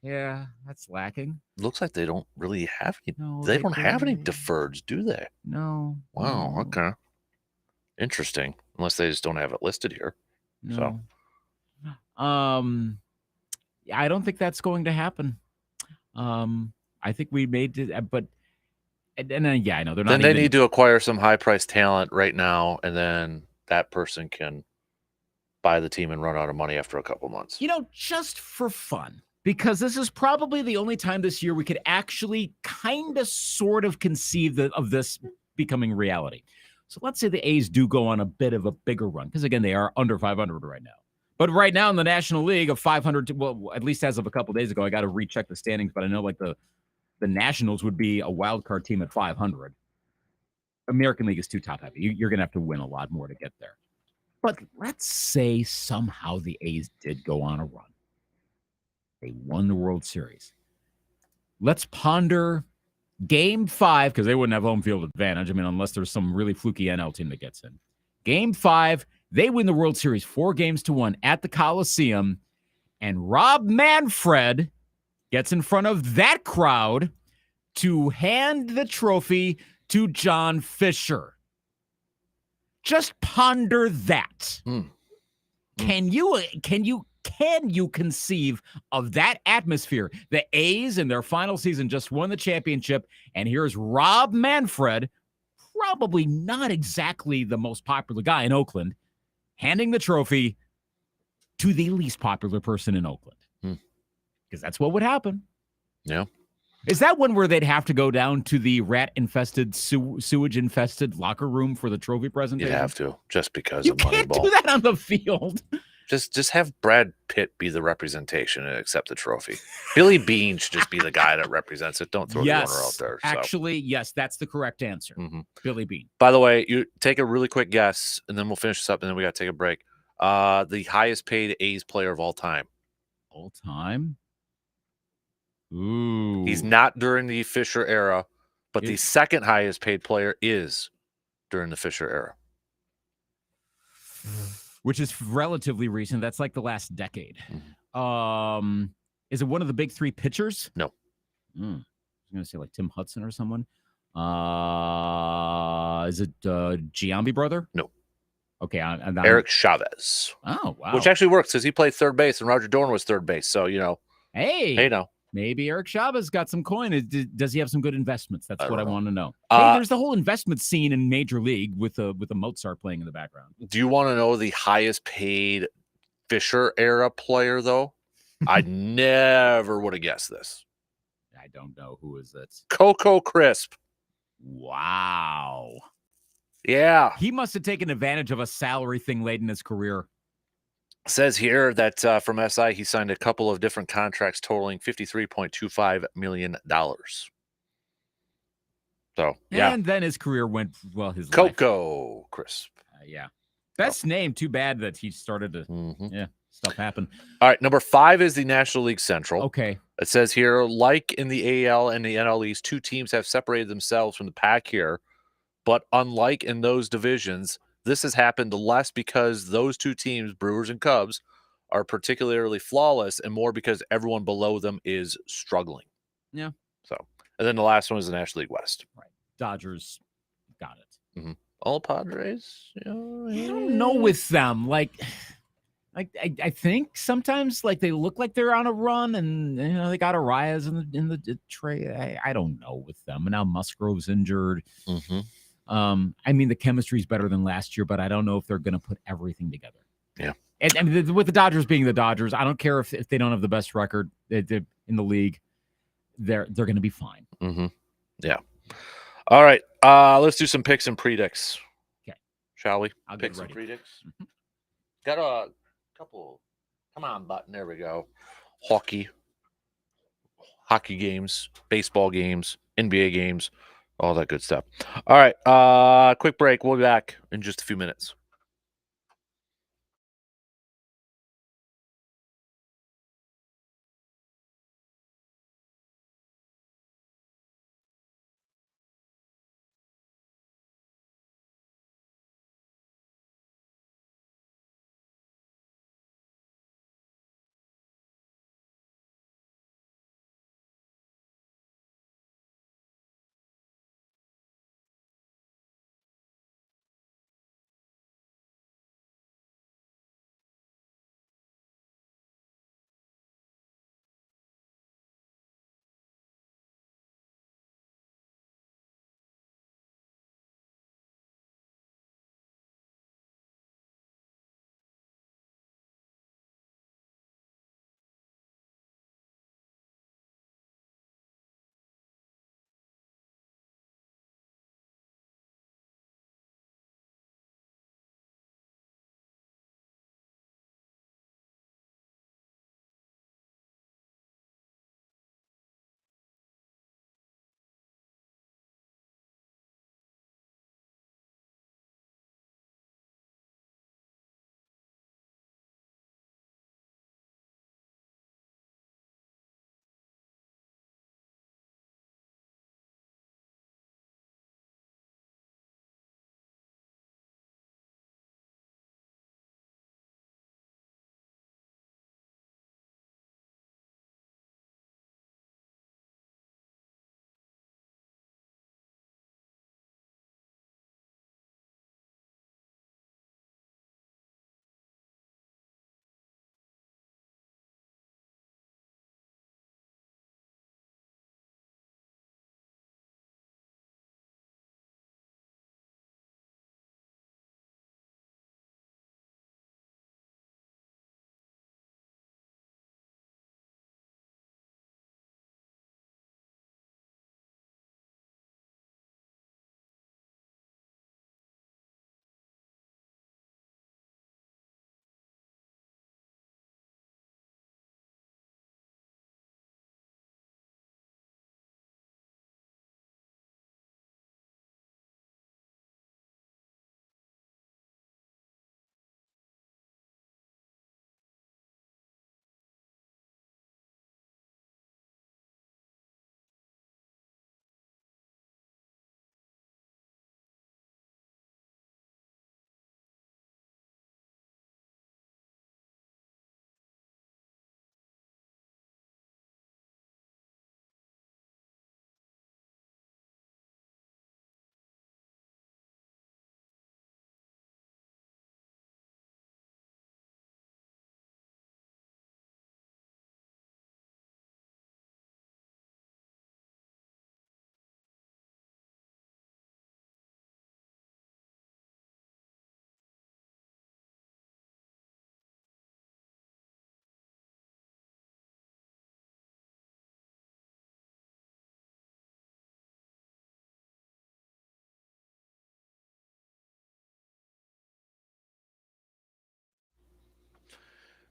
Yeah, that's lacking. Looks like they don't really have any. No, they don't have any deferreds, do they? No. Wow. No. Okay. Interesting. Unless they just don't have it listed here. No. So. I don't think that's going to happen. I think we made it, but and then I know they're not. Then they need to acquire some high-priced talent right now, and then that person can buy the team and run out of money after a couple months. Just for fun, because this is probably the only time this year we could actually kind of sort of conceive of this becoming reality. So let's say the A's do go on a bit of a bigger run, because again, they are under 500 right now. But right now in the National League of 500, well, at least as of a couple days ago, I got to recheck the standings, but I know the Nationals would be a wild card team at 500. American League is too top heavy. You're going to have to win a lot more to get there. But let's say somehow the A's did go on a run. They won the World Series. Let's ponder Game 5, because they wouldn't have home field advantage. I mean, unless there's some really fluky NL team that gets in. Game 5, they win the World Series 4-1 at the Coliseum, and Rob Manfred gets in front of that crowd to hand the trophy to John Fisher. Just ponder that. Can you can you conceive of that atmosphere? The A's in their final season just won the championship, and here's Rob Manfred, probably not exactly the most popular guy in Oakland, handing the trophy to the least popular person in Oakland. Because that's what would happen. Yeah. Is that one where they'd have to go down to the rat-infested, sewage-infested locker room for the trophy presentation? You'd have to, just because you of Moneyball. You can't do that on the field. Just have Brad Pitt be the representation and accept the trophy. Billy Beane should just be the guy that represents it. Don't throw the owner out there. So. Actually, yes, that's the correct answer. Billy Beane. By the way, you take a really quick guess, and then we'll finish this up, and then we got to take a break. The highest paid A's player of all time. All time? Ooh. He's not during the Fisher era, but the second highest paid player is during the Fisher era. Which is relatively recent. That's like the last decade. Is it one of the big three pitchers? No. I was going to say like Tim Hudson or someone. Is it Giambi brother? No. Okay. Eric Chavez. Oh, wow. Which actually works because he played third base and Roger Dorn was third base. So, Hey, no. Maybe Eric Chavez got some coin. Does he have some good investments? That's what I want to know. Hey, there's the whole investment scene in Major League with a Mozart playing in the background. Do you want to know the highest paid Fisher era player, though? I never would have guessed this. I don't know. Who is this? Coco Crisp. Wow. Yeah. He must have taken advantage of a salary thing late in his career. Says here that from SI, he signed a couple of different contracts totaling $53.25 million. So, yeah. And then his career went, his Coco life. Crisp. Yeah. Best name. Too bad that he started to, stuff happen. All right. Number 5 is the National League Central. Okay. It says here, like in the AL and the NL East, 2 teams have separated themselves from the pack here. But unlike in those divisions, this has happened less because those 2 teams, Brewers and Cubs, are particularly flawless and more because everyone below them is struggling. Yeah. So, and then the last one is the National League West. Right. Dodgers got it. All Padres. I don't know with them. I think sometimes they look like they're on a run, and they got Arias in the tray. I don't know with them. And now Musgrove's injured. The chemistry's better than last year, but I don't know if they're going to put everything together. Yeah. And with the Dodgers being the Dodgers, I don't care if they don't have the best record in the league. They're going to be fine. Yeah. All right. Let's do some picks and predicts. Okay. Shall we? I'll Picks get and ready. predicts. Got a couple. Come on, button. There we go. Hockey games, baseball games, NBA games, all that good stuff. All right. Quick break. We'll be back in just a few minutes.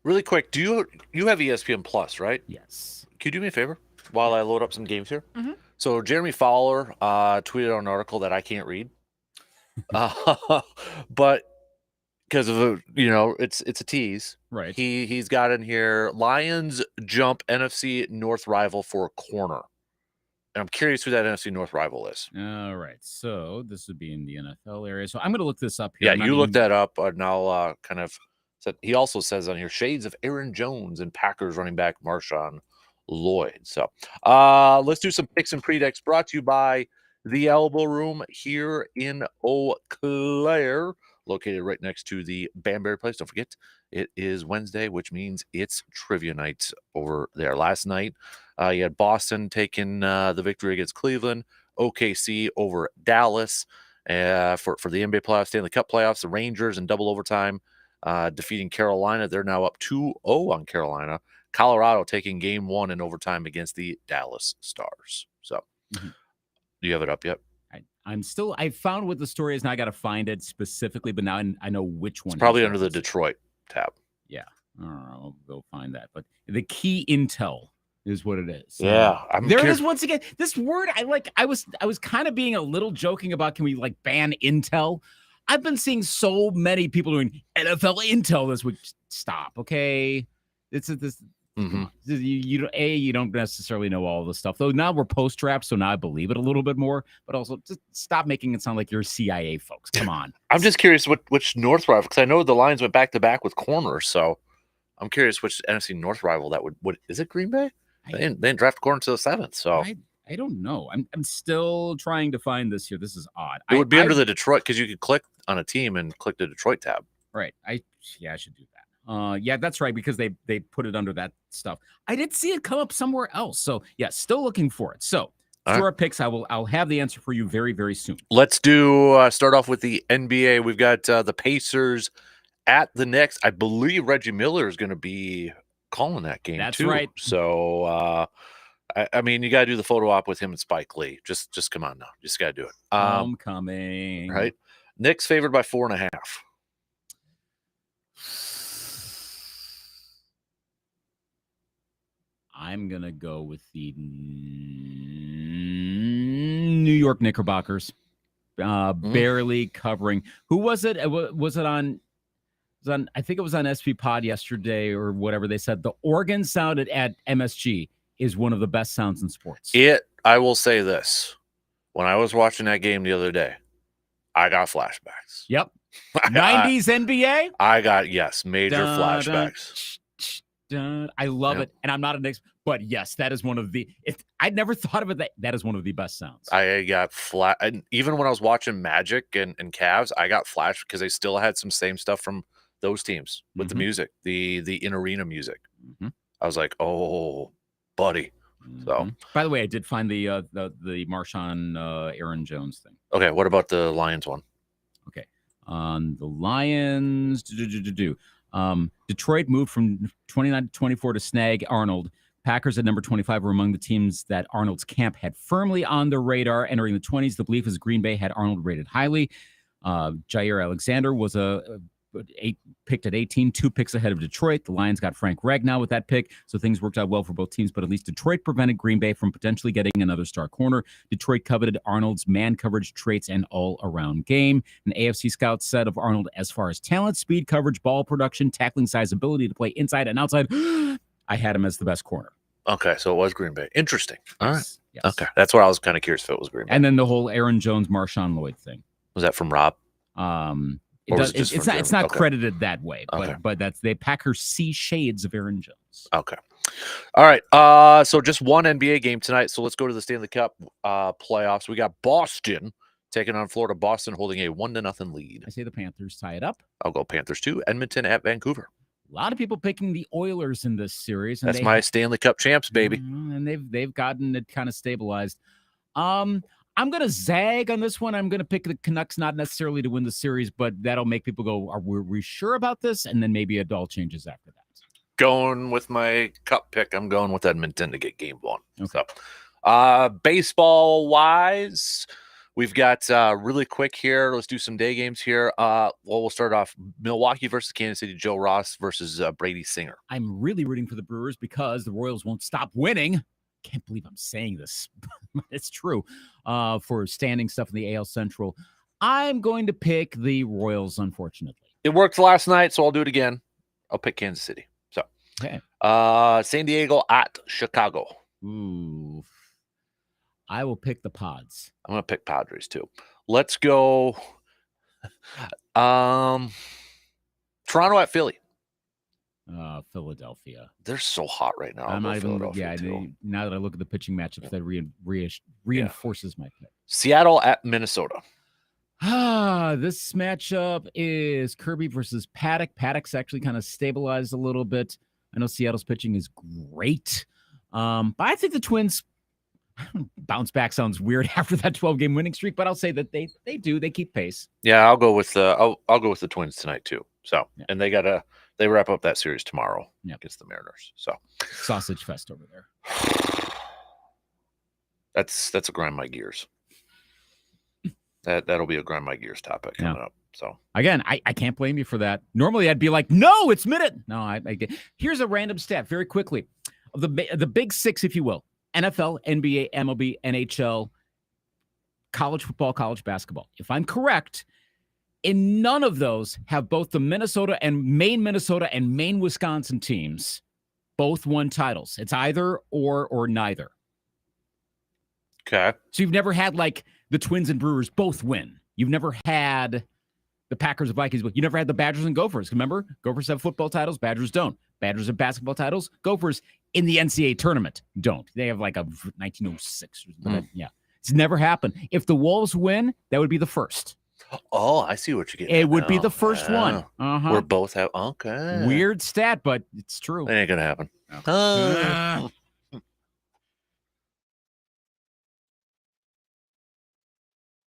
Really quick, do you have ESPN Plus, right? Yes. Can you do me a favor while I load up some games here? Mm-hmm. So Jeremy Fowler tweeted an article that I can't read, but because of it's a tease. Right. He's got in here Lions jump NFC North rival for a corner. And I'm curious who that NFC North rival is. All right. So this would be in the NFL area. So I'm going to look this up here. Yeah, you look that up. And I'll kind of said he also says on here shades of Aaron Jones and Packers running back Marshawn Lloyd. So let's do some picks and predicts brought to you by the Elbow Room here in Eau Claire, located right next to the Banbury Place. Don't forget, it is Wednesday, which means it's trivia night over there. Last night, you had Boston taking the victory against Cleveland, OKC over Dallas for the NBA playoffs, Stanley Cup playoffs, the Rangers in double overtime, defeating Carolina. They're now up 2-0 on Carolina. Colorado taking game 1 in overtime against the Dallas Stars. So, do you have it up yet? I found what the story is. Now I got to find it specifically, but now I know which one. It's probably under the Detroit tab. Yeah. All right, I'll go find that. But the key intel is what it is. Yeah. There it is once again. This word I was kind of being a little joking about, can we like ban intel? I've been seeing so many people doing NFL intel this week. Stop, okay? It's this. You don't necessarily know all the stuff, though. Now we're post-draft, so now I believe it a little bit more. But also, just stop making it sound like you're CIA folks. Come on. I'm just curious which North rival, because I know the Lions went back to back with corners, so I'm curious which NFC North rival that would is it Green Bay? They didn't draft a corner until the 7th, so I don't know. I'm still trying to find this here. This is odd. It would be under the Detroit, because you could click on a team and click the Detroit tab. Right. I should do that. Yeah, that's right, because they put it under that stuff. I did see it come up somewhere else. So yeah, still looking for it. So for our picks, I'll have the answer for you very, very soon. Let's do start off with the NBA. We've got the Pacers at the Knicks. I believe Reggie Miller is going to be calling that game. That's too. Right. So I mean, you got to do the photo op with him and Spike Lee. Just come on now. Just got to do it. Homecoming. Right. Knicks favored by 4.5. I'm going to go with the New York Knickerbockers, barely covering. Who was it? Was it on, I think it was on SP Pod yesterday or whatever. They said the organ sound at MSG is one of the best sounds in sports. I will say this. When I was watching that game the other day, I got flashbacks. Yep. 90s NBA? I got, major flashbacks. I love it, and I'm not a Knicks, but yes, that is one of the. I'd never thought of it, that is one of the best sounds. I got flat, and even when I was watching Magic and Cavs, I got flashed because they still had some same stuff from those teams with the music, the in arena music. I was like, oh, buddy. So, by the way, I did find the Marshawn Aaron Jones thing. Okay, what about the Lions one? Okay, on the Lions, Detroit moved from 29 to 24 to snag Arnold. Packers at number 25 were among the teams that Arnold's camp had firmly on their radar. Entering the 20s, the belief is Green Bay had Arnold rated highly. Jair Alexander was picked at 18, 2 picks ahead of Detroit. The Lions got Frank Ragnow with that pick, so things worked out well for both teams, but at least Detroit prevented Green Bay from potentially getting another star corner. Detroit coveted Arnold's man coverage traits and all-around game. An AFC scout said of Arnold, as far as talent, speed, coverage, ball production, tackling size, ability to play inside and outside, I had him as the best corner. Okay, so it was Green Bay. Interesting. All right. Yes. Okay, that's where I was kind of curious if it was Green Bay. And then the whole Aaron Jones, Marshawn Lloyd thing. Was that from Rob? It's not credited that way, Okay. but they Packers see shades of Aaron Jones. Okay. All right. So just one NBA game tonight. So let's go to the Stanley Cup playoffs. We got Boston taking on Florida. Boston holding a 1-0 lead. I say the Panthers tie it up. I'll go Panthers too. Edmonton at Vancouver. A lot of people picking the Oilers in this series. And that's my Stanley Cup champs, baby. And they've gotten it kind of stabilized. I'm going to zag on this one. I'm going to pick the Canucks, not necessarily to win the series, but that'll make people go, are we sure about this? And then maybe it all changes after that. Going with my cup pick, I'm going with Edmonton to get game 1. Okay. So, baseball-wise, We've got really quick here. Let's do some day games here. We'll start off Milwaukee versus Kansas City. Joe Ross versus Brady Singer. I'm really rooting for the Brewers because the Royals won't stop winning. Can't believe I'm saying this. It's true. For standing stuff in the AL Central, I'm going to pick the Royals, unfortunately. It worked last night, so I'll do it again. I'll pick Kansas City. So, okay. San Diego at Chicago. Ooh. I will pick the Pods. I'm going to pick Padres, too. Let's go Toronto at Philly. Philadelphia. They're so hot right now. I'm not even, now that I look at the pitching matchups, that reinforces my pick. Seattle at Minnesota. This matchup is Kirby versus Paddock. Paddock's actually kind of stabilized a little bit. I know Seattle's pitching is great. But I think the Twins bounce back sounds weird after that 12-game winning streak, but I'll say that they do. They keep pace. Yeah, I'll go with I'll go with the Twins tonight too. So, and they wrap up that series tomorrow against the Mariners. So, sausage fest over there. That's a grind my gears. That'll be a grind my gears topic coming up. So again, I can't blame you for that. Normally I'd be like, no, it's minute. No, I get. Here's a random stat very quickly. The big six, if you will: NFL, NBA, MLB, NHL, college football, college basketball. If I'm correct, in none of those have both the Minnesota and Maine Wisconsin teams both won titles. It's either or neither. Okay. So you've never had like the Twins and Brewers both win. You've never had the Packers and Vikings. You never had the Badgers and Gophers. Remember? Gophers have football titles. Badgers don't. Badgers have basketball titles. Gophers in the NCAA tournament don't. They have like a 1906. Yeah. It's never happened. If the Wolves win, that would be the first. Oh, I see what you're getting. It would be the first one. We're both out. Okay. Weird stat, but it's true. It ain't going to happen.